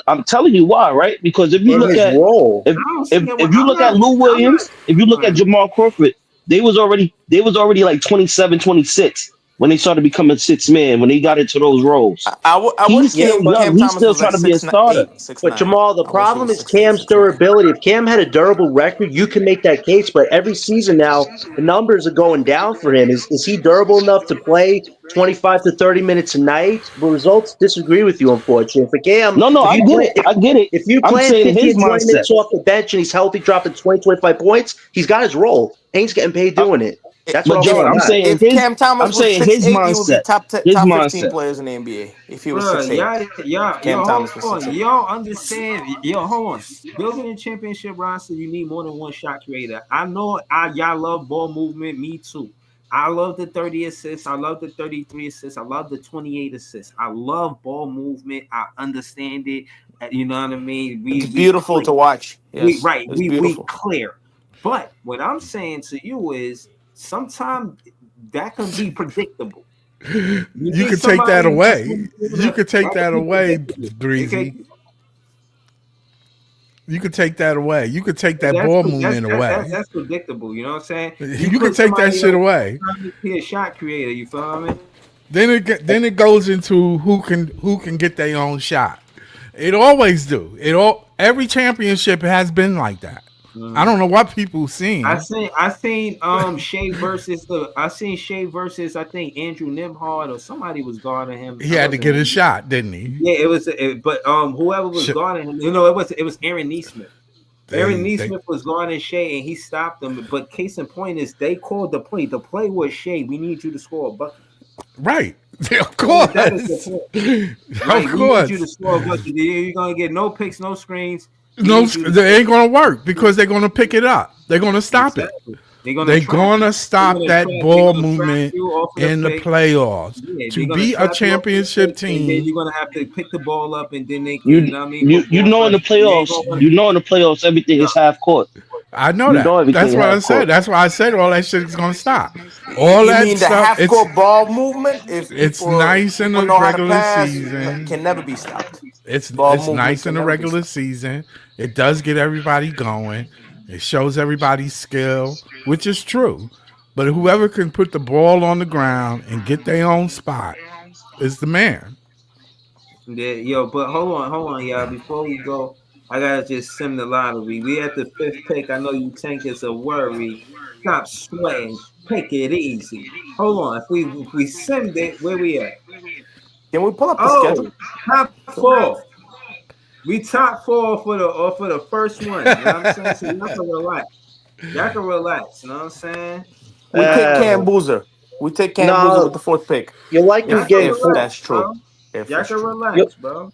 I'm telling you why, right? Because if you In look his at role, if I don't see if, it. if you I'm look not. at Lou I'm not. Williams, if you look at Right. Jamal Crawford, they was already like 27, 26 when they started becoming six man when they got into those roles. I wish He's yeah, still but Cam young. He's Thomas still was like trying to be a starter. 6'8", 6'9". But Jamal, the I wish he problem was is 6'8", Cam's 6'9". durability. If Cam had a durable record, you can make that case. But every season now, the numbers are going down for him. Is he durable enough to play 25 to 30 minutes a night? Well, results disagree with you, unfortunately. For Cam, No, if I you get play, it. I get it. if you're I'm playing saying 15 his and 20 mindset. minutes off the bench and he's healthy, dropping 20, 25 points, he's got his role. And he's getting paid Uh, doing it. That's what but I'll say John, on I'm that. saying If Cam Thomas I'm was saying six his eight, he would be mindset. top His top 15 mindset. players in the NBA. If he was Bro, 6'8". y'all, If yo, Cam hold Thomas was on. 6'8". Y'all understand? Yo, hold on. Building a championship roster, you need more than one shot creator. I know y'all love ball movement. Me too. I love the 30 assists. I love the 33 assists. I love the 28 assists. I love ball movement. I understand it. You know what I mean? It's We beautiful clear. to watch. We Yes, right. it's We beautiful. clear. But what I'm saying to you is sometimes that can be predictable. You You need could take that somebody that's away. going to be able You to could take that can that be away, predictable. Okay, Breezy. You could take that away. You could take that that's ball that's movement that, that, away. that's predictable. You know what I'm saying? You You could put take that somebody shit that's away. trying to be a shot creator. You feel me? Then it goes into who can get their own shot. It always do. Every championship has been like that. I Mhm. don't know what people I seeing. seen Shea versus I think Andrew Nimhard or somebody was guarding him. He I had to wasn't. get a shot, didn't he? Yeah, but whoever was Sh- guarding him, it was Aaron Neesmith. Aaron they Neesmith was guarding Shea and he stopped him. But case in point is they called the play. The play was Shea. We need you to score a bucket. right. Of That is the course. point. Of Like we need you to course. score a bucket. You're gonna get no picks, no screens. We No, need you to they score. ain't gonna work because they're gonna pick it up. They're gonna stop it. Exactly. They're gonna They're trap you. gonna stop that They're ball gonna trap movement you off of the in the pick. playoffs. Yeah, they're To gonna be a trap you off of the championship pick, and then team, you're gonna have to pick the ball up, and then they can, You you know what I mean, you put you ball know in the pressure. You ain't playoffs, gonna want you know in the playoffs everything no. is half court. I know You that. know everything That's is what I half said. court. That's why I said all that shit is gonna stop. All You that mean the stuff. half court ball movement? If It's people nice in people the know how to regular pass, season. can never be stopped. It's Ball it's movement nice in can the never be regular stopped. season. It does get everybody going. It shows everybody's skill, which is true. But whoever can put the ball on the ground and get their own spot is the man. Yeah, yo, but hold on, y'all. Before we go, I gotta just sim the lottery. We at the fifth pick. I know you think it's a worry. Stop sweating. Take it easy. Hold on. If we simmed it, where we at? Can we pull up the schedule? Oh, top four. We top four for the first one. You know what I'm saying? So y'all can relax. Y'all can relax. You know what I'm saying? We Y'all pick can Uh, Cam relax. Boozer. We take Cam Boozer with no, the fourth pick. you're likely Y'all If can getting if relax, that's true. bro. If Y'all that's can true. you relax, bro.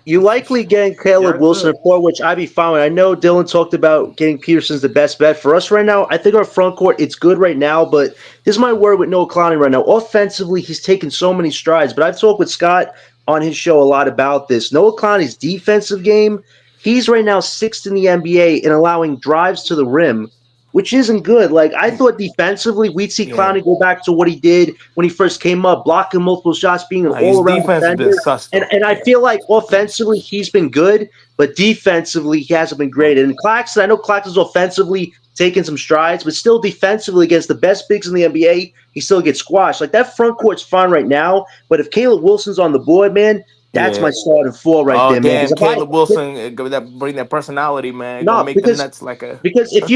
you If that's likely true. getting Caleb Y'all Wilson good. at four, which I'd be fine with. I know Dylan talked about getting Peterson's the best bet for us right now. I think our front court it's good right now, but this is my word with Noah Clowney right now. Offensively, he's taken so many strides. But I've talked with Scott on his show a lot about this. Noah Clowney's defensive game, he's right now sixth in the NBA in allowing drives to the rim, which isn't good. Like I thought defensively, we'd see Yeah. Clowney go back to what he did when he first came up, blocking multiple shots, being an No, his all-around defense has been defender. sus And though. and I Yeah. feel like offensively he's been good, but defensively he hasn't been great. And Claxton, I know Claxton's offensively taking some strides, but still defensively against the best bigs in the NBA, he still gets squashed. Like that front court's fine right now, but if Caleb Wilson's on the board, man, that's my Yeah. starting four right Oh there, man. damn, Because if Caleb I Wilson, bring that personality, man. Gonna no, make the because Nets like a. because if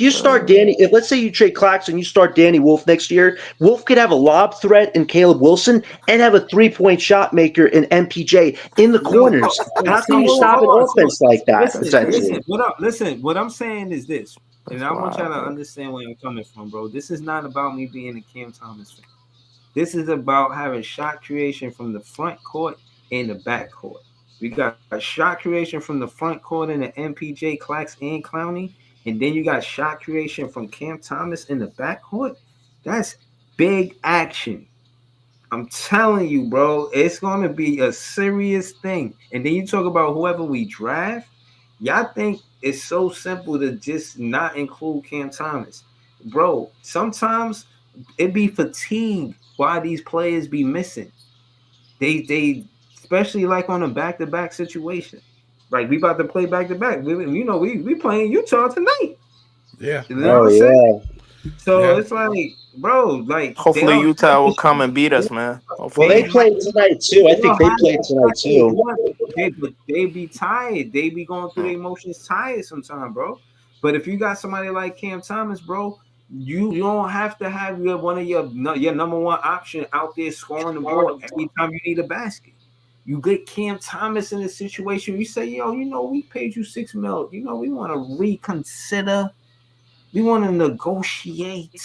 you start Danny, if let's say you trade Claxton, you start Danny Wolf next year, Wolf could have a lob threat in Caleb Wilson and have a 3-point shot maker in MPJ in the No, corners. How so can you stop an hold on. So offense like that? listen. Essentially, Listen. What I'm saying is this, and That's I want y'all wild, to bro. understand where I'm coming from, bro. This is not about me being a Cam Thomas fan. This is about having shot creation from the front court and the back court. We got shot creation from the front court in the MPJ, Clax, and Clowney, and then you got shot creation from Cam Thomas in the backcourt. That's big action. I'm telling you, bro, it's going to be a serious thing. And then you talk about whoever we draft. Y'all think it's so simple to just not include Cam Thomas, bro? Sometimes it be fatigue why these players be missing. They especially like on a back to back situation. Like we about to play back to back. We playing Utah tonight. Yeah. You know Oh what I'm saying? yeah. So Yeah. it's like, bro, like Hopefully Utah will come and beat us, man. Well, Hopefully. they played tonight too. I think they played tonight too. they be tired. They be going through Hmm. their emotions tired sometimes, bro. But if you got somebody like Cam Thomas, bro, you don't have to have one of your number one option out there scoring the ball every time you need a basket. You get Cam Thomas in a situation, you say, yo, we paid you $6 million. We want to reconsider. We want to negotiate.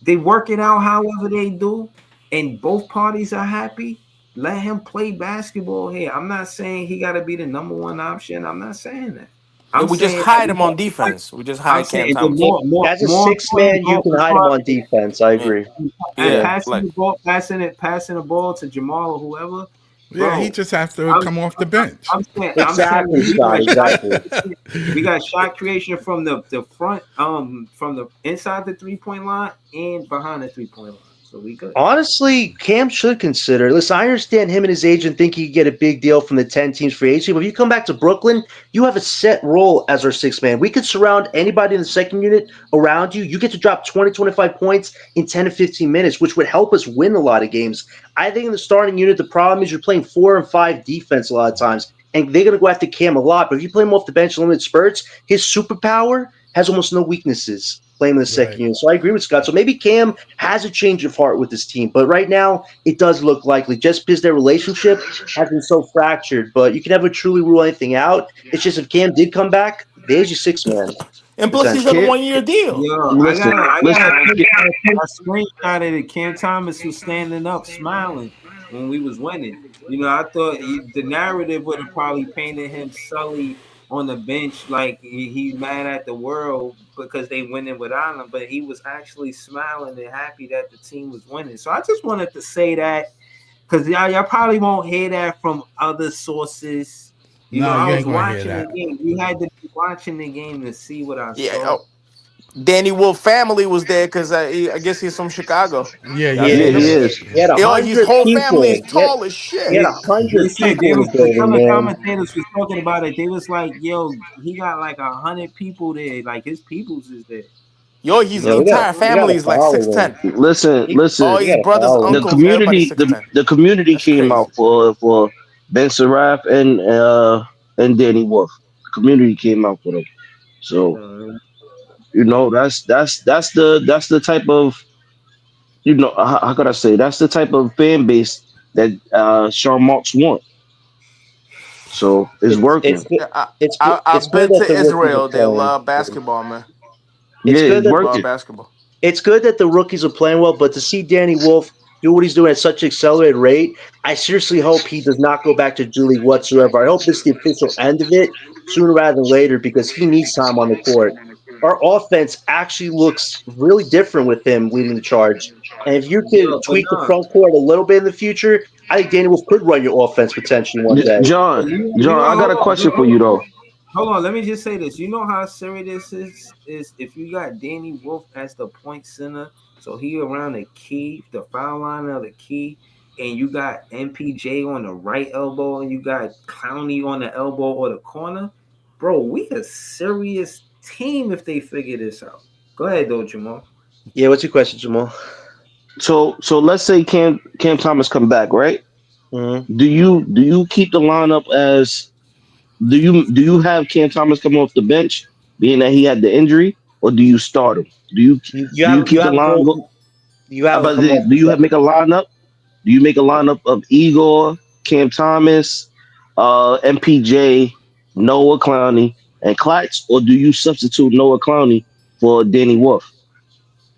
They work it out however they do, and both parties are happy. Let him play basketball here. I'm not saying he got to be the number one option. I'm not saying that. Yeah, I'm we just saying hide him on defense. We just I'm hide Cam saying the Thomas. Yeah, more as a more six important, man, you can hide him on defense. I Yeah, agree. and yeah. Yeah. passing Like the ball, passing the ball to Jamal or whoever, Yeah, he bro. just has to I'm come off the bench. I'm saying Exactly, we Scott. got shot Exactly. creation. We got shot creation from the front, from the inside the 3 point line and behind the 3 point line. So we good. Honestly, Cam should consider. Listen, I understand him and his agent think he could get a big deal from the 10 teams free agency, but if you come back to Brooklyn, you have a set role as our six man. We could surround anybody in the second unit around you. You get to drop 20, 25 points in 10 to 15 minutes, which would help us win a lot of games. I think in the starting unit, the problem is you're playing 4 and 5 defense a lot of times, and they're going to go after Cam a lot. But if you play him off the bench in limited spurts, his superpower has almost no weaknesses playing in the second Right. unit. So I agree with Scott. So maybe Cam has a change of heart with this team. But right now, it does look likely just because their relationship has been so fractured. But you can never truly rule anything out. It's just if Cam did come back, there's your six man, and plus he's on a potentially. Cam, 1 year deal. Yo, listen, I listen. got a picture, a screenshot of it. Cam Thomas was standing up, smiling when we was winning. I thought the narrative would have probably painted him sully on the bench, like he mad at the world because they winning without him. But he was actually smiling and happy that the team was winning. So I just wanted to say that because y'all probably won't hear that from other sources. No, I you was ain't gonna hear watching the that. game. You had to be watching the game to see what I Yeah. saw. Oh, Danny Wolf family was there because I guess he's from Chicago. Yeah, Y'all yeah, Yeah, seen Yeah, him? he yeah. is. he had a Yo, his hundred whole family is people. tall as He had shit. a They hundred said people in the the building, color man. commentators was talking about it. They was like, "Yo, he got like 100 people there. Like his peoples is there." Yo, his Yeah, entire we got family a is like following. 6'10". Listen, All listen. We his got a brothers, The following. uncles, everybody's community, 6'10". the community That's came crazy. out for Ben Saraf and Danny Wolf. The community came out for them. So that's the type of how could I say that's the type of fan base that Sean Marks want. So it's It's working. good. Yeah, It's I've good been that to the rookies are Israel. They playing. love basketball, man. Yeah, It's good it's that Love working. basketball. it's good that the rookies are playing well, but to see Danny Wolf do what he's doing at such an accelerated rate, I seriously hope he does not go back to G League whatsoever. I hope this is the official end of it sooner rather than later because he needs time on the court. Our offense actually looks really different with him leading the charge. And if you Yo, could but tweak the nah, front court a little bit in the future, I think Danny Wolf could run your offense potentially one day. John, I got a question for you though. hold on. Let me just say this. You know how serious this is? Is if you got Danny Wolf as the point center, so he around the key, the foul line of the key, and you got MPJ on the right elbow, and you got Clowney on the elbow or the corner, bro. We a serious team if they figure this out. Go ahead, though, Jamal. Yeah, what's your question, Jamal? So let's say Cam Thomas come back, right? Mm-hmm. Do you keep the lineup as do you have Cam Thomas come off the bench, being that he had the injury, or do you start him? Do you You do you have you keep the have line? go you have him About come off do the you have bench. make a lineup? Do you make a lineup of Igor, Cam Thomas, MPJ, Noah Clowney, and Klotz, or do you substitute Noah Clowney for Danny Wolf?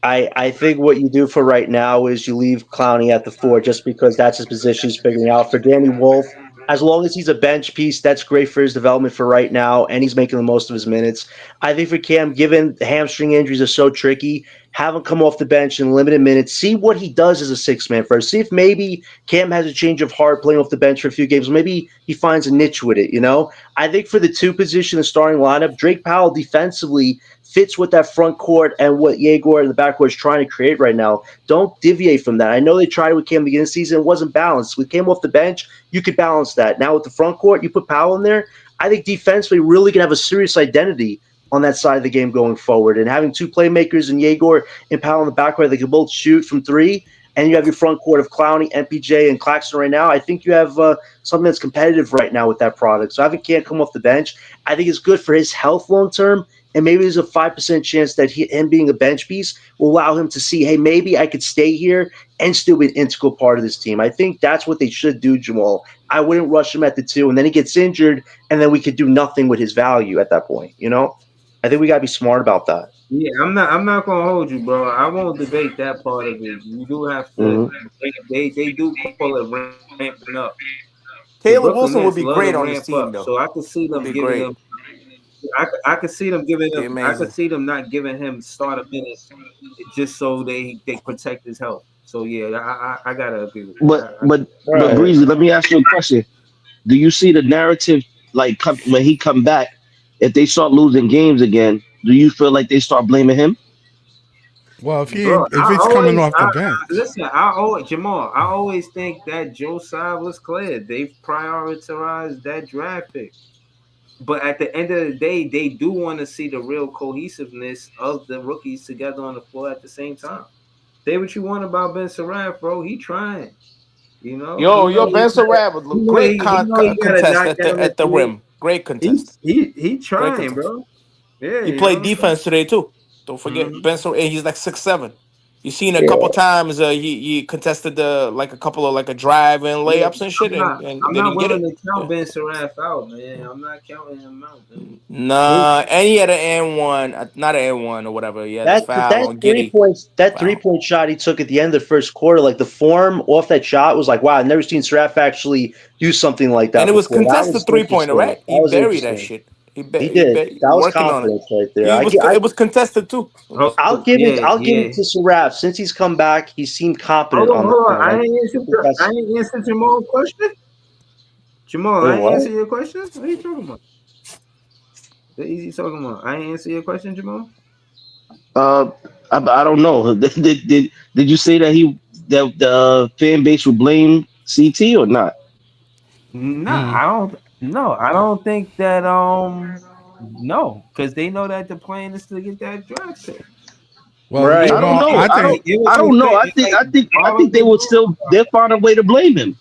I think what you do for right now is you leave Clowney at the four just because that's his position he's figuring out. For Danny Wolf, as long as he's a bench piece, that's great for his development for right now, and he's making the most of his minutes. I think for Cam, given the hamstring injuries are so tricky, have him come off the bench in limited minutes, see what he does as a six man first. See if maybe Cam has a change of heart playing off the bench for a few games. Maybe he finds a niche with it, you know? I think for the two position, the starting lineup, Drake Powell defensively fits with that front court and what Yegor in the backcourt is trying to create right now. Don't deviate from that. I know they tried with Cam at the beginning of the season, it wasn't balanced. With Cam off the bench, you could balance that. Now with the front court, you put Powell in there. I think defensively really can have a serious identity on that side of the game going forward. And having two playmakers in Yegor and Powell in the backcourt, they can both shoot from three. And you have your front court of Clowney, MPJ, and Claxton right now. I think you have something that's competitive right now with that product. So I think can't come off the bench. I think it's good for his health long term. And maybe there's a 5% chance that him being a bench piece will allow him to see, hey, maybe I could stay here and still be an integral part of this team. I think that's what they should do, Jamal. I wouldn't rush him at the two, and then he gets injured, and then we could do nothing with his value at that point, you know? I think we got to be smart about that. Yeah, I'm not gonna hold you, bro. I won't debate that part of it. You do have to. Mhm. They do call it ramping up. The Brooklyn Caleb Nets Wilson love would to be great ramp on this up, team, so though. I could see them Would be giving him. great. I could see them giving Be him. I could amazing. see them not giving him starter minutes just so they protect his health. So yeah, I gotta agree with that. But but but Right. Breezy, let me ask you a question. Do you see the narrative like when he come back? If they start losing games again, do you feel like they start blaming him? Well, Bro, if he's coming off the bench, listen. I always Jamal. I always think that Joe side was clear. They prioritized that draft pick. But at the end of the day, they do want to see the real cohesiveness of the rookies together on the floor at the same time. Say what you want about Ben Surratt, bro. He trying. You know, Yo, Ben Surratt would look great he know he gotta contest knock down the at the three. rim. Great contest. He Great trying, contest. bro. Yeah, He you know played what I'm saying? defense today too. Don't forget Mhm. Ben Surratt. He's like 6'7". You seen a couple Yeah. times he contested the like a couple of like a drive and Yeah, layups and shit, and I'm they not didn't get willing it. to count Yeah. Ben Surratt out, man. I'm not counting him out, dude. Nah, and he had an N one, not an N one or whatever. He had the That foul that on three Giddy. points that three Foul. point shot he took at the end of the first quarter, like the form off that shot was like, wow, I've never seen Sraf actually do something like And that it was before. That was contested 3-pointer, interesting. right? That He was buried that interesting. shit. He did. He That was working on it. confidence right there. I It was contested too. It was. Yeah, I'll give yeah. it to Sraf since he's come back. He seemed Hold confident on, on the hold on. court. I think I that's ain't answered Jamal's question. Jamal, wait I ain't what? answer your question. What are you talking about? What are you talking about? I ain't answer your question, Jamal. Uh, I don't know. Did you say that that the fan base would blame CT or not? Nah, mm. I don't. No, I don't think that. No, because they know that the plan is to get that draft pick. Well, Right. I don't Jamal, know. I think I don't know. Like I Marlon think they been will doing. still they'll find a way to blame him.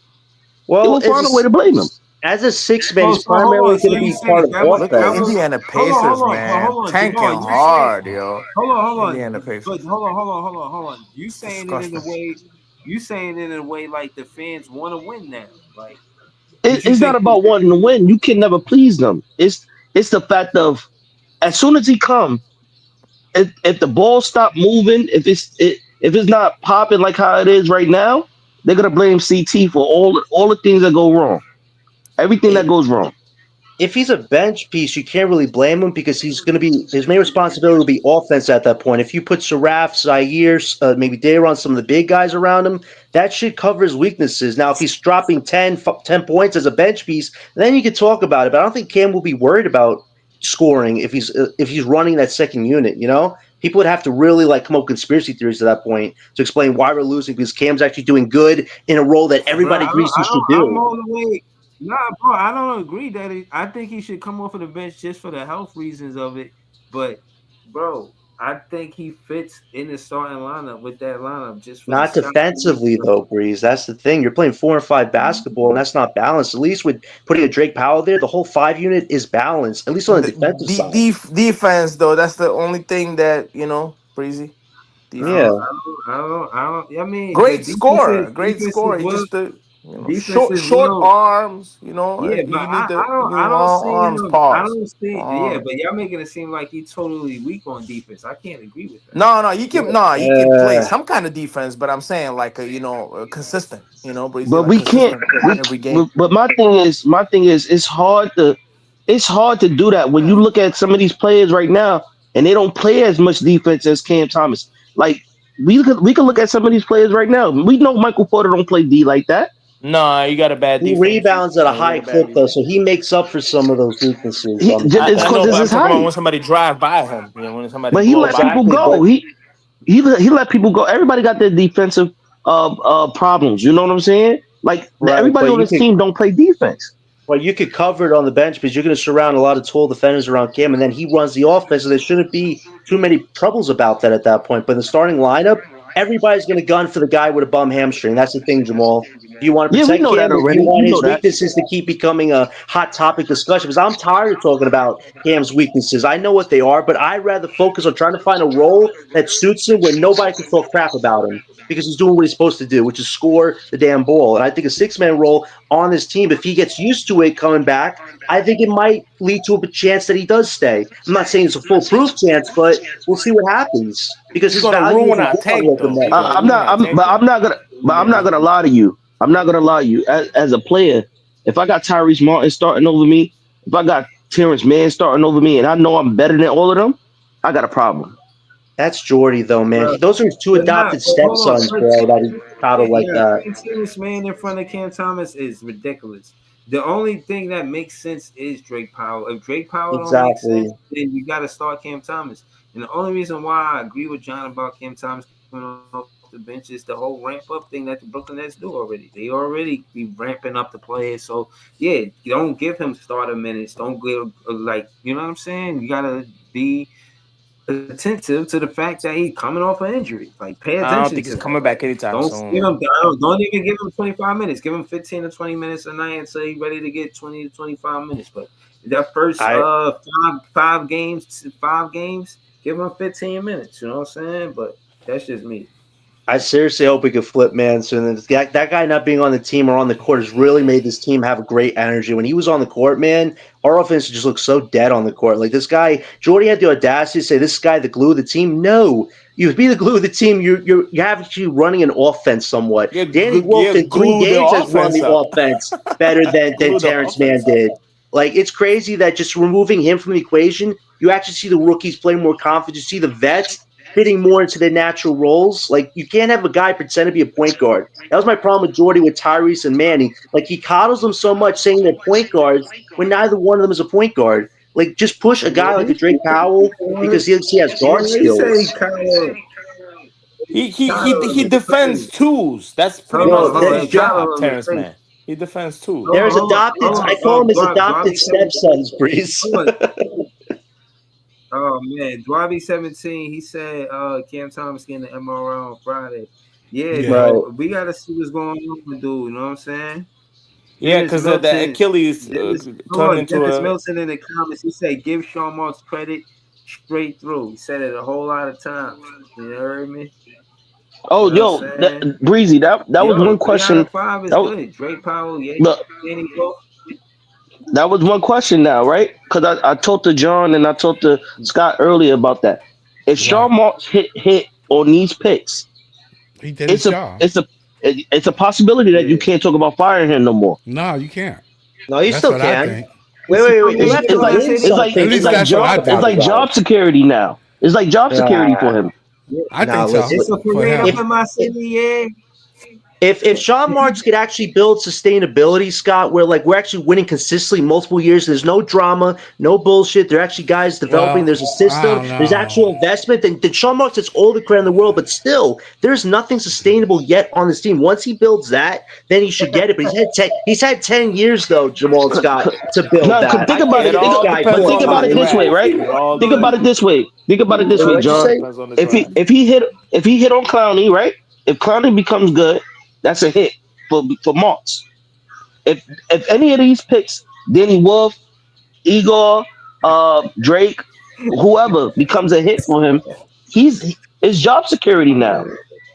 They well will find a way to blame him. as a six man, Oh, he's so hold primarily on. So going to you be saying part of Look at that offense. was Indiana hold Pacers, on, but man, hold on, tanking Jamal. You saying hard, yo. hold on, Indiana but Pacers, hold on. You saying it in a disgusting. way. You saying it in a way like the fans want to win now. Like, It, what you it's not think? about wanting to win. You can never please them. It's the fact of as soon as he come, if the ball stop moving, if it's not popping like how it is right now, they're gonna blame CT for all the things that go wrong, everything that goes wrong. If he's a bench piece, you can't really blame him because he's going to be his main responsibility will be offense at that point. If you put Saraf, Zaire, maybe Dayron, some of the big guys around him, that should cover his weaknesses. Now, if he's dropping 10 points as a bench piece, then you could talk about it. But I don't think Cam will be worried about scoring if he's running that second unit. You know, people would have to really like come up with conspiracy theories at that point to explain why we're losing because Cam's actually doing good in a role that Bro, everybody agrees he should I'm do. all the way. Nah, bro, I don't agree that I think he should come off of the bench just for the health reasons of it. But, bro, I think he fits in the starting lineup with that lineup just for the Not shot. defensively though, Breeze. That's the thing. You're playing 4 and 5 basketball, and that's not balanced. At least with putting a Drake Powell there, the whole 5 unit is balanced. At least on the defensive side. Defense though, that's the only thing that breezy I don't, Yeah. defense. I don't. I mean, the Great scorer, great defensive scorer. He will. just Defense is Short real. arms. Yeah, but You need I you need don't long see arms. him. I Pause. don't see. Yeah, Long but y'all making it seem like he's totally weak on defense. I can't agree with that. No, he can play Uh, some kind of defense, but I'm saying like consistent. But he's but like we can't. consistent We every game. but my thing is it's hard to do that when you look at some of these players right now and they don't play as much defense as Cam Thomas. Like we could look at some of these players right now. We know Michael Porter don't play D like that. No, you got a bad He defense. rebounds at a You got high a bad clip though, defense. so he makes up for some of those weaknesses He on the it's I defense. because know, it's but I'm his talking about height. when somebody drive by him. When somebody But he blow let by people Exactly, him. go. but He let people go. Everybody got their defensive problems. You know what I'm saying? Like right, everybody but on you this could team don't play defense. Well, you could cover it on the bench because you're going to surround a lot of tall defenders around Cam, and then he runs the offense, so there shouldn't be too many troubles about that at that point. But in the starting lineup, everybody's going to gun for the guy with a bum hamstring. That's the thing, Jamal. Do you want to Yeah, we protect know that Cam, or do you already. want We know his that. weaknesses to keep becoming a hot topic discussion? Because I'm tired of talking about Cam's weaknesses. I know what they are, but I'd rather focus on trying to find a role that suits him where nobody can talk crap about him because he's doing what he's supposed to do, which is score the damn ball. And I think a six-man role on this team, if he gets used to it coming back, I think it might lead to a chance that he does stay. I'm not saying it's a foolproof chance, but we'll see what happens because He's his gonna value ruin isn't our gone tank with the though. He's Nets. gonna I'm ruin not. our tank But I'm though. not gonna. But I'm not gonna lie to you. I'm not gonna lie to you. As a player, if I got Tyrese Martin starting over me, if I got Terrence Mann starting over me, and I know I'm better than all of them, I got a problem. That's Jordy, though, man. But Those are his two but not. adopted But hold on. stepsons, bro, that he coddled like Yeah, that. putting Terrence Mann in front of Cam Thomas is ridiculous. The only thing that makes sense is Drake Powell. If Drake Powell don't make sense, Exactly. then you got to start Cam Thomas. And the only reason why I agree with John about Cam Thomas coming off the bench is the whole ramp up thing that the Brooklyn Nets do already. They already be ramping up the players. So yeah, you don't give him starter minutes. Don't give like you know what I'm saying. You gotta be attentive to the fact that he's coming off an injury. Like, pay I don't attention think to he's that. coming back Like, anytime don't soon, give man. him. Don't even give him 25 minutes. Give him 15 to 20 minutes a night until he's ready to get 20 to 25 minutes. But that first I five games, give him 15 minutes. You know what I'm saying? But that's just me. I seriously hope we could flip Manson. And that guy not being on the team or on the court has really made this team have great energy. When he was on the court, man, our offense just looked so dead on the court. Like this guy, Jordy had the audacity to say, "This guy, the glue of the team." No, you be the glue of the team. You're actually running an offense somewhat. Danny Wolf in three Glue the games has run offense the up. offense better than Glue the Terrence Mann offense up. did. Like it's crazy that just removing him from the equation, you actually see the rookies play more confident. You see the vets fitting more into their natural roles. Like you can't have a guy pretend to be a point guard. That was my problem with Jordy with Tyrese and Manny. Like he coddles them so much, saying they're point guards when neither one of them is a point guard. Like just push a guy like a Drake Powell because he has guard Yeah, you say skills. He Kyler is defends crazy. twos. That's pretty Hold much on, Yo, hold on. his Hey, job, Kyler is Terrence crazy. man. He defends twos. Hold they're on, his hold on, adopted. hold on. I call him his Dwarby adopted 17. stepsons, Breeze. Hold on. Oh man, Dwarby 17. He said Cam Thomas getting the MRI on Friday. Yeah, Yeah. Right. so we gotta see what's going on with dude. You know what I'm saying? Yeah, Dennis because the Milton. Achilles Hold turned on, into Dennis a. Milton in the comments. He said give Sean Marks credit straight through. He said it a whole lot of times. You heard me? You Oh, know what I'm yo, saying? Breezy, that was Yo, one 3 out question. of 5 is That was, good. Drake Powell, yeah, look, Danny Wolf. that was one question now, right? Because I talked to John and I talked to Scott earlier about that. If Right. Sean Marks hit on these picks, He did his it's a job. it's a it's a possibility that you Yeah. can't talk about firing him no more. No, you can't. No, you That's still what I can. think. Wait, See, wait, I wait. You mean, It's have you to it's know what like I win say? it's like At something to it's least like even that's what job I talk it's about think. the like guy. job security now. It's like job security for him. Yeah. I Nah, think so It's listen. a for parade up him. If in my city, yeah. if Sean Marks could actually build sustainability, Scott, where like we're actually winning consistently multiple years, there's no drama, no bullshit. There are actually guys developing. Well, There's a I system. don't There's know. actual investment. Then Sean Marks has all the credit in the world, but still, there's nothing sustainable yet on this team. Once he builds that, then he should get it. But he's had 10 years though, Jamal Scott, to build No, cause that. think about Look It it. at Think, this all guy but depends think on talking the about it like this way, draft. right? It all Think about it depends. this way. Think about it this way, what'd you John. say? Depends on the If he draft. if he hit if he hit on Clowney, right? If Clowney becomes good, that's a hit for Marks. If any of these picks, Danny Wolf, Igor, Drake, whoever becomes a hit for him, it's job security now.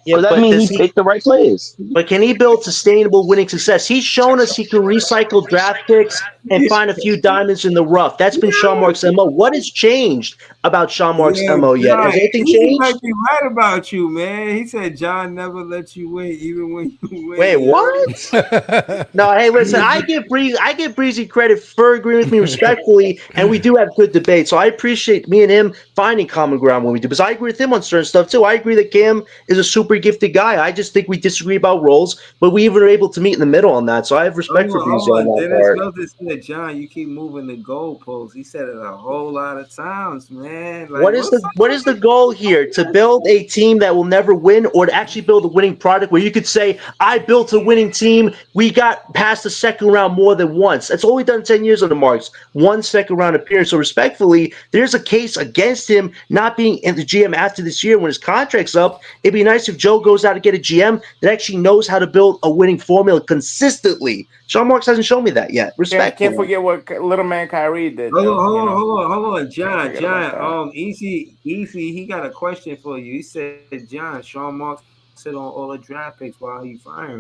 Yeah, because that but means does he he? picked the right players. But can he build sustainable winning success? He's shown us he can recycle draft picks and find a few diamonds in the rough. That's been Sean Mark's MO. What has changed about Sean Mark's Yeah, MO yet? John, Has anything Easy might changed? be right about you, man. He said John never lets you win, even when you win. Wait, You know? what? No, hey, listen, I give Breezy credit for agreeing with me respectfully, and we do have good debate. So I appreciate me and him finding common ground when we do. Because I agree with him on certain stuff too. I agree that Cam is a super gifted guy. I just think we disagree about roles, but we even are able to meet in the middle on that. So I have respect for Breezy Hold on on. that Dennis part. Milton said, John, you keep moving the goalposts. He said it a whole lot of times, man. Like, what's up What with is the goal here? To build a team that will never win, or to actually build a winning product where you could say, "I built a winning team. We got past the second round more than once." That's all we've done 10 years on the Marks. One second round appearance. So respectfully, there's a case against him not being in the GM after this year when his contract's up. It'd be nice if Joe goes out to get a GM that actually knows how to build a winning formula consistently. Sean Marks hasn't shown me that yet. Can't Respectfully. forget what little man Kyrie did, Hold on, though. hold You on, know, hold on, hold on, can't John, forget about John. that. Easy, he got a question for you. He said, John, Sean Marks sit on all the draft picks while he firing them.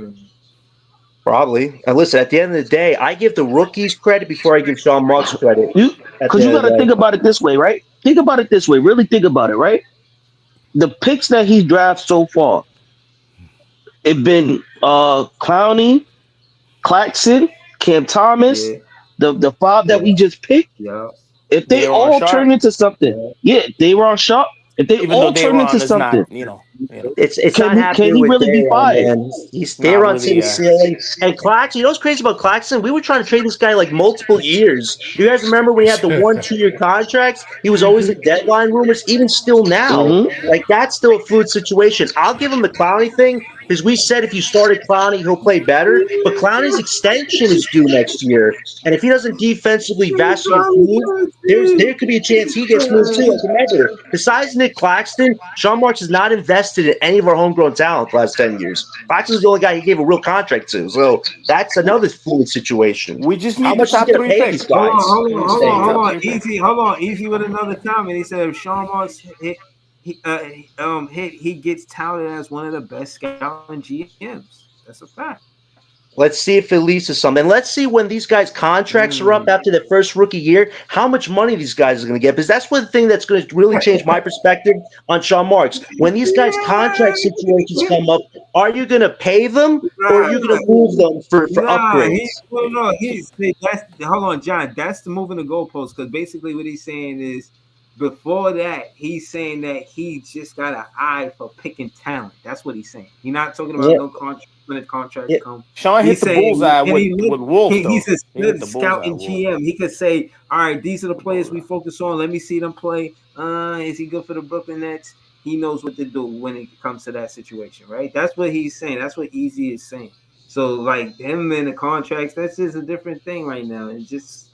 Probably. And listen, at the end of the day, I give the rookies credit before I give Sean Marks credit. You At the because you end got of the to think day, about it this way, right? Think about it this way. Really think about it, right? The picks that he's drafted so far, it been Clowney, Claxton, Cam Thomas, Yeah, the five that yeah, we just picked. yeah, If they Daron all turn Sharp, into something, yeah. yeah, they were sharp. If they even though all turn into Daron is not, something, it's not can happening he with really be Daron, fired? man. He's not Daron's hit really. his ceiling. And Claxton, you know what's crazy about Claxton? We were trying to trade this guy like multiple years. You guys remember when he had the 1 2 year contracts? He was always in deadline rumors, even still now. Hmm. Like that's still a fluid situation. I'll give him the Clowney thing because we said if you started Clowney, he'll play better. But Clowney's extension is due next year. And if he doesn't defensively vastly improve, there could be a chance he gets moved too. Like remember, besides Nick Claxton, Sean Marks has not invested in any of our homegrown talent the last 10 years. Claxton's the only guy he gave a real contract to, so that's another fluid situation. We just How need the much is he top going to three pay these picks. Hold on, guys? hold We on, just hold need on, the hold top on. three picks. Easy, hold on, easy with another comment. He said if Sean Marks he gets touted as one of the best scouting GMs. That's a fact. Let's see if it leads to something. Let's see when these guys' contracts are up Mm. after their first rookie year, how much money these guys are going to get. Because that's one thing that's going to really change my perspective on Sean Marks. When these guys' contract situations come up, are you going to pay them or are Nah, you going to move them for nah, he upgrades? no, he's that's hold on, John. That's the moving the goalpost because basically what he's saying is before that he's saying that he just got an eye for picking talent. That's what he's saying. He's not talking about Yeah, no contract when the contracts yeah, come. Sean hit He's the saying bullseye and with Wolf he's though. a He hit good the bullseye scouting with Wolf. GM. He could say, all right, these are the players we Bullseye. focus on. Let me see them play. Is he good for the Brooklyn Nets? He knows what to do when it comes to that situation, right? That's what he's saying. That's what Easy is saying. So like him and the contracts, that's just a different thing right now. It's just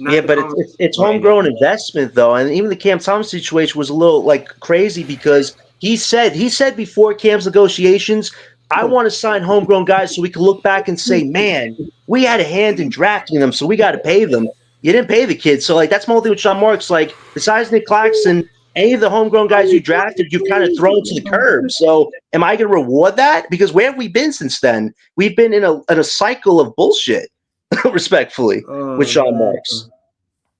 Yeah, not the but conversation it's right now. homegrown investment though, and even the Cam Thomas situation was a little like crazy because he said before Cam's negotiations, I want to sign homegrown guys so we can look back and say, man, we had a hand in drafting them, so we got to pay them. You didn't pay the kids, so like that's my whole thing with Sean Marks. Like besides Nick Claxton, any of the homegrown guys you drafted, you've kind of thrown to the curb. So am I going to reward that? Because where have we been since then? We've been in a cycle of bullshit, respectfully, with Sean Marks.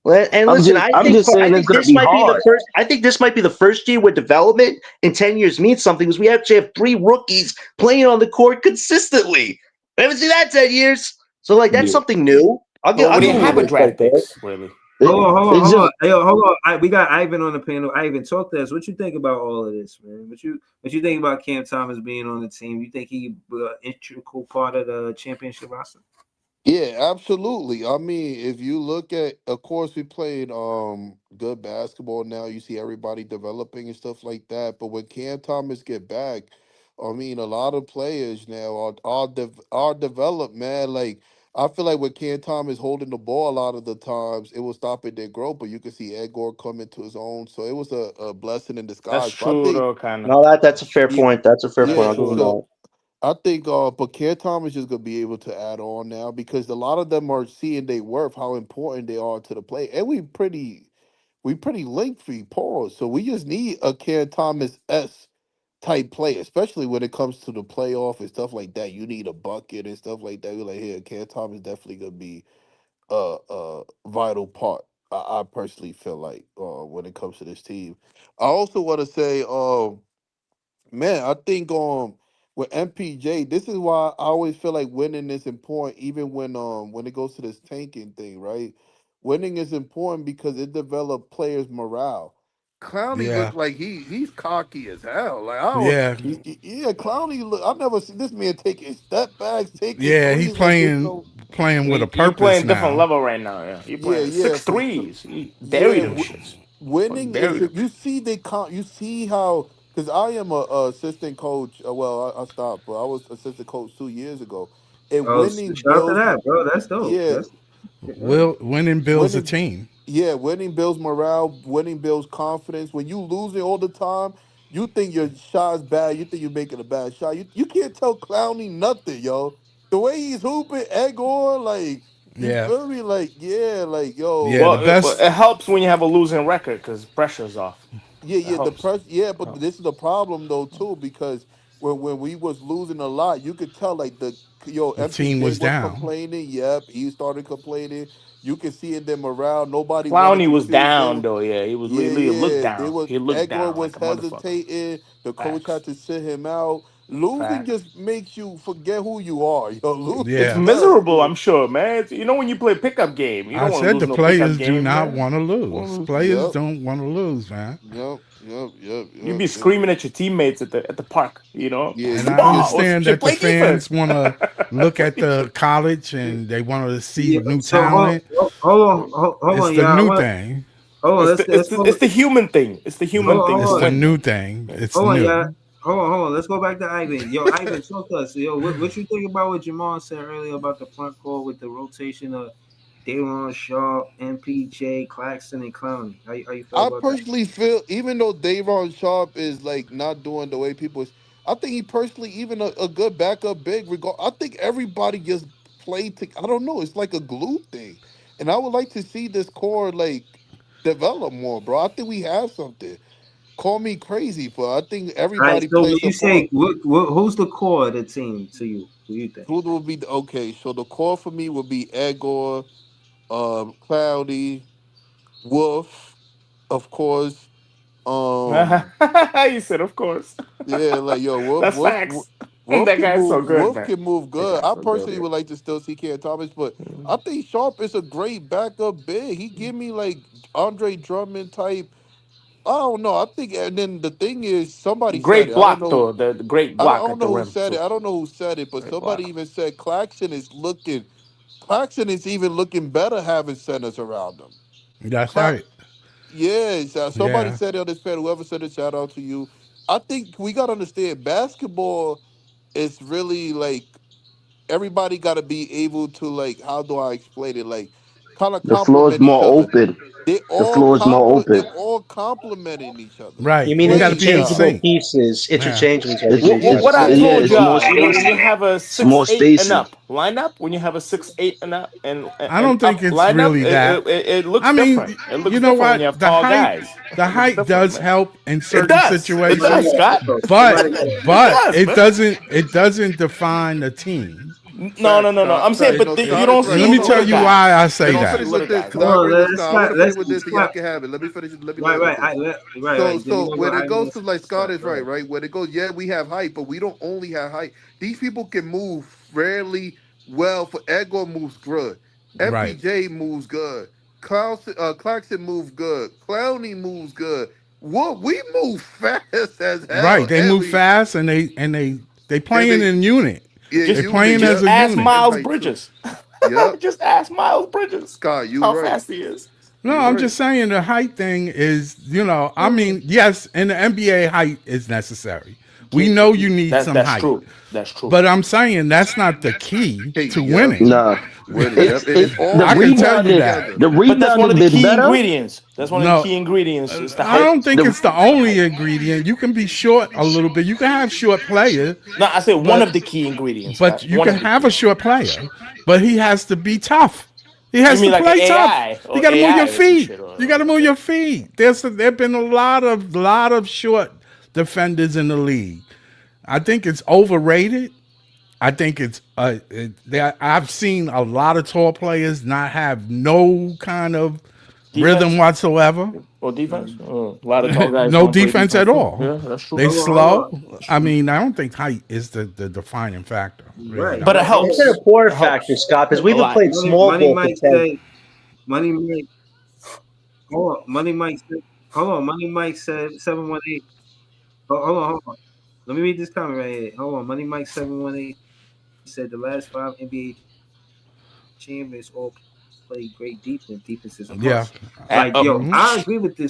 Well, and listen, I'm just I saying it's think gonna this be might be the hard. first. I think this might be the first year where development in 10 years means something because we actually have three rookies playing on the court consistently. We haven't seen that 10 years, so like that's Yeah. something new. Well, I'll we give didn't him a have little a respect draft there. picks really. It's Hold just on. Hey, yo, hold on. We got Ivan on the panel. Ivan, talk to us. What you think about all of this, man? What you think about Cam Thomas being on the team? You think he integral part of the championship roster? Yeah, absolutely. I mean, if you look at, of course, we played good basketball now. You see everybody developing and stuff like that. But when Cam Thomas get back, I mean, a lot of players now are developed, man. Like I feel like when Cam Thomas holding the ball a lot of the times, it was stopping their growth. But you can see Edgar come into his own, so it was a blessing in That's disguise. But I true think, though, kind of. No, that's a fair yeah, point. That's a fair point. That's yeah. I'll give true him though. that. So I think but Ken Thomas is gonna be able to add on now because a lot of them are seeing they worth how important they are to the play. And we pretty lengthy pause. So we just need a Ken Thomas S type play, especially when it comes to the playoff and stuff like that. You need a bucket and stuff like that. You're like, here, Cam Thomas definitely gonna be a vital part. I personally feel like when it comes to this team. I also want to say, man, I think with MPJ, this is why I always feel like winning is important, even when it goes to this tanking thing, right? Winning is important because it develops players' morale. Clowney Yeah. look like he's cocky as hell. Like I don't, Yeah. yeah, Clowney look. I never seen this man taking step backs, taking Yeah. He threes like it's playing no. playing with a He purpose playing different now. level right now. Yeah, he Yeah, playing yeah, six for sure. threes. He bury Yeah, them shits. Fuck, winning bury is them. you see they can't you see how because I am a assistant coach. Well, I stopped, but I was assistant coach 2 years ago, and Oh, winning shout out to builds. that, bro. That's dope. Yeah, That's yeah. Will winning builds a winning. team. Yeah, winning builds morale. Winning builds confidence. When you losing all the time, you think your shot's bad. You think you're making a bad shot. You can't tell Clowney nothing, yo. The way he's hooping, Egor, like you Yeah. feel me, like yeah, like Yeah. yo. The Well, best it helps when you have a losing record because pressure's off. Yeah, It yeah, the helps. press. Yeah, but Helps. this is the problem though too because when we was losing a lot, you could tell like the team MPJ was was down. complaining. Yep, he started complaining. You could see in them around. Nobody wanted Clowney to was choose down him. though. Yeah, he was. Yeah, He looked yeah, they down. was He looked Edward down was like a motherfucker. hesitating. The coach Facts. had to sit him out. Losing Facts. just makes you forget who you are. Yo, It's losing Yeah. does, miserable, man. I'm sure, man. You know when you play pickup game, you I don't want to said lose the no pickup players do game, not man. want to lose. Well, Players Yep, don't want to lose, man. yep, yep, yep, you yep, be yep. screaming at your teammates at the park, you know. Yeah, And you I Come be. on, well, understand shit, that the play defense. fans want to look Play at defense. the college and they want to see Yeah. new So talent. hold It's on, the y'all. new thing. Hold on. It's Let's the it's let's the go. it's the human thing. It's the human thing to It's Hold the on. win. new thing. Yeah. It's Hold on, yeah. new. Hold on. Let's go back to Ivan. Yo, Ivan, talk to us. Yo, what you think about what Jamal said earlier about the front court with the rotation of Daron Shaw, MPJ, Claxton, and Clowney? How you feel I about that? personally feel even though Davon Sharp is like not doing the way people, I think he personally even a good backup big. Regard, I think everybody just played to. I don't know. It's like a glue thing, and I would like to see this core like develop more, bro. I think we have something. Call me crazy, but I think All right. everybody So when plays a you say part. who's the core of the team to you? Who you think? Who will be okay? So the core for me would be Edgar, Cloudy, Wolf, of course. Um, You said, of course. Yeah, like yo, That's facts. Wolf That can guy's so move. good, Wolf man. can move That good. guy's I so good. personally Yeah. would like to still see Cam Thomas, but I think Sharp is a great backup big. He give me like Andre Drummond type. I don't know. I think, and then the thing is, somebody said Great it. I don't block know. though. The great I block don't at the know who rim said it. too. I don't know who said it, but Great somebody block. even said Claxton is looking. Claxton is even looking better having centers around him. That's Cla- right. Yes, somebody Yeah. said it on this panel. Whoever said it, shout out to you. I think we got to understand basketball is really like everybody got to be able to like how do I explain it like kind of The floor is complement each more other. open. They The all floor is more they're open. all complementing each other. Right. You mean They got to Playing be in interchangeable style. sync. pieces, Yeah. interchangeable is what It's Jay What trying to what I say. yeah, told it's more y'all, when you spacing. have a It's more 6'8" and spacing. up lineup, when you have a 6'8" and up I and don't think up it's lineup, really that. it looks I different. mean, It you looks know different when you what? have tall guys. The It looks height different, does man. help in It certain does. It Somebody does, situations, got to Scott. coach. but Somebody got to It coach. does, man. it doesn't define the team. No, no, Facts, no, no. Scott. I'm saying, Facts. but No, you Scott is don't right. And let see me Hold on, little tell hold you on. why guys. I And say You I'll don't see that. finish little with this guys because on I the Hold agree on, with perimeter. Scott. I want to finish with this, and y'all let's can have it. Let me finish. Let me right, land with right. this. Right, So, right. Then we so gonna go when it Ivan goes and to like Scott Scott. is right, Right. right. When it goes, yeah, we have height, but we don't only have height. These people can move fairly well. For Edgar moves good. Right. MPJ moves good. Clarkson moves good. Clowney moves good. What we move fast as hell, Right. They and move we fast and they and playing they in unit. yeah, They Just unit, playing as just yep, a ask unit. and Miles height too. Bridges. Yep, Just ask Miles Bridges Scott, you how right. fast he is. No, You I'm right. just saying the height thing is, I mean, yes, in the NBA, height is necessary. We know you need some That's height, true. That's true. but I'm saying that's not the key Hey, to yep, winning. Nah, winning. Yep, it's it it's the all I can tell ties you rebounding. that. together. The But that's one of rebounding the been key better. ingredients. That's one of the No, key ingredients is the I height. don't think The it's the only ingredient. You can be short a little bit. You can have short players, No, I said one but of the key ingredients, but Scott. you One can of the have a key. short player, but he has to be tough. He You has mean to like an play tough. AI You or got to move your AI or some feet. shit? You got to move Okay. your feet. There've been a lot of short defenders in the league. I think it's overrated. I think I've seen a lot of tall players not have no kind of rhythm Defense whatsoever. or defense? A lot of tall guys No don't play defense defense at too. all. Yeah, that's true. They Hold on. slow. I mean, I don't think height is the defining factor. Really Right. But it don't. It's an helps. important It factor, helps Scott, because a we even lot. played small Money ball for Mike 10. said. Money Mike. Hold on. Money Mike said. Hold on. Money Mike said 718. Hold on. Let me read this comment right here. Hold on. Money Mike 718 said the last 5 NBA champions all play great defense. Defense is a must. Like, yo, Yeah. I agree with this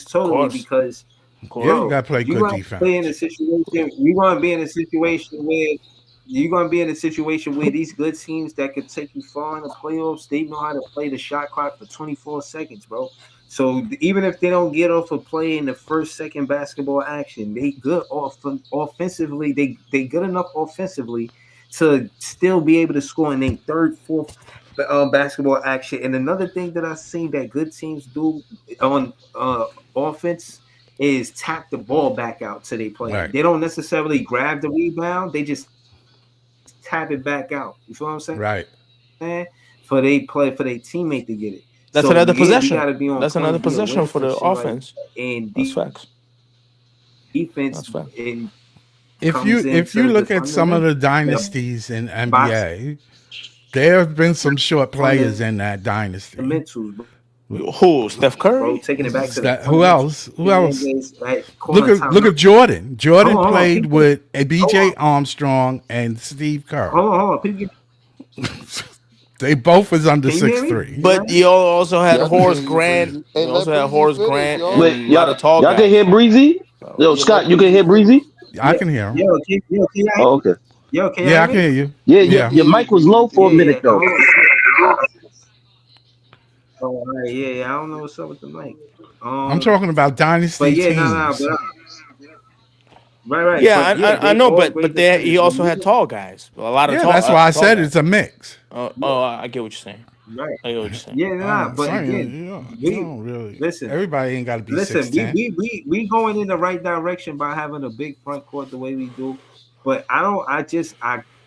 totally Mhm. because, Of course. bro, Of Yeah, course. you you gonna gotta play play in good a defense. situation. You're gonna be in a situation where these good teams that could take you far in the playoffs, they know how to play the shot clock for 24 seconds, bro. So even if they don't get off a play in the first, second basketball action, they good offensively. They good enough offensively to still be able to score in their third, fourth basketball action. And another thing that I've seen that good teams do on offense is tap the ball back out to their play. Right. They don't necessarily grab the rebound; they just tap it back out. You feel what I'm saying? Right. For they play for their teammate to get it. So yeah, we That's got to another be on possession. point and be That's alert another for shit possession like for the that. offense. And That's facts. defense That's facts. and If comes you into the look at some of fundamental the dynasties in box NBA, there have been some short players in that fundamentals, bro. dynasty. Who? Steph Taking it back Curry? to the fundamentals Who in the else? Who NBA, else? like calling timeout. Look at Jordan. Hold Jordan on, hold on. played People, with a hold BJ on, Armstrong and Steve Kerr. hold on. People, They both was under can you hear six me? three. Can I But hear you me? also had Yeah, I can Horace hear you, Grant. Breezy. Hey, You let also had Breezy Horace finish, Grant y'all. Wait, and a lot y'all of tall y'all can hear guys. Breezy? So Yo, Yeah, Scott, let you can Breezy hear finish. Breezy? I can hear him. Can y'all hear Oh, me? okay. Can y'all Yeah, hear I can me? hear you. Yeah, Yeah, we Yeah. can your hear you, mic was Breezy. We low can for a hear you. minute Yeah. though. Oh, all right, yeah. I don't know what's up with the mic. I'm Um, talking about but dynasty yeah, no, teams. but right. yeah, But yeah, I they know, all but great there he defenders. When also you had tall guys. A lot of Yeah, that's why I tall said it's a guys. mix. I get what you're saying. right, I get what you're saying. yeah, nah. I'm But saying again, you we don't really. listen. Everybody ain't got to be Listen, 6'10". we going in the right direction by having a big front court the way we do. But I don't. I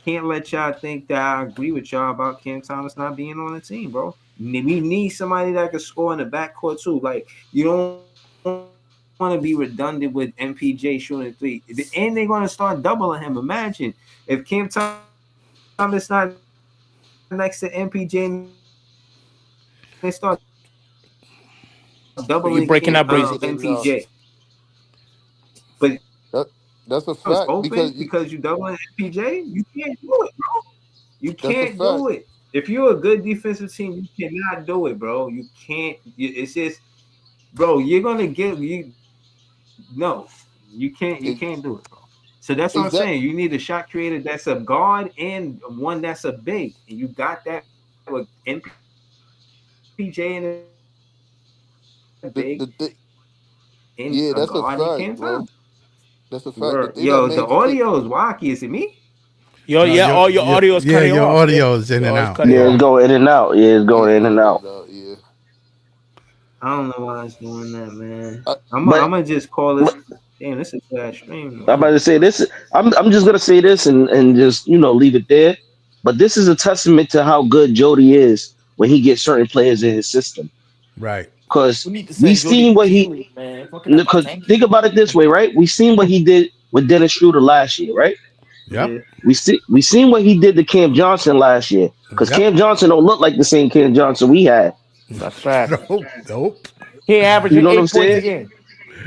can't let y'all think that I agree with y'all about Cam Thomas not being on the team, bro. We need somebody that can score in the backcourt too. Like you don't want to be redundant with MPJ shooting three, and they're going to start doubling him. Imagine if Cam Thomas not next to MPJ and they start doubling Cam But you're breaking up, Breezy. MPJ, but if your window is That that's a open fact because you because you, doubling MPJ, you can't do it, bro. You that's a can't do fact. it. If you're a good defensive team, you cannot do it, bro. You can't. It's just, bro. You're gonna get you. No, you can't. You can't do Ex- it, bro. So that's what I'm saying. You exact. need a shot creator that's a guard and one that's a big, and you got that with MPJ and a big The and the a thing. guard and Cam Thomas. Yeah, that's a fact, bro. Word. That's a Yo, fact. The the thing that audio makes is it. wacky. Is it me? Your all your audio is cutting Your off. Yeah, audio is in your and audio is out. cutting Yeah, Yeah. it's off. going in and out. Yeah, it's Yeah, going in going and in out. and out. Yeah. I don't know why it's doing that, man. I, But I'm gonna just call this. Damn, this is bad stream. I'm about to say this. I'm just gonna say this and just leave it there. But this is a testament to how good Jody is when he gets certain players in his system. Right. Because We need to we send Jody seen to what G he. League, man. Fucking up our Because tanking. think about it this way, right? We seen what he did with Dennis Schroeder last year, right? Yep. Yeah. We seen what he did to Cam Johnson last year. Because Yep. Cam Johnson don't look like the same Cam Johnson we had. That's facts. Nope. Nope. He You averaging know what I'm 8 points a saying? game.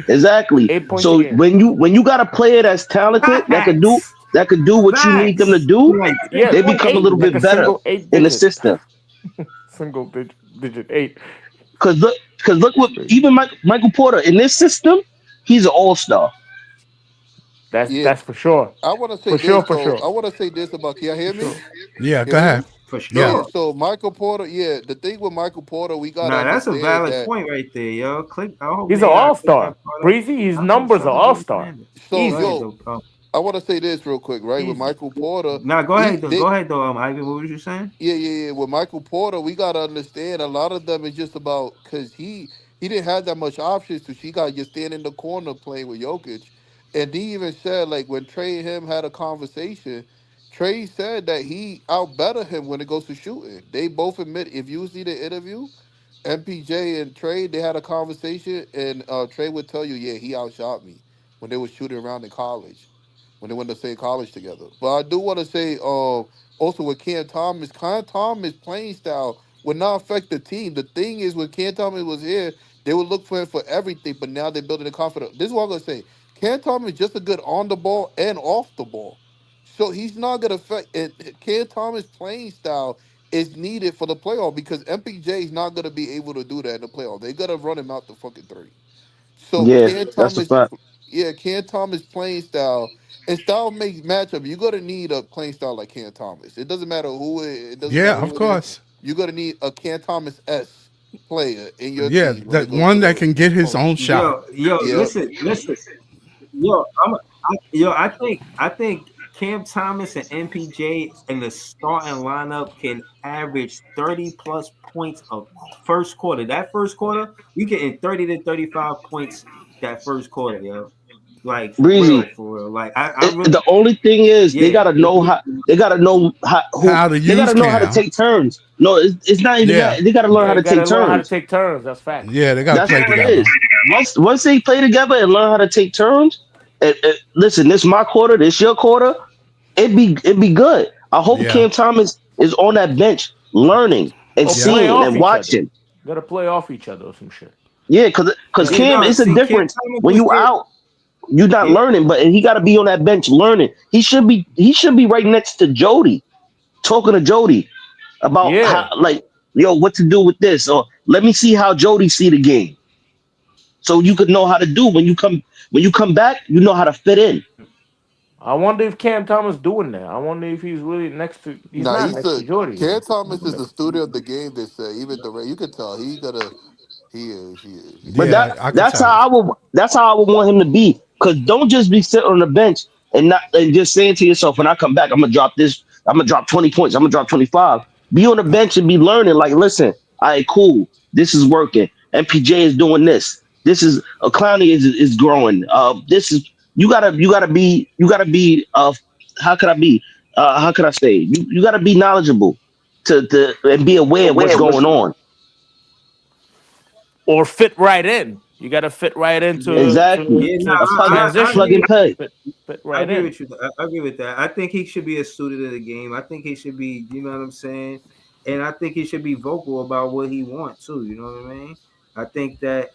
Exactly. 8 points a So game. when you got a player that's talented Facts. that could do what you need them to Facts. do, Like, Yeah, they become a little like a bit better single eight in the digit. system. Digit eight. Because look That's what crazy. even Michael Porter in this system, he's an all star. yeah. That's for sure. I want to say For sure, this for though. sure. I want to say this about. Can y'all For hear me? sure. Yeah. Can Go you hear me? ahead. for Yeah. Yeah. sure. So Michael Porter. Yeah. The thing with Michael Porter, we gotta Nah, that's a understand valid that. point right there, yo. Click. I hope He's an they all click that star. part up. Breezy, his I hope numbers are so. all Yo, star. man. So Go Easy. ahead, yo, though. I want to say this real quick, right? With Easy. Michael Porter, Nah, go we ahead though. they Go ahead though. Ivan, what was you saying? yeah. With Michael Porter, we gotta understand a lot of them is just about because he didn't have that much options, so she got just stand in the corner playing with Jokic, And he even said like when Trey and him had a conversation, Trey said that he outbetter him when it goes to shooting. They both admit if you see the interview, MPJ and Trey, they had a conversation, and Trey would tell you, yeah, he outshot me when they were shooting around in college, when they went to the same college together. But I do want to say, also with Cam Thomas playing style would not affect the team. The thing is, when Cam Thomas was here, they would look for him for everything, but now they're building a confidence. This is what I'm gonna say. Cam Thomas is just a good on the ball and off the ball. So he's not gonna affect it. Cam Thomas playing style is needed for the playoff because MPJ is not gonna be able to do that in the playoff. They gotta run him out the fucking three. So Yeah, that's a fact. Cam Thomas playing style and style makes matchup. You're gonna need a playing style like Cam Thomas. It doesn't matter it doesn't Yeah, matter of who it is. course. You're gonna need a Cam Thomas S player in your Yeah, team when it that goes one to that the can get his own postseason. shot. Yo, Yep. listen. I think Cam Thomas and MPJ in the starting lineup can average 30 plus points a first quarter. That first quarter, we getting 30 to 35 points that first quarter, yo. Like Breezy. for real. Like I really, The only thing is they yeah. gotta know how. They gotta know how who. How to They use gotta know how to Cam. take turns. No, it's not even Yeah, that. They gotta learn how They to gotta take learn how to turns. take turns. That's facts. yeah, they got to That's play all it together. is. Once they play together and learn how to take turns, listen, this my quarter, this your quarter. It be good. I hope Yeah, Cam Thomas is on that bench learning and Or yeah, play seeing off and each other. watching. Gotta play off each other or some shit. Yeah, cause Yeah. Yeah, Cam, no, it's a see, Cam difference Thomas when was you there. out. You're not Yeah, learning, but he got to be on that bench learning. He should be right next to Jody, talking to Jody about how Yeah. like yo what to do with this or let me see how Jody see the game, so you could know how to do when you come back. You know how to fit in. I wonder if Cam Thomas doing that. I wonder if he's really next to. He's Nah, not next to Jordy. Cam He's Thomas not is the next to student of Jordy. the game. They say even you can tell he is he But is. yeah. I could that's how tell. I would want him to be. Cause don't just be sitting on the bench and just saying to yourself, when I come back, I'm gonna drop this. I'm gonna drop 20 points. I'm gonna drop 25. Be on the bench and be learning. Like, listen, all right, cool. This is working. MPJ is doing this. This is a Clowney is growing. This is you gotta be. How could I be? How could I say? You gotta be knowledgeable to and be aware of what's going on. Or fit right in. You got to fit right yeah, into Exactly. yeah. No, A to I plug agree. and transition. play. Fit I right agree in. with you. I agree with that. I think he should be a student of the game. I think he should be, you know what I'm saying? And I think he should be vocal about what he wants too. You know what I mean? I think that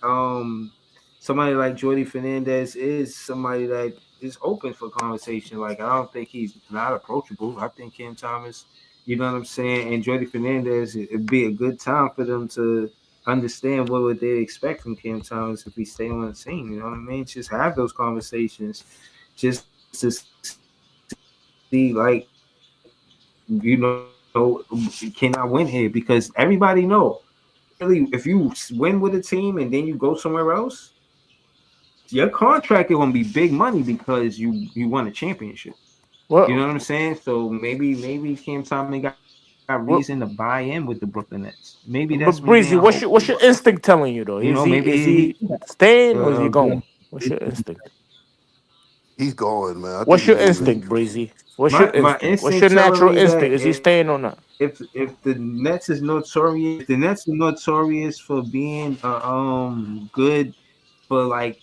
somebody like Jordy Fernandez is somebody that is open for conversation. Like I don't think he's not approachable. I think Cam Thomas, you know what I'm saying, and Jordy Fernandez, it'd be a good time for them to understand what would they expect from Cam Thomas if he stay on the team. You know what I mean? Just have those conversations just to see like can I win here because everybody know really if you win with a team and then you go somewhere else your contract is going to be big money because you won a championship. You know what I'm Well, saying? So maybe Cam Thomas got reason to buy in with the Brooklyn Nets. Maybe that's what they in but hope Breezy, for. what's your instinct telling you though? You know, Is maybe he staying or is he good. going? What's your instinct? He's going, man. I think What's he's your leaving. instinct, Breezy? What's your My instinct? What's your instinct telling natural me that instinct? Is he staying or not? if the Nets is notorious, if the Nets are notorious for being good for like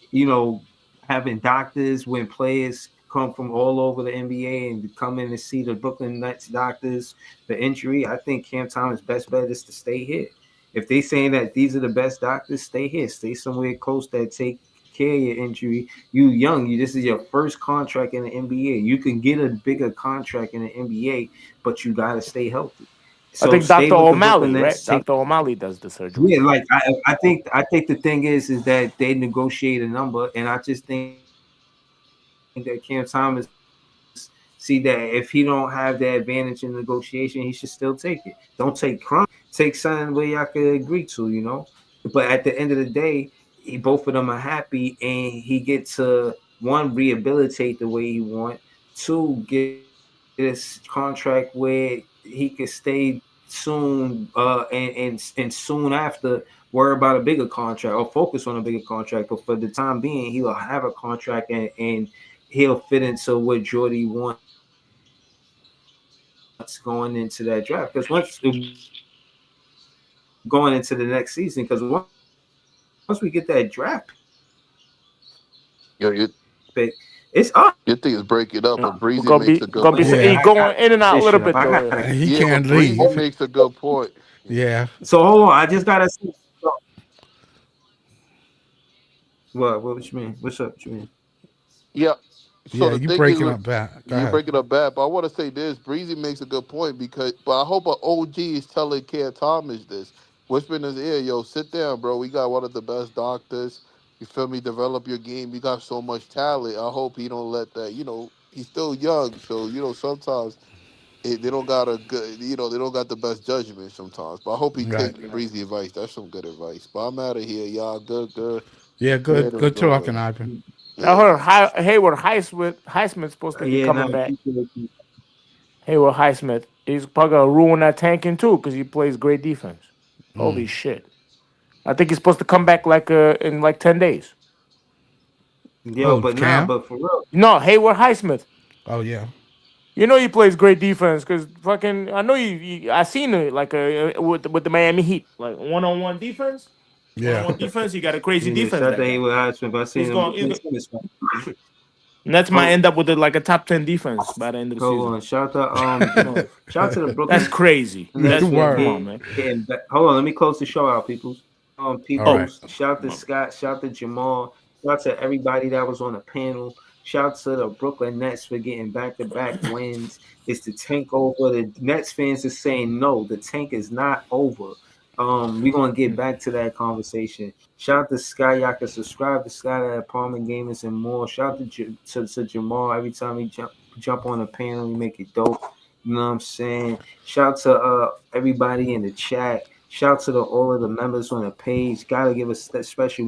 having doctors when players come from all over the NBA and come in to see the Brooklyn Nets doctors for injury. I think Cam Thomas' best bet is to stay here. If they saying that these are the best doctors, stay here. Stay somewhere close that take care of your injury. You young. This is your first contract in the NBA. You can get a bigger contract in the NBA, but you gotta stay healthy. I So think stay Dr. with the Brooklyn O'Malley, Nets. right? Take Dr. O'Malley does the surgery. yeah, like I think the thing is that they negotiate a number, and I just think that Cam Thomas see that if he don't have the advantage in negotiation, he should still take it. Don't take crumbs. Take something where y'all could agree to, But at the end of the day, both of them are happy, and he get to one rehabilitate the way he want, two get his contract where he could stay soon and soon after worry about a bigger contract or focus on a bigger contract. But for the time being, he will have a contract and he'll fit into what Jordy wants going into that draft. Because going into the next season, because once we get that draft pick, Yo, it's us. your thing is breaking up, Yeah. but We're Breezy gonna makes be a good gonna be point. he Yeah, going in and out a little bit I though. gotta. he Yeah, but can't Breezy leave. makes a good point. Yeah, So hold on, I just gotta see. What you mean? What's up? What you mean? Yeah. So yeah, the you thing is, breaking up bad. Go you ahead. breaking up bad, but I want to say this. Breezy makes a good point because, but I hope an OG is telling Cam Thomas this. Whisper in his ear, yo, sit down, bro. We got one of the best doctors. You feel me? Develop your game. You got so much talent. I hope he don't let that. He's still young, so sometimes they don't got a good. They don't got the best judgment sometimes. But I hope he Right. take Breezy advice. That's some good advice. But I'm out of here, y'all. Good. Yeah, Man good. on Good talking, Jordan. Ivan. I Yeah. heard Hayward Highsmith's supposed to be Yeah, no, coming back. appreciate you. Hayward Highsmith. He's probably gonna ruin that tanking too because he plays great defense. Holy shit! I think he's supposed to come back like in like 10 days. Yo, Oh, but nah, Cam. but for real, No, Hayward Highsmith. Oh yeah, You know he plays great defense because fucking I know I seen it like with the Miami Heat like one-on-one defense. yeah. One-on-one defense. He got a crazy yeah, defense. shout out to That guy. Hayward Hotspur. I He's seen him. going. He's going He's Nets might hold, end up with like a top 10 defense by the end of the hold season. on. Shout out You know, shout out to the that's Brooklyn crazy. Nets for Come Word. on, man. getting back. Hold on, let me close the show out, peoples. All right. Oh, Peoples. Shout to Scott. Shout to Jamal. Shout to everybody that was on the panel. Shout to the Brooklyn Nets for getting back-to-back wins. It's the tank over. The Nets fans are saying no, the tank is not over. We're gonna get back to that conversation. Shout out to Sky. Y'all can subscribe to Sky at Apartment Gamers and more. Shout out to Jamal. Every time he jump on the panel, we make it dope. You know what I'm saying? Shout to everybody in the chat. Shout to all of the members on the page. Gotta give a special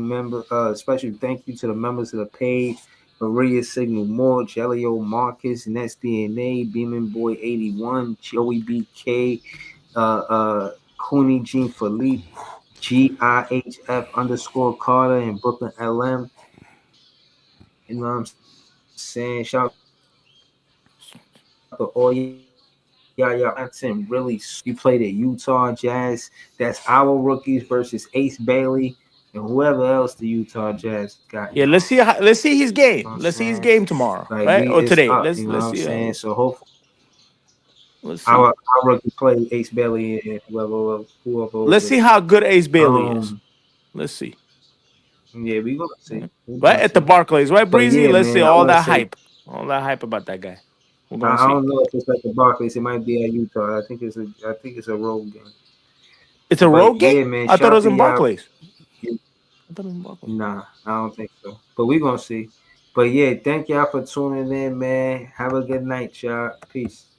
thank you to the members of the page. Maria Signal Moore, Jelio Marcus, Nets DNA, Beeman Boy 81, Joey BK, Cooney Jean Philippe, GIHF underscore Carter, and Brooklyn LM. You know what I'm saying? Shout out to all y'all content really we played at Utah Jazz. That's our rookies versus Ace Bailey and whoever else the Utah Jazz got, y'all. yeah. Let's see his You know what I'm game. Let's see saying? his game tomorrow, Like right? Or it's today. up, you know what Let's I'm see. saying? So hopefully Let's our see. rookie play Ace Bailey and whoever Let's over see there. how good Ace Bailey is. Um Let's see. yeah, we gonna see. We Right gonna at the see. Barclays, right, But Breezy? yeah, Let's see man, I wanna say all that hype about that guy. We're I gonna see. don't know if it's like the Barclays, it might be at Utah. I think it's a road game. It's a But road yeah, game. man, I thought it shout out was to in y'all. Barclays. I thought it was in Barclays. Nah, I don't think so. But we gonna see. But yeah, thank y'all for tuning in, man. Have a good night, y'all. Peace.